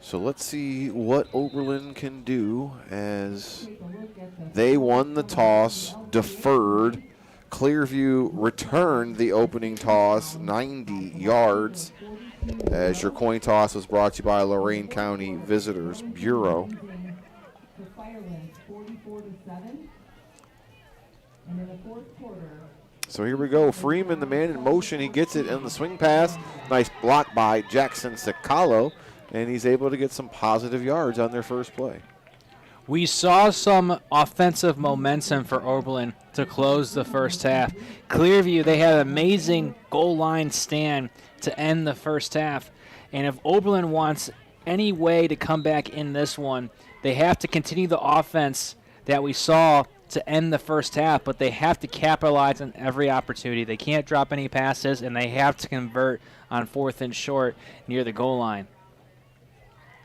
So let's see what Oberlin can do as they won the toss, deferred. Clearview returned the opening toss, 90 yards. As your coin toss was brought to you by Lorain County Visitors Bureau. The Firelines 44-7. And in the fourth quarter, So here we go. Freeman, the man in motion. He gets it in the swing pass. Nice block by Jackson Sicalo. And he's able to get some positive yards on their first play. We saw some offensive momentum for Oberlin to close the first half. Clearview, they had an amazing goal line stand to end the first half. And if Oberlin wants any way to come back in this one, they have to continue the offense that we saw to end the first half, but they have to capitalize on every opportunity. They can't drop any passes, and they have to convert on 4th and short near the goal line.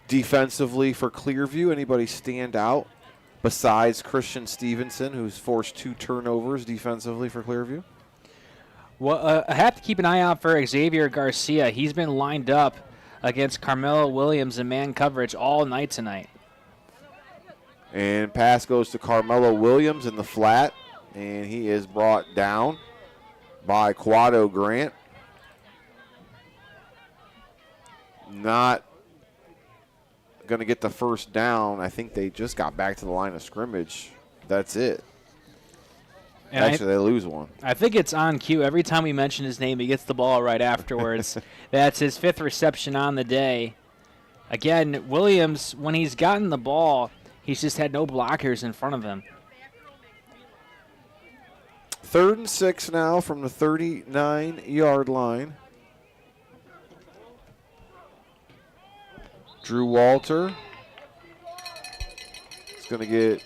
Defensively for Clearview, anybody stand out besides Christian Stevenson, who's forced 2 turnovers defensively for Clearview? Well, I have to keep an eye out for Xavier Garcia. He's been lined up against Carmelo Williams in man coverage all night tonight. And pass goes to Carmelo Williams in the flat, and he is brought down by Quado Grant. Not going to get the first down. I think they just got back to the line of scrimmage. That's it. And actually, they lose one. I think it's on cue. Every time we mention his name, he gets the ball right afterwards. That's his 5th reception on the day. Again, Williams, when he's gotten the ball, he's just had no blockers in front of him. 3rd and 6 now from the 39-yard line. Drew Walter is going to get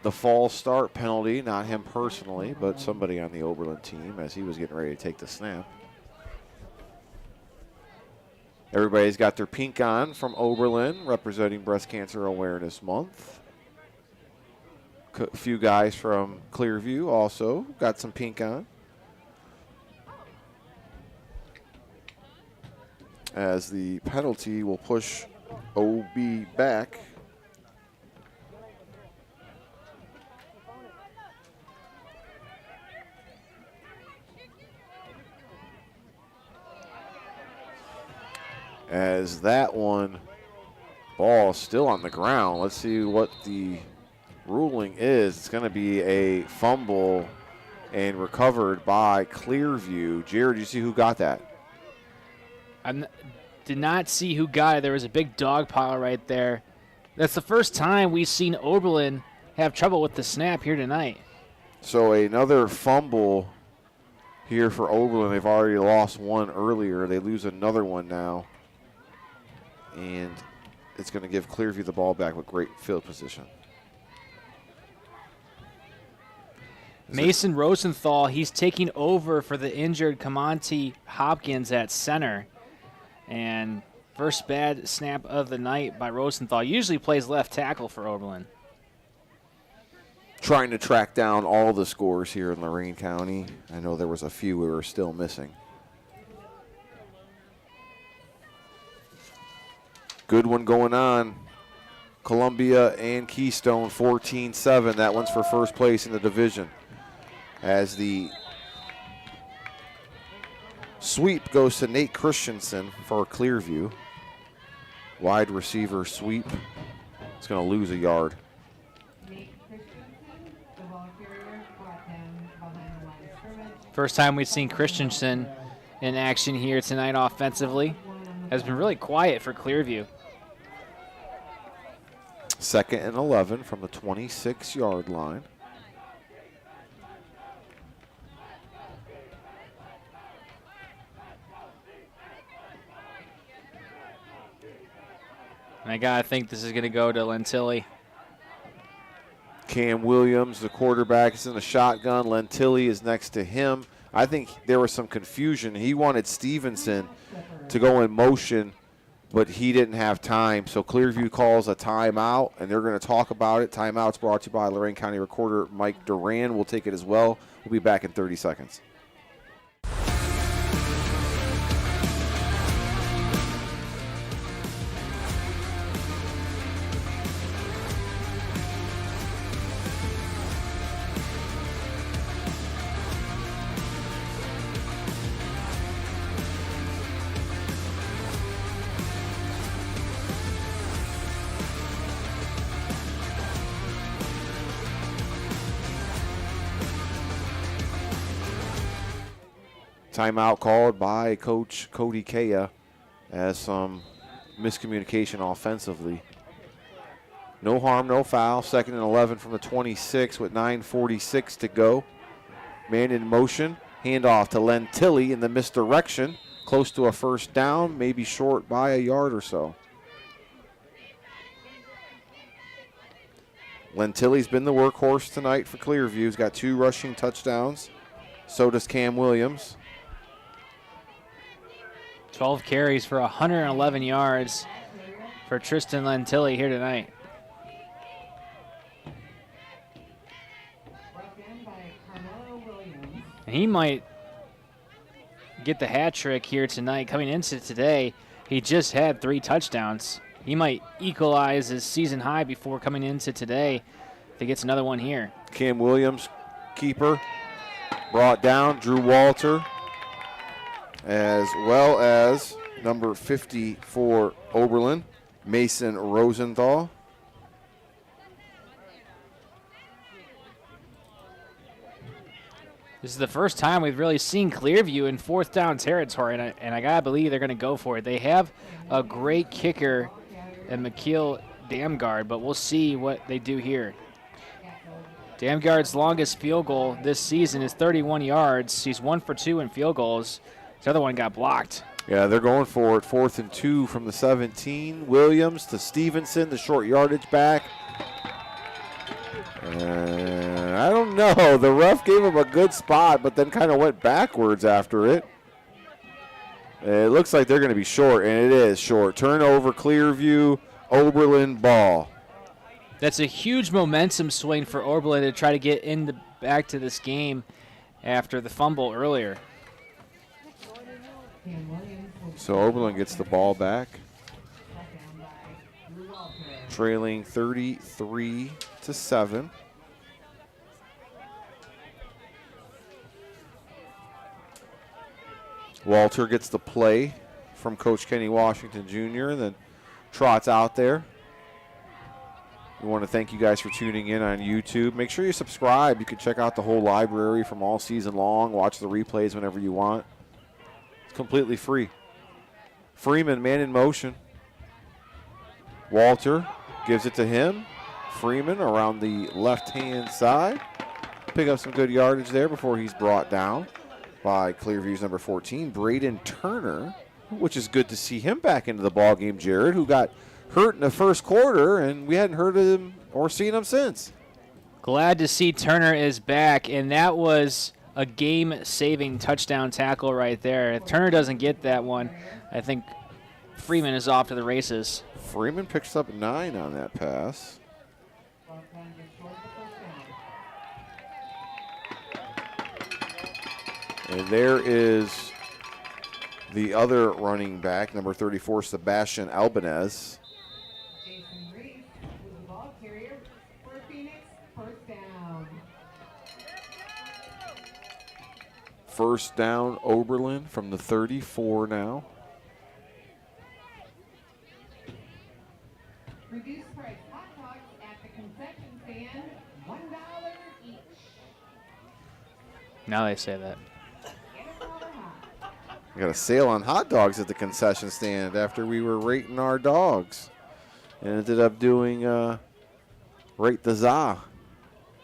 the false start penalty, not him personally, but somebody on the Oberlin team as he was getting ready to take the snap. Everybody's got their pink on from Oberlin, representing Breast Cancer Awareness Month. A few guys from Clearview also got some pink on. As the penalty will push OB back. As that one, ball still on the ground. Let's see what the ruling is. It's going to be a fumble and recovered by Clearview. Jared, you see who got that? I did not see who got it. There was a big dog pile right there. That's the first time we've seen Oberlin have trouble with the snap here tonight. So another fumble here for Oberlin. They've already lost one earlier. They lose another one now. And it's going to give Clearview the ball back with great field position. Mason Rosenthal, he's taking over for the injured Camonte Hopkins at center. And first bad snap of the night by Rosenthal. Usually plays left tackle for Oberlin. Trying to track down all the scores here in Lorain County. I know there was a few we were still missing. Good one going on. Columbia and Keystone 14-7. That one's for first place in the division. As the sweep goes to Nate Christensen for Clearview. Wide receiver sweep. It's going to lose a yard. Nate Christensen, the ball carrier, brought him behind the line of scrimmage. First time we've seen Christensen in action here tonight offensively. Has been really quiet for Clearview. 2nd and 11 from the 26-yard line. And I gotta think this is gonna go to Lentilli. Cam Williams, the quarterback, is in the shotgun. Lentilli is next to him. I think there was some confusion. He wanted Stevenson to go in motion, but he didn't have time. So Clearview calls a timeout, and they're going to talk about it. Timeout's brought to you by Lorain County Recorder Mike Duran. We'll take it as well. We'll be back in 30 seconds. Timeout called by Coach Cody Kaya as some miscommunication offensively. No harm, no foul. 2nd and 11 from the 26 with 9:46 to go. Man in motion. Handoff to Lentilli in the misdirection. Close to a first down, maybe short by a yard or so. Lentilli's been the workhorse tonight for Clearview. He's got 2 rushing touchdowns. So does Cam Williams. 12 carries for 111 yards for Tristan Lentilli here tonight. And he might get the hat trick here tonight. Coming into today, he just had 3 touchdowns. He might equalize his season high before coming into today if he gets another one here. Cam Williams, keeper, brought down. Drew Walter, as well as number 54 Oberlin, Mason Rosenthal. This is the first time we've really seen Clearview in 4th down territory, and I got to believe they're going to go for it. They have a great kicker and McKeel Damgard, but we'll see what they do here. Damgard's longest field goal this season is 31 yards. He's 1 for 2 in field goals. His other one got blocked. Yeah, they're going for it. 4th and 2 from the 17. Williams to Stevenson, the short yardage back. And I don't know. The ref gave him a good spot, but then kind of went backwards after it. It looks like they're going to be short, and it is short. Turnover, Clearview, Oberlin ball. That's a huge momentum swing for Oberlin to try to get back to this game after the fumble earlier. So Oberlin gets the ball back, trailing 33-7. Walter gets the play from Coach Kenny Washington Jr. and then trots out there. We want to thank you guys for tuning in on YouTube. Make sure you subscribe. You can check out the whole library from all season long. Watch the replays whenever you want. It's completely free. Freeman, man in motion. Walter gives it to him. Freeman around the left-hand side. Pick up some good yardage there before he's brought down by Clearview's number 14, Braden Turner, which is good to see him back into the ballgame, Jared, who got hurt in the first quarter, and we hadn't heard of him or seen him since. Glad to see Turner is back, and that was a game-saving touchdown tackle right there. If Turner doesn't get that one, I think Freeman is off to the races. Freeman picks up 9 on that pass. And there is the other running back, number 34, Sebastian Albanez. Jason Reese with the ball carrier for Phoenix, 1st down. First down, Oberlin from the 34 now. Reduced price hot dogs at the concession stand, $1 each. Now they say that. We got a sale on hot dogs at the concession stand after we were rating our dogs. And ended up doing rate the za.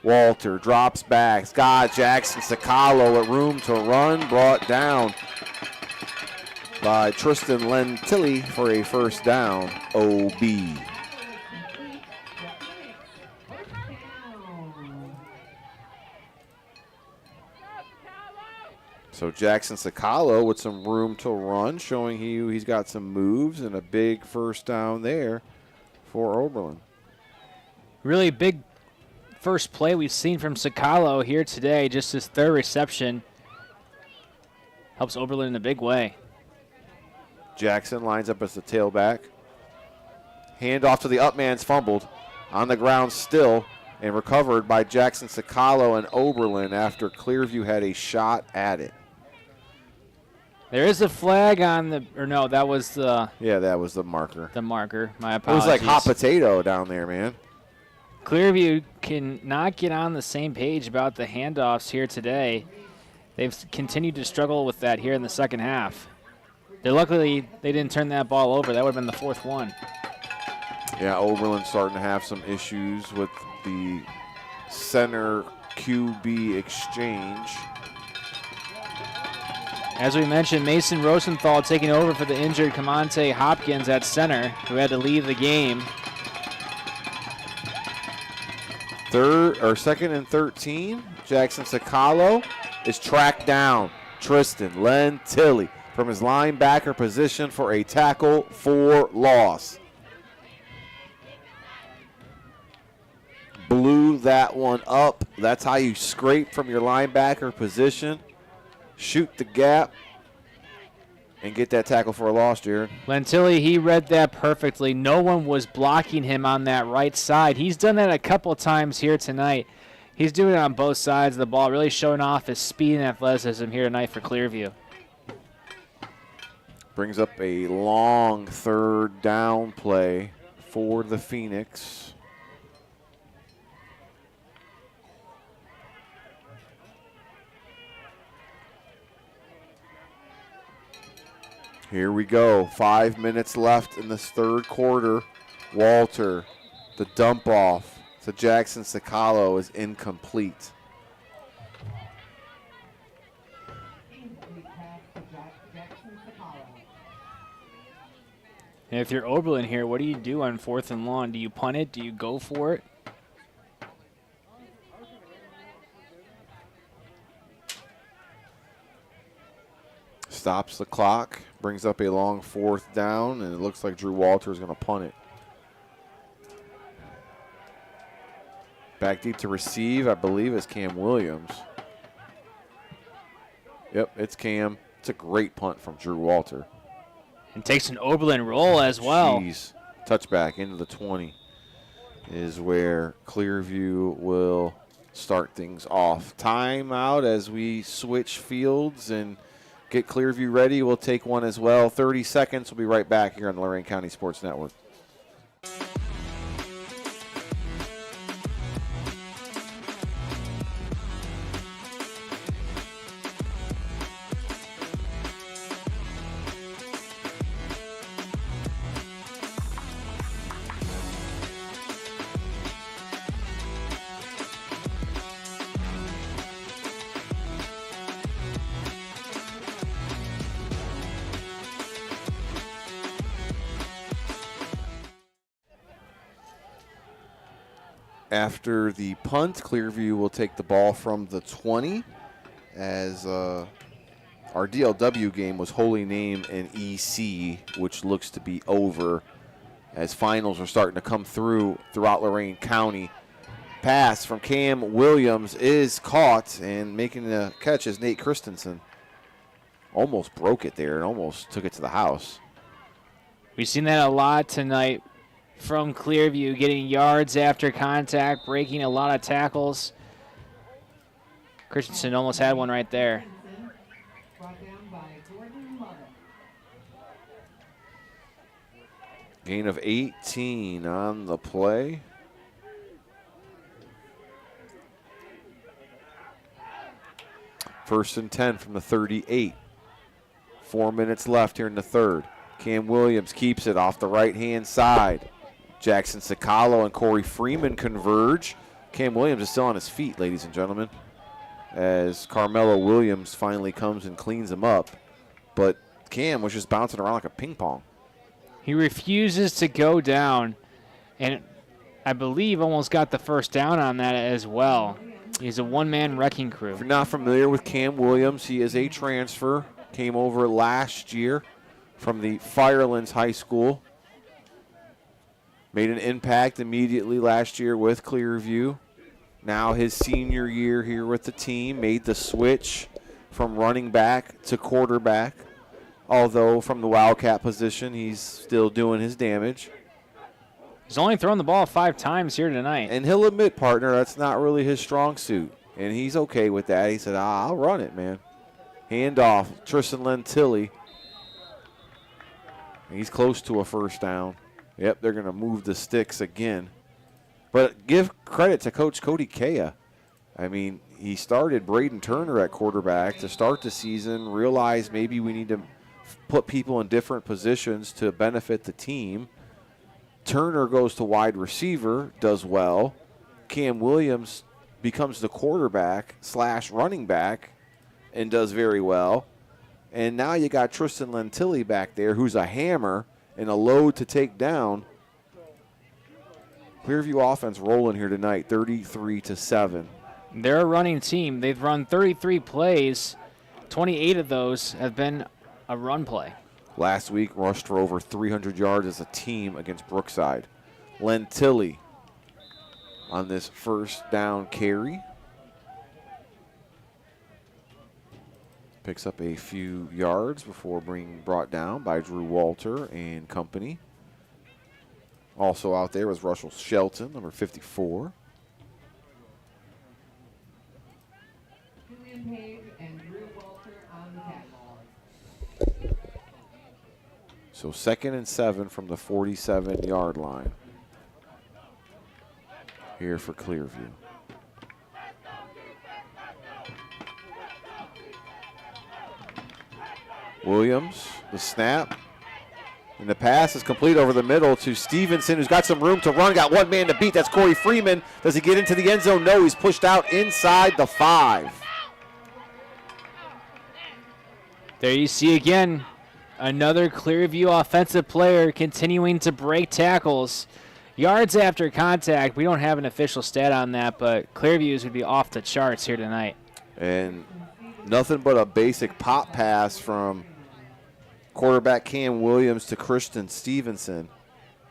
Walter drops back. Scott Jackson Sakalo at room to run. Brought down by Tristan Lentilli for a first down. OB. So Jackson Sakalo with some room to run, showing he's got some moves and a big first down there for Oberlin. Really big first play we've seen from Sakalo here today, just his 3rd reception. Helps Oberlin in a big way. Jackson lines up as the tailback. Handoff to the up man's fumbled. On the ground still and recovered by Jackson Sakalo and Oberlin after Clearview had a shot at it. There is a flag on the, or no, that was the. Yeah, that was the marker. The marker. My It apologies. was like hot potato down there, man. Clearview can not get on the same page about the handoffs here today. they've continued to struggle with that here in the second half. Luckily, they didn't turn that ball over. That would have been the fourth one. Yeah, Oberlin starting to have some issues with the center QB exchange. As we mentioned, Mason Rosenthal taking over for the injured Camonte Hopkins at center, who had to leave the game. Second and 13. Jackson Sacalo is tracked down. Tristan Lentilli from his linebacker position for a tackle for loss. Blew that one up. That's how you scrape from your linebacker position. Shoot the gap and get that tackle for a loss, Jared. Lentilli, he read that perfectly. No one was blocking him on that right side. He's done that a couple times here tonight. He's doing it on both sides of the ball, really showing off his speed and athleticism here tonight for Clearview. Brings up a long third down play for the Phoenix. Here we go. 5 minutes left in this third quarter. Walter, the dump off to Jackson Sacalo is incomplete. And if you're Oberlin here, what do you do on 4th and long? Do you punt it? Do you go for it? Stops the clock, brings up a long 4th down, and it looks like Drew Walter is going to punt it. Back deep to receive, I believe, is Cam Williams. Yep, it's Cam. It's a great punt from Drew Walter. And takes an Oberlin roll as well. Jeez. Touchback into the 20 is where Clearview will start things off. Timeout as we switch fields and get Clearview ready. We'll take one as well. 30 seconds. We'll be right back here on the Lorain County Sports Network. After the punt, Clearview will take the ball from the 20 as our DLW game was Holy Name and EC, which looks to be over as finals are starting to come throughout Lorain County. Pass from Cam Williams is caught, and making the catch is Nate Christensen. Almost broke it there and almost took it to the house. We've seen that a lot tonight from Clearview, getting yards after contact, breaking a lot of tackles. Christensen almost had one right there. Gain of 18 on the play. First and 10 from the 38. 4 minutes left here in the third. Cam Williams keeps it off the right-hand side. Jackson Sacalo and Corey Freeman converge. Cam Williams is still on his feet, ladies and gentlemen, as Carmelo Williams finally comes and cleans him up. But Cam was just bouncing around like a ping pong. He refuses to go down, and I believe almost got the first down on that as well. He's a one-man wrecking crew. If you're not familiar with Cam Williams, he is a transfer. Came over last year from the Firelands High School. Made an impact immediately last year with Clearview. Now his senior year here with the team, made the switch from running back to quarterback. Although from the Wildcat position, he's still doing his damage. He's only thrown the ball 5 times here tonight. And he'll admit, partner, that's not really his strong suit. And he's okay with that. He said, I'll run it, man. Hand off, Tristan Lentilli. He's close to a first down. Yep, they're going to move the sticks again. But give credit to Coach Cody Kea. I mean, he started Braden Turner at quarterback to start the season, realized maybe we need to put people in different positions to benefit the team. Turner goes to wide receiver, does well. Cam Williams becomes the quarterback / running back and does very well. And now you got Tristan Lentilli back there, who's a hammer and a load to take down. Clearview offense rolling here tonight, 33-7. They're a running team. They've run 33 plays. 28 of those have been a run play. Last week, rushed for over 300 yards as a team against Brookside. Lentilli on this first down carry. Picks up a few yards before being brought down by Drew Walter and company. Also out there was Russell Shelton, number 54. Julian Page and Drew Walter on the tackle. So 2nd and 7 from the 47-yard line here for Clearview. Williams, the snap. And the pass is complete over the middle to Stevenson, who's got some room to run. Got one man to beat. That's Corey Freeman. Does he get into the end zone? No, he's pushed out inside the 5. There you see again another Clearview offensive player continuing to break tackles. Yards after contact, we don't have an official stat on that, but Clearview's would be off the charts here tonight. And nothing but a basic pop pass from quarterback Cam Williams to Christian Stevenson.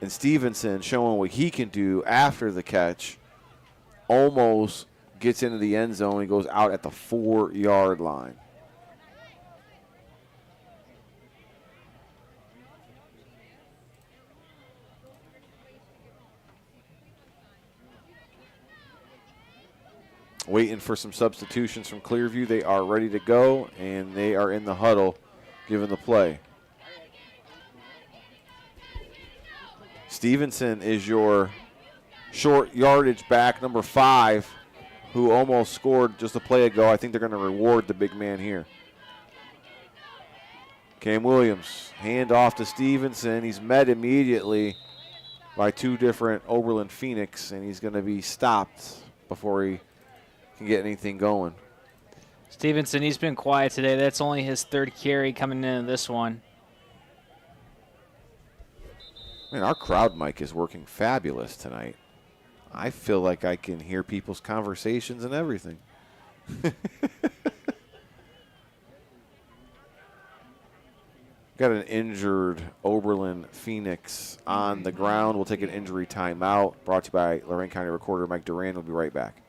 And Stevenson showing what he can do after the catch. Almost gets into the end zone. He goes out at the 4-yard line. Waiting for some substitutions from Clearview. They are ready to go, and they are in the huddle giving the play. Stevenson is your short yardage back, number 5, who almost scored just a play ago. I think they're going to reward the big man here. Cam Williams, hand off to Stevenson. He's met immediately by 2 different Oberlin Phoenix, and he's going to be stopped before he can get anything going. Stevenson, he's been quiet today. That's only his 3rd carry coming into this one. Man, our crowd mic is working fabulous tonight. I feel like I can hear people's conversations and everything. Got an injured Oberlin Phoenix on the ground. We'll take an injury timeout. Brought to you by Lorain County Recorder Mike Duran. We'll be right back.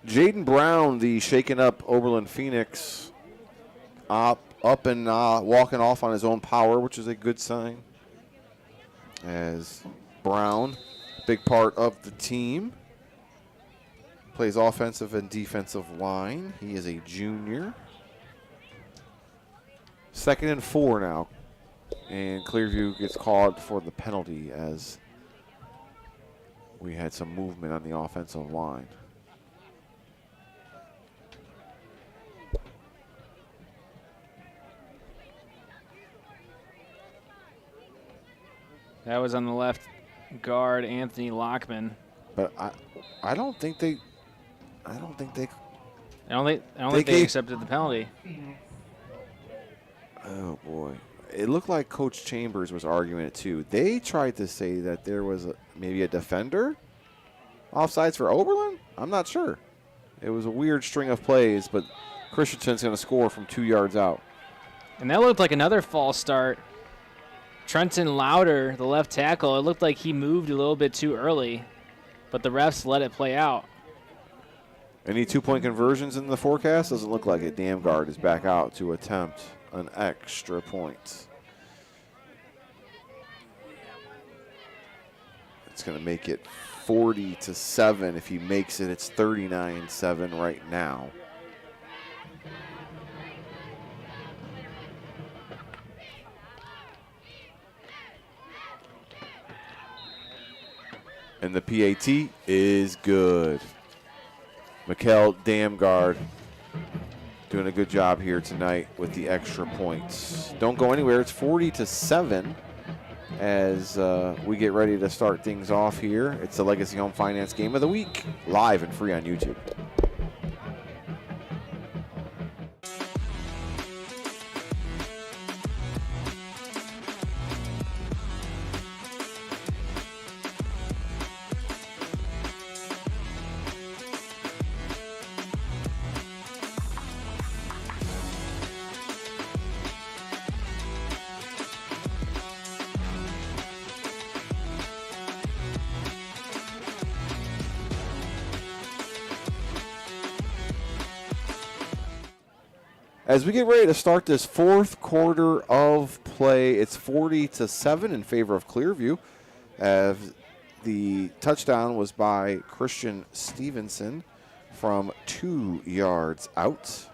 Jaden Brown, the shaken up Oberlin Phoenix, up and walking off on his own power, which is a good sign. As Brown, big part of the team, plays offensive and defensive line. He is a junior. 2nd and 4 now. And Clearview gets called for the penalty as we had some movement on the offensive line. That was on the left guard, Anthony Lockman. But I don't think they accepted the penalty. Oh boy. It looked like Coach Chambers was arguing it too. They tried to say that there was maybe a defender offsides for Oberlin. I'm not sure. It was a weird string of plays, but Christensen's going to score from 2 yards out. And that looked like another false start. Trenton Louder, the left tackle, it looked like he moved a little bit too early, but the refs let it play out. Any 2-point conversions in the forecast? Doesn't look like it. Damgard is back out to attempt an extra point. It's going to make it 40-7. If he makes it, it's 39-7 right now. And the PAT is good. Mikkel Damgard doing a good job here tonight with the extra points. Don't go anywhere. It's 40-7 as we get ready to start things off here. It's the Legacy Home Finance Game of the Week, live and free on YouTube. As we get ready to start this 4th quarter of play, it's 40-7 in favor of Clearview. As the touchdown was by Christian Stevenson from 2 yards out.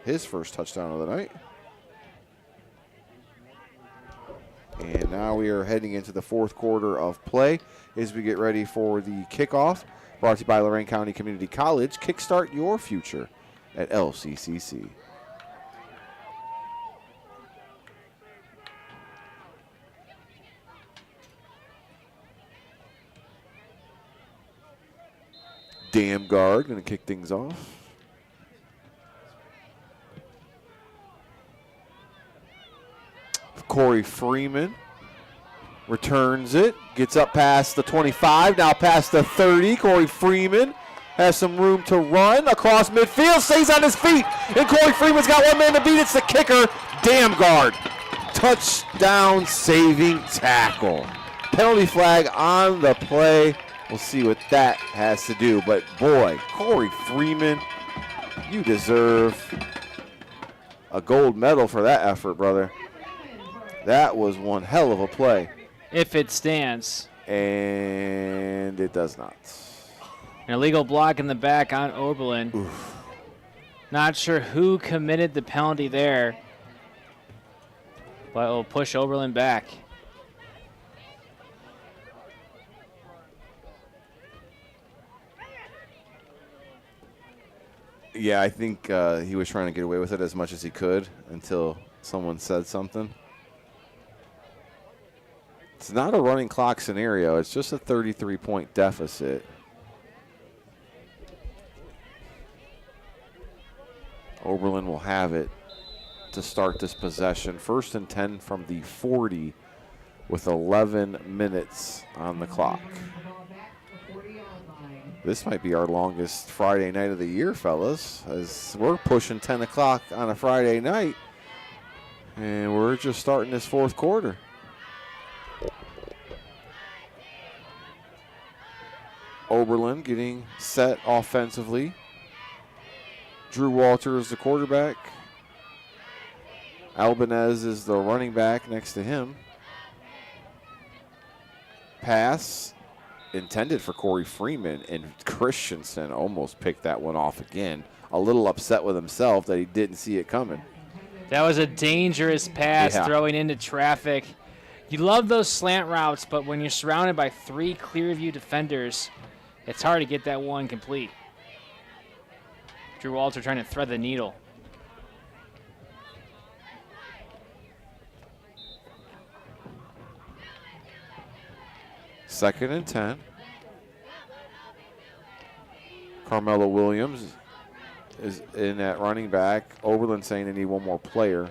His first touchdown of the night. And now we are heading into the 4th quarter of play as we get ready for the kickoff. Brought to you by Lorain County Community College. Kickstart your future at LCCC. Damgard going to kick things off. Corey Freeman returns it, gets up past the 25, now past the 30. Corey Freeman has some room to run across midfield, stays on his feet, and Corey Freeman's got one man to beat. It's the kicker, Damgard. Touchdown saving tackle. Penalty flag on the play. We'll see what that has to do. But boy, Corey Freeman, you deserve a gold medal for that effort, brother. That was one hell of a play. If it stands. And it does not. An illegal block in the back on Oberlin. Oof. Not sure who committed the penalty there, but it will push Oberlin back. Yeah, I think he was trying to get away with it as much as he could until someone said something. It's not a running clock scenario. It's just a 33-point deficit. Oberlin will have it to start this possession. 1st and 10 from the 40 with 11 minutes on the clock. This might be our longest Friday night of the year, fellas, as we're pushing 10 o'clock on a Friday night, and we're just starting this 4th quarter. Oberlin getting set offensively. Drew Walter is the quarterback. Albanez is the running back next to him. Pass intended for Corey Freeman, and Christensen almost picked that one off again. A little upset with himself that he didn't see it coming. That was a dangerous pass throwing into traffic. You love those slant routes, but when you're surrounded by 3 Clearview defenders, it's hard to get that one complete. Drew Walter trying to thread the needle. Second and 10. Carmelo Williams is in at running back. Oberlin saying they need one more player.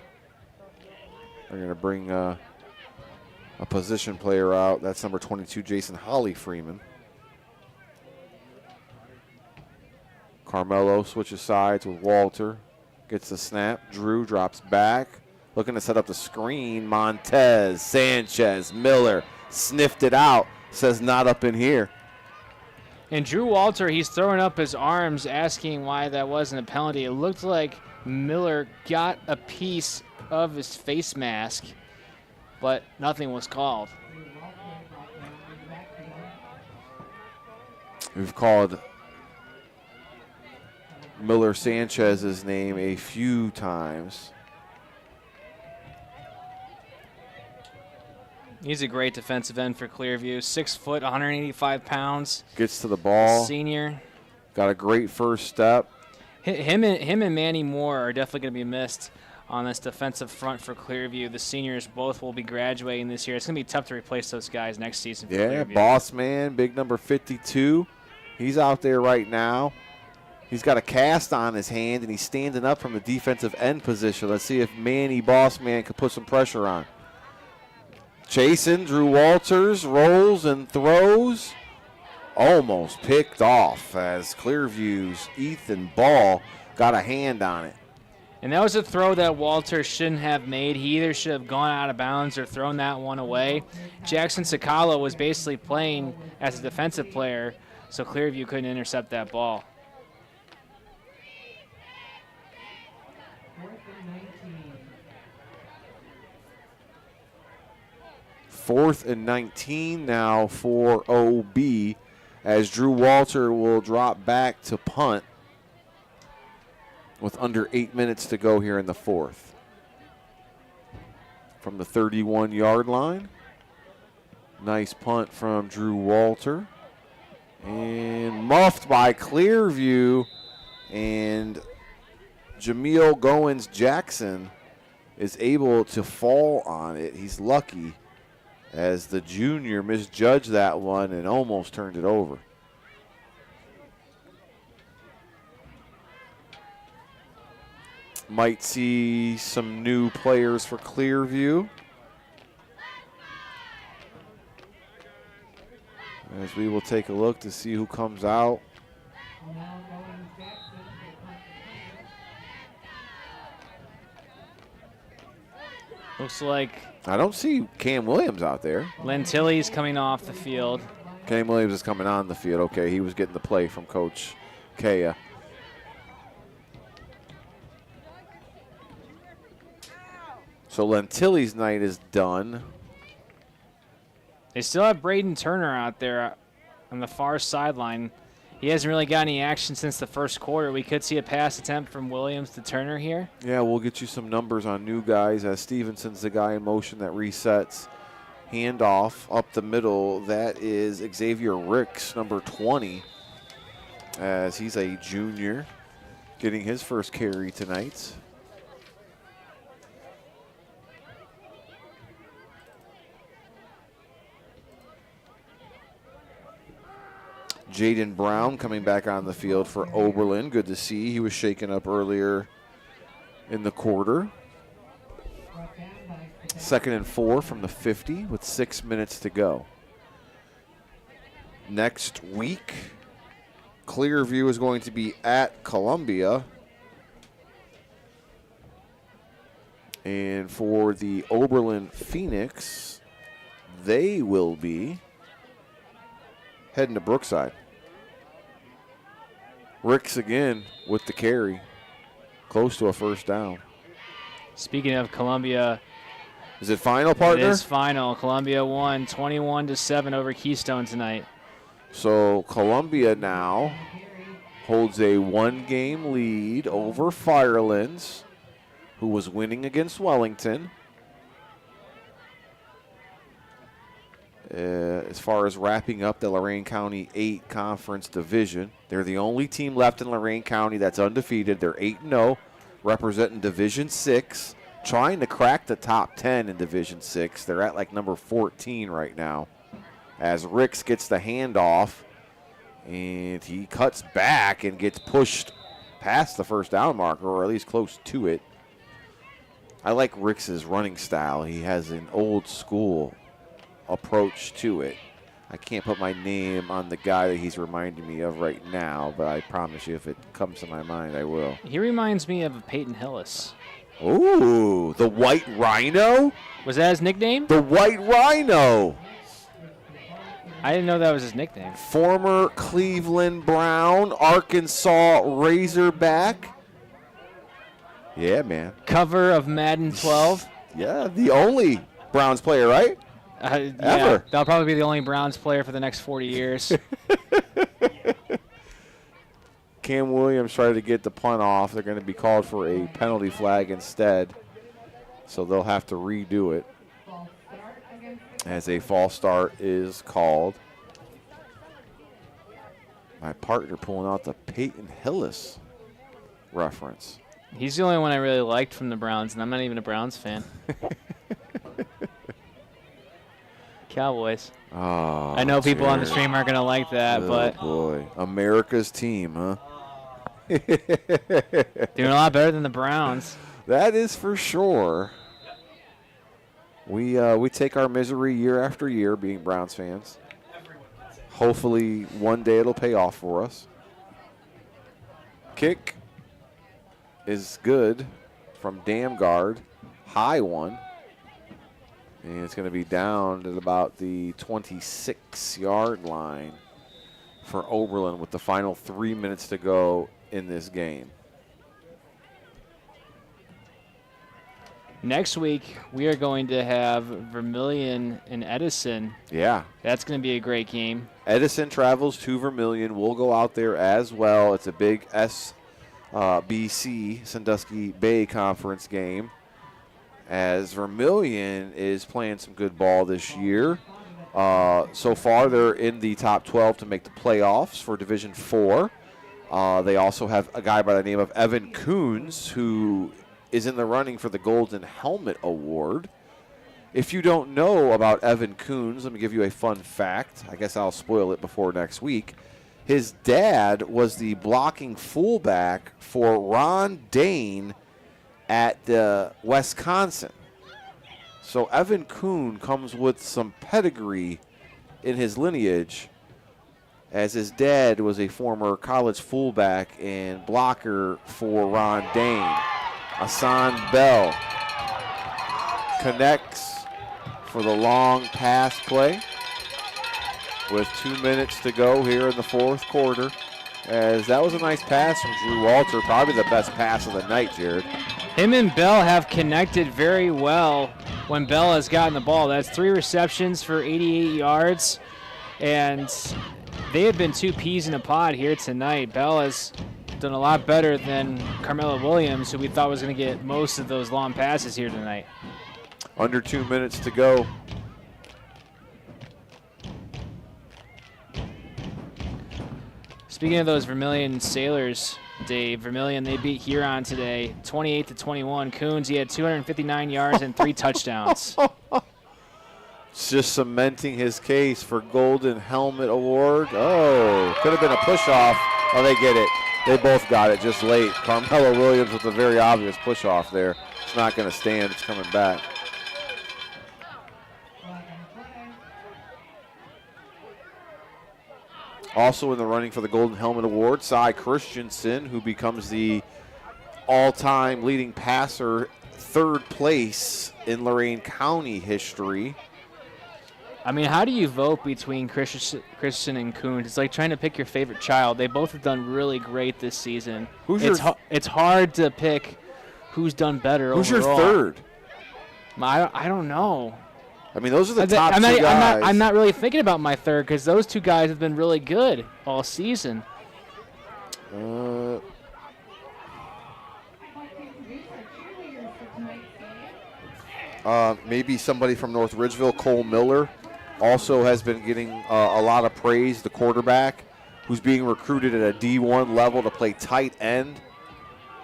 They're going to bring a position player out. That's number 22, Jason Holly Freeman. Carmelo switches sides with Walter. Gets the snap. Drew drops back. Looking to set up the screen. Montez, Sanchez, Miller sniffed it out. Says not up in here. And Drew Walter, he's throwing up his arms asking why that wasn't a penalty. It looked like Miller got a piece of his face mask, but nothing was called. We've called Miller Sanchez's name a few times. He's a great defensive end for Clearview. 6 foot, 185 pounds. Gets to the ball. Senior. Got a great first step. Him and Manny Moore are definitely going to be missed on this defensive front for Clearview. The seniors both will be graduating this year. It's going to be tough to replace those guys next season for Clearview. Boss man, big number 52. He's out there right now. He's got a cast on his hand, and he's standing up from the defensive end position. Let's see if Manny Boss Man can put some pressure on. Chasing, Drew Walters rolls and throws. Almost picked off as Clearview's Ethan Ball got a hand on it. And that was a throw that Walter shouldn't have made. He either should have gone out of bounds or thrown that one away. Jackson Sakala was basically playing as a defensive player, so Clearview couldn't intercept that ball. Fourth and 19 now for OB as Drew Walter will drop back to punt with under 8 minutes to go here in the fourth. From the 31-yard line. Nice punt from Drew Walter. And muffed by Clearview, and Jameel Goins-Jackson is able to fall on it. He's lucky, as the junior misjudged that one and almost turned it over. Might see some new players for Clearview, as we will take a look to see who comes out. Looks like I don't see Cam Williams out there. Lentilli's coming off the field. Cam Williams is coming on the field. Okay, he was getting the play from Coach Kaya. So Lentilli's night is done. They still have Braden Turner out there on the far sideline. He hasn't really got any action since the first quarter. We could see a pass attempt from Williams to Turner here. Yeah, we'll get you some numbers on new guys, as Stevenson's the guy in motion that resets. Handoff up the middle. That is Xavier Ricks, number 20, as he's a junior, getting his first carry tonight. Jaden Brown coming back on the field for Oberlin. Good to see. He was shaken up earlier in the quarter. 2nd and 4 from the 50 with 6 minutes to go. Next week, Clearview is going to be at Columbia. And for the Oberlin Phoenix, they will be heading to Brookside. Ricks again with the carry. Close to a first down. Speaking of Columbia, is it final, partner? It is final. Columbia won 21-7 over Keystone tonight. So Columbia now holds a 1-game lead over Firelands, who was winning against Wellington. As far as wrapping up the Lorain County 8 Conference Division, they're the only team left in Lorain County that's undefeated. They're 8-0, representing Division 6, trying to crack the top 10 in Division 6. They're at like number 14 right now. As Ricks gets the handoff, and he cuts back and gets pushed past the first down marker, or at least close to it. I like Ricks's running style. He has an old school approach to it. I can't put my name on the guy that he's reminding me of right now, but I promise you if it comes to my mind, I will. He reminds me of Peyton Hillis. Ooh, the White Rhino? Was that his nickname? The White Rhino. I didn't know that was his nickname. Former Cleveland Brown, Arkansas Razorback. Yeah, man. Cover of Madden 12. Yeah, the only Browns player, right? Yeah, Ever. that'll probably be the only Browns player for the next 40 years. Cam Williams tried to get the punt off. They're going to be called for a penalty flag instead, so they'll have to redo it as a false start is called. My partner pulling out the Peyton Hillis reference. He's the only one I really liked from the Browns, and I'm not even a Browns fan. Cowboys. Oh, I know people on the stream aren't going to like that, but boy, America's team, huh? doing a lot better than the Browns. That is for sure. We take our misery year after year being Browns fans. Hopefully one day it'll pay off for us. Kick is good from Damgard. High one. And it's going to be down at about the 26-yard line for Oberlin with the final 3 minutes to go in this game. Next week, we are going to have Vermilion and Edison. Yeah. That's going to be a great game. Edison travels to Vermilion. We'll go out there as well. It's a big SBC, Sandusky Bay Conference game, as Vermilion is playing some good ball this year. So far, they're in the top 12 to make the playoffs for Division 4. They also have a guy by the name of Evan Coons, who is in the running for the Golden Helmet Award. If you don't know about Evan Coons, let me give you a fun fact. I guess I'll spoil it before next week. His dad was the blocking fullback for Ron Dane at the Wisconsin. So Evan Kuhn comes with some pedigree in his lineage, as his dad was a former college fullback and blocker for Ron Dane. Hassan Bell connects for the long pass play with 2 minutes to go here in the fourth quarter. As that was a nice pass from Drew Walter, probably the best pass of the night, Jared. Him and Bell have connected very well when Bell has gotten the ball. That's 3 receptions for 88 yards, and they have been 2 peas in a pod here tonight. Bell has done a lot better than Carmelo Williams, who we thought was going to get most of those long passes here tonight. Under 2 minutes to go. Speaking of those Vermilion Sailors, Dave, Vermilion, they beat Huron today, 28-21. Coons, he had 259 yards and 3 touchdowns. It's just cementing his case for Golden Helmet Award. Oh, could have been a push-off. Oh, they get it. They both got it just late. Carmelo Williams with a very obvious push-off there. It's not going to stand. It's coming back. Also in the running for the Golden Helmet Award, Cy Christensen, who becomes the all-time leading passer, 3rd place in Lorain County history. I mean, how do you vote between Christian and Kuhn? It's like trying to pick your favorite child. They both have done really great this season. It's hard to pick who's done better Who's overall. your third? I don't know. I mean, those are the top two guys. I'm not really thinking about my third because those two guys have been really good all season. Maybe somebody from North Ridgeville, Cole Miller, also has been getting a lot of praise, the quarterback, who's being recruited at a D1 level to play tight end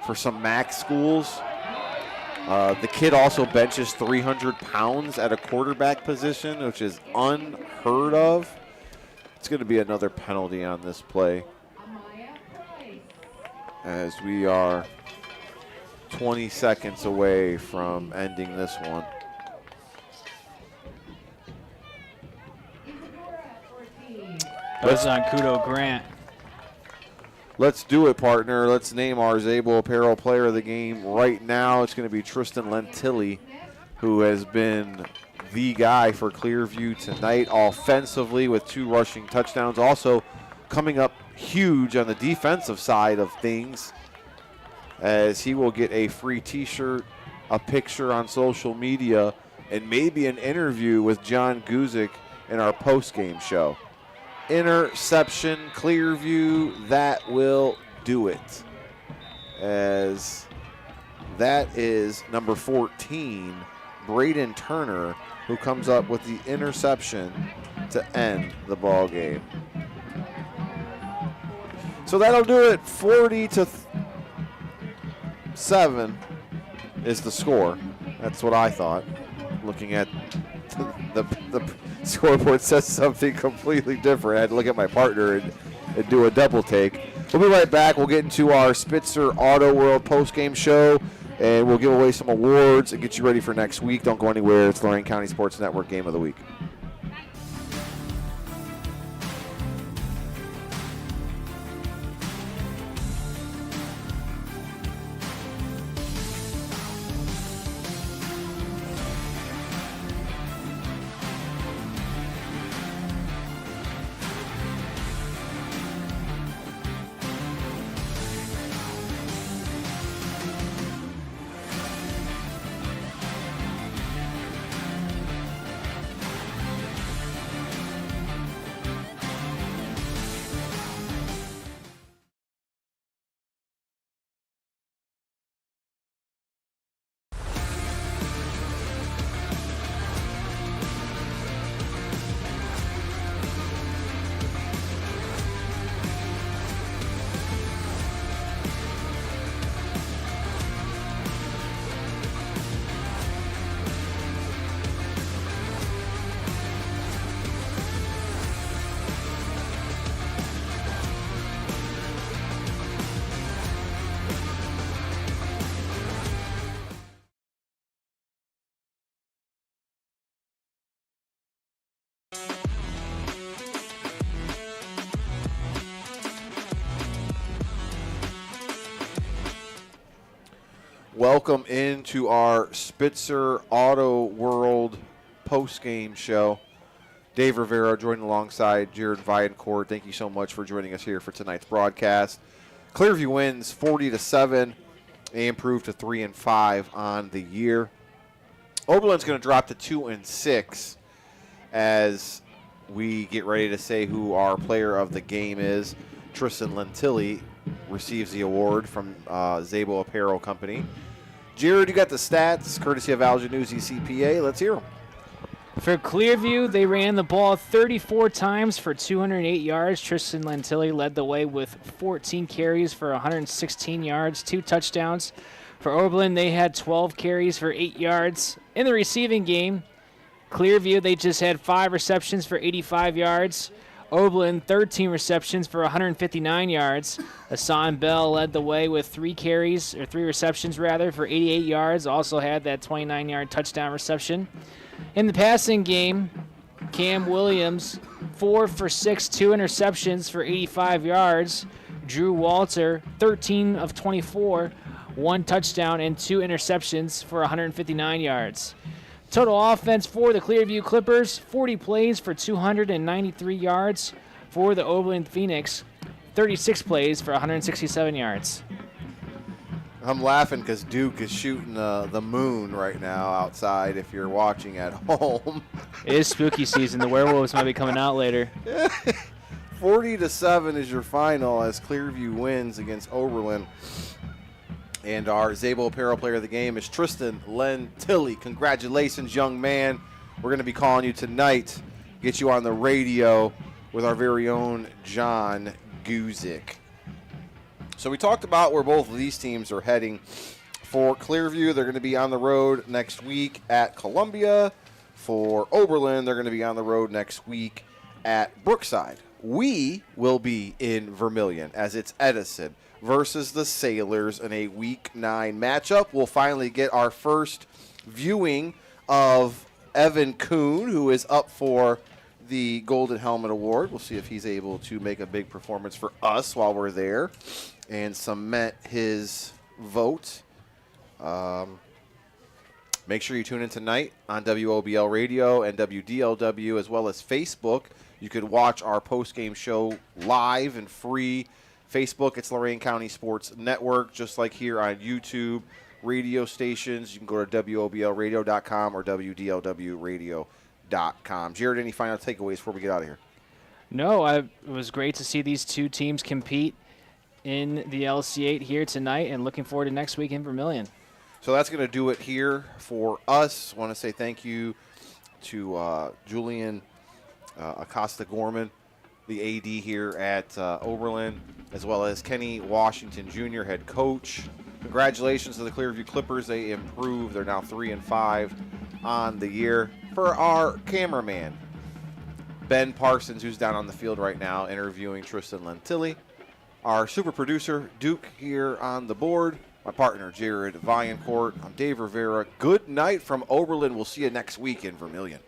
for some MAC schools. The kid also benches 300 pounds at a quarterback position, which is unheard of. It's going to be another penalty on this play, as we are 20 seconds away from ending this one. Goes on Kudo Grant. Let's do it, partner. Let's name our Zabel Apparel player of the game right now. It's going to be Tristan Lentilli, who has been the guy for Clearview tonight offensively with 2 rushing touchdowns. Also coming up huge on the defensive side of things, as he will get a free T-shirt, a picture on social media, and maybe an interview with John Guzik in our post-game show. Interception, Clearview, that will do it. As that is number 14, Braden Turner, who comes up with the interception to end the ball game. So that'll do it. 40-7 is the score. That's what I thought. Looking at the scoreboard says something completely different. I had to look at my partner and do a double take. We'll be right back. We'll get into our Spitzer Auto World post-game show, and we'll give away some awards and get you ready for next week. Don't go anywhere. It's Lorain County Sports Network Game of the Week. Welcome into our Spitzer Auto World post-game show. Dave Rivera joined alongside Jared Viancourt. Thank you so much for joining us here for tonight's broadcast. Clearview wins 40-7. They improved to 3-5 on the year. Oberlin's going to drop to 2-6 as we get ready to say who our player of the game is. Tristan Lentilli receives the award from Zabel Apparel Company. Jared, you got the stats, courtesy of Al Januzzi CPA. Let's hear them. For Clearview, they ran the ball 34 times for 208 yards. Tristan Lentilli led the way with 14 carries for 116 yards, 2 touchdowns. For Oberlin, they had 12 carries for 8 yards. In the receiving game, Clearview, they just had 5 receptions for 85 yards. Oberlin, 13 receptions for 159 yards. Hassan Bell led the way with 3 receptions for 88 yards. Also had that 29-yard touchdown reception. In the passing game, Cam Williams, 4 for 6, 2 interceptions for 85 yards. Drew Walter, 13 of 24, 1 touchdown and 2 interceptions for 159 yards. Total offense for the Clearview Clippers, 40 plays for 293 yards. For the Oberlin Phoenix, 36 plays for 167 yards. I'm laughing because Duke is shooting the moon right now outside if you're watching at home. It is spooky season. The werewolves might be coming out later. 40-7 is your final as Clearview wins against Oberlin. And our Zabo Apparel player of the game is Tristan Lentilli. Congratulations, young man. We're going to be calling you tonight, get you on the radio with our very own John Guzik. So we talked about where both of these teams are heading. For Clearview, they're going to be on the road next week at Columbia. For Oberlin, they're going to be on the road next week at Brookside. We will be in Vermilion as it's Edison versus the Sailors in a Week 9 matchup. We'll finally get our first viewing of Evan Kuhn, who is up for the Golden Helmet Award. We'll see if he's able to make a big performance for us while we're there and cement his vote. Make sure you tune in tonight on WOBL Radio and WDLW as well as Facebook. You could watch our post-game show live and free. Facebook, it's Lorain County Sports Network, just like here on YouTube. Radio stations, you can go to WOBLradio.com or WDLWradio.com. Jared, any final takeaways before we get out of here? No, it was great to see these two teams compete in the LC8 here tonight, and looking forward to next week in Vermilion. So that's going to do it here for us. I want to say thank you to Julian Acosta-Gorman, the AD here at Oberlin, as well as Kenny Washington Jr., head coach. Congratulations to the Clearview Clippers. They improved. They're now 3-5 on the year. For our cameraman, Ben Parsons, who's down on the field right now interviewing Tristan Lentilli. Our super producer, Duke, here on the board. My partner, Jared Vaillancourt. I'm Dave Rivera. Good night from Oberlin. We'll see you next week in Vermilion.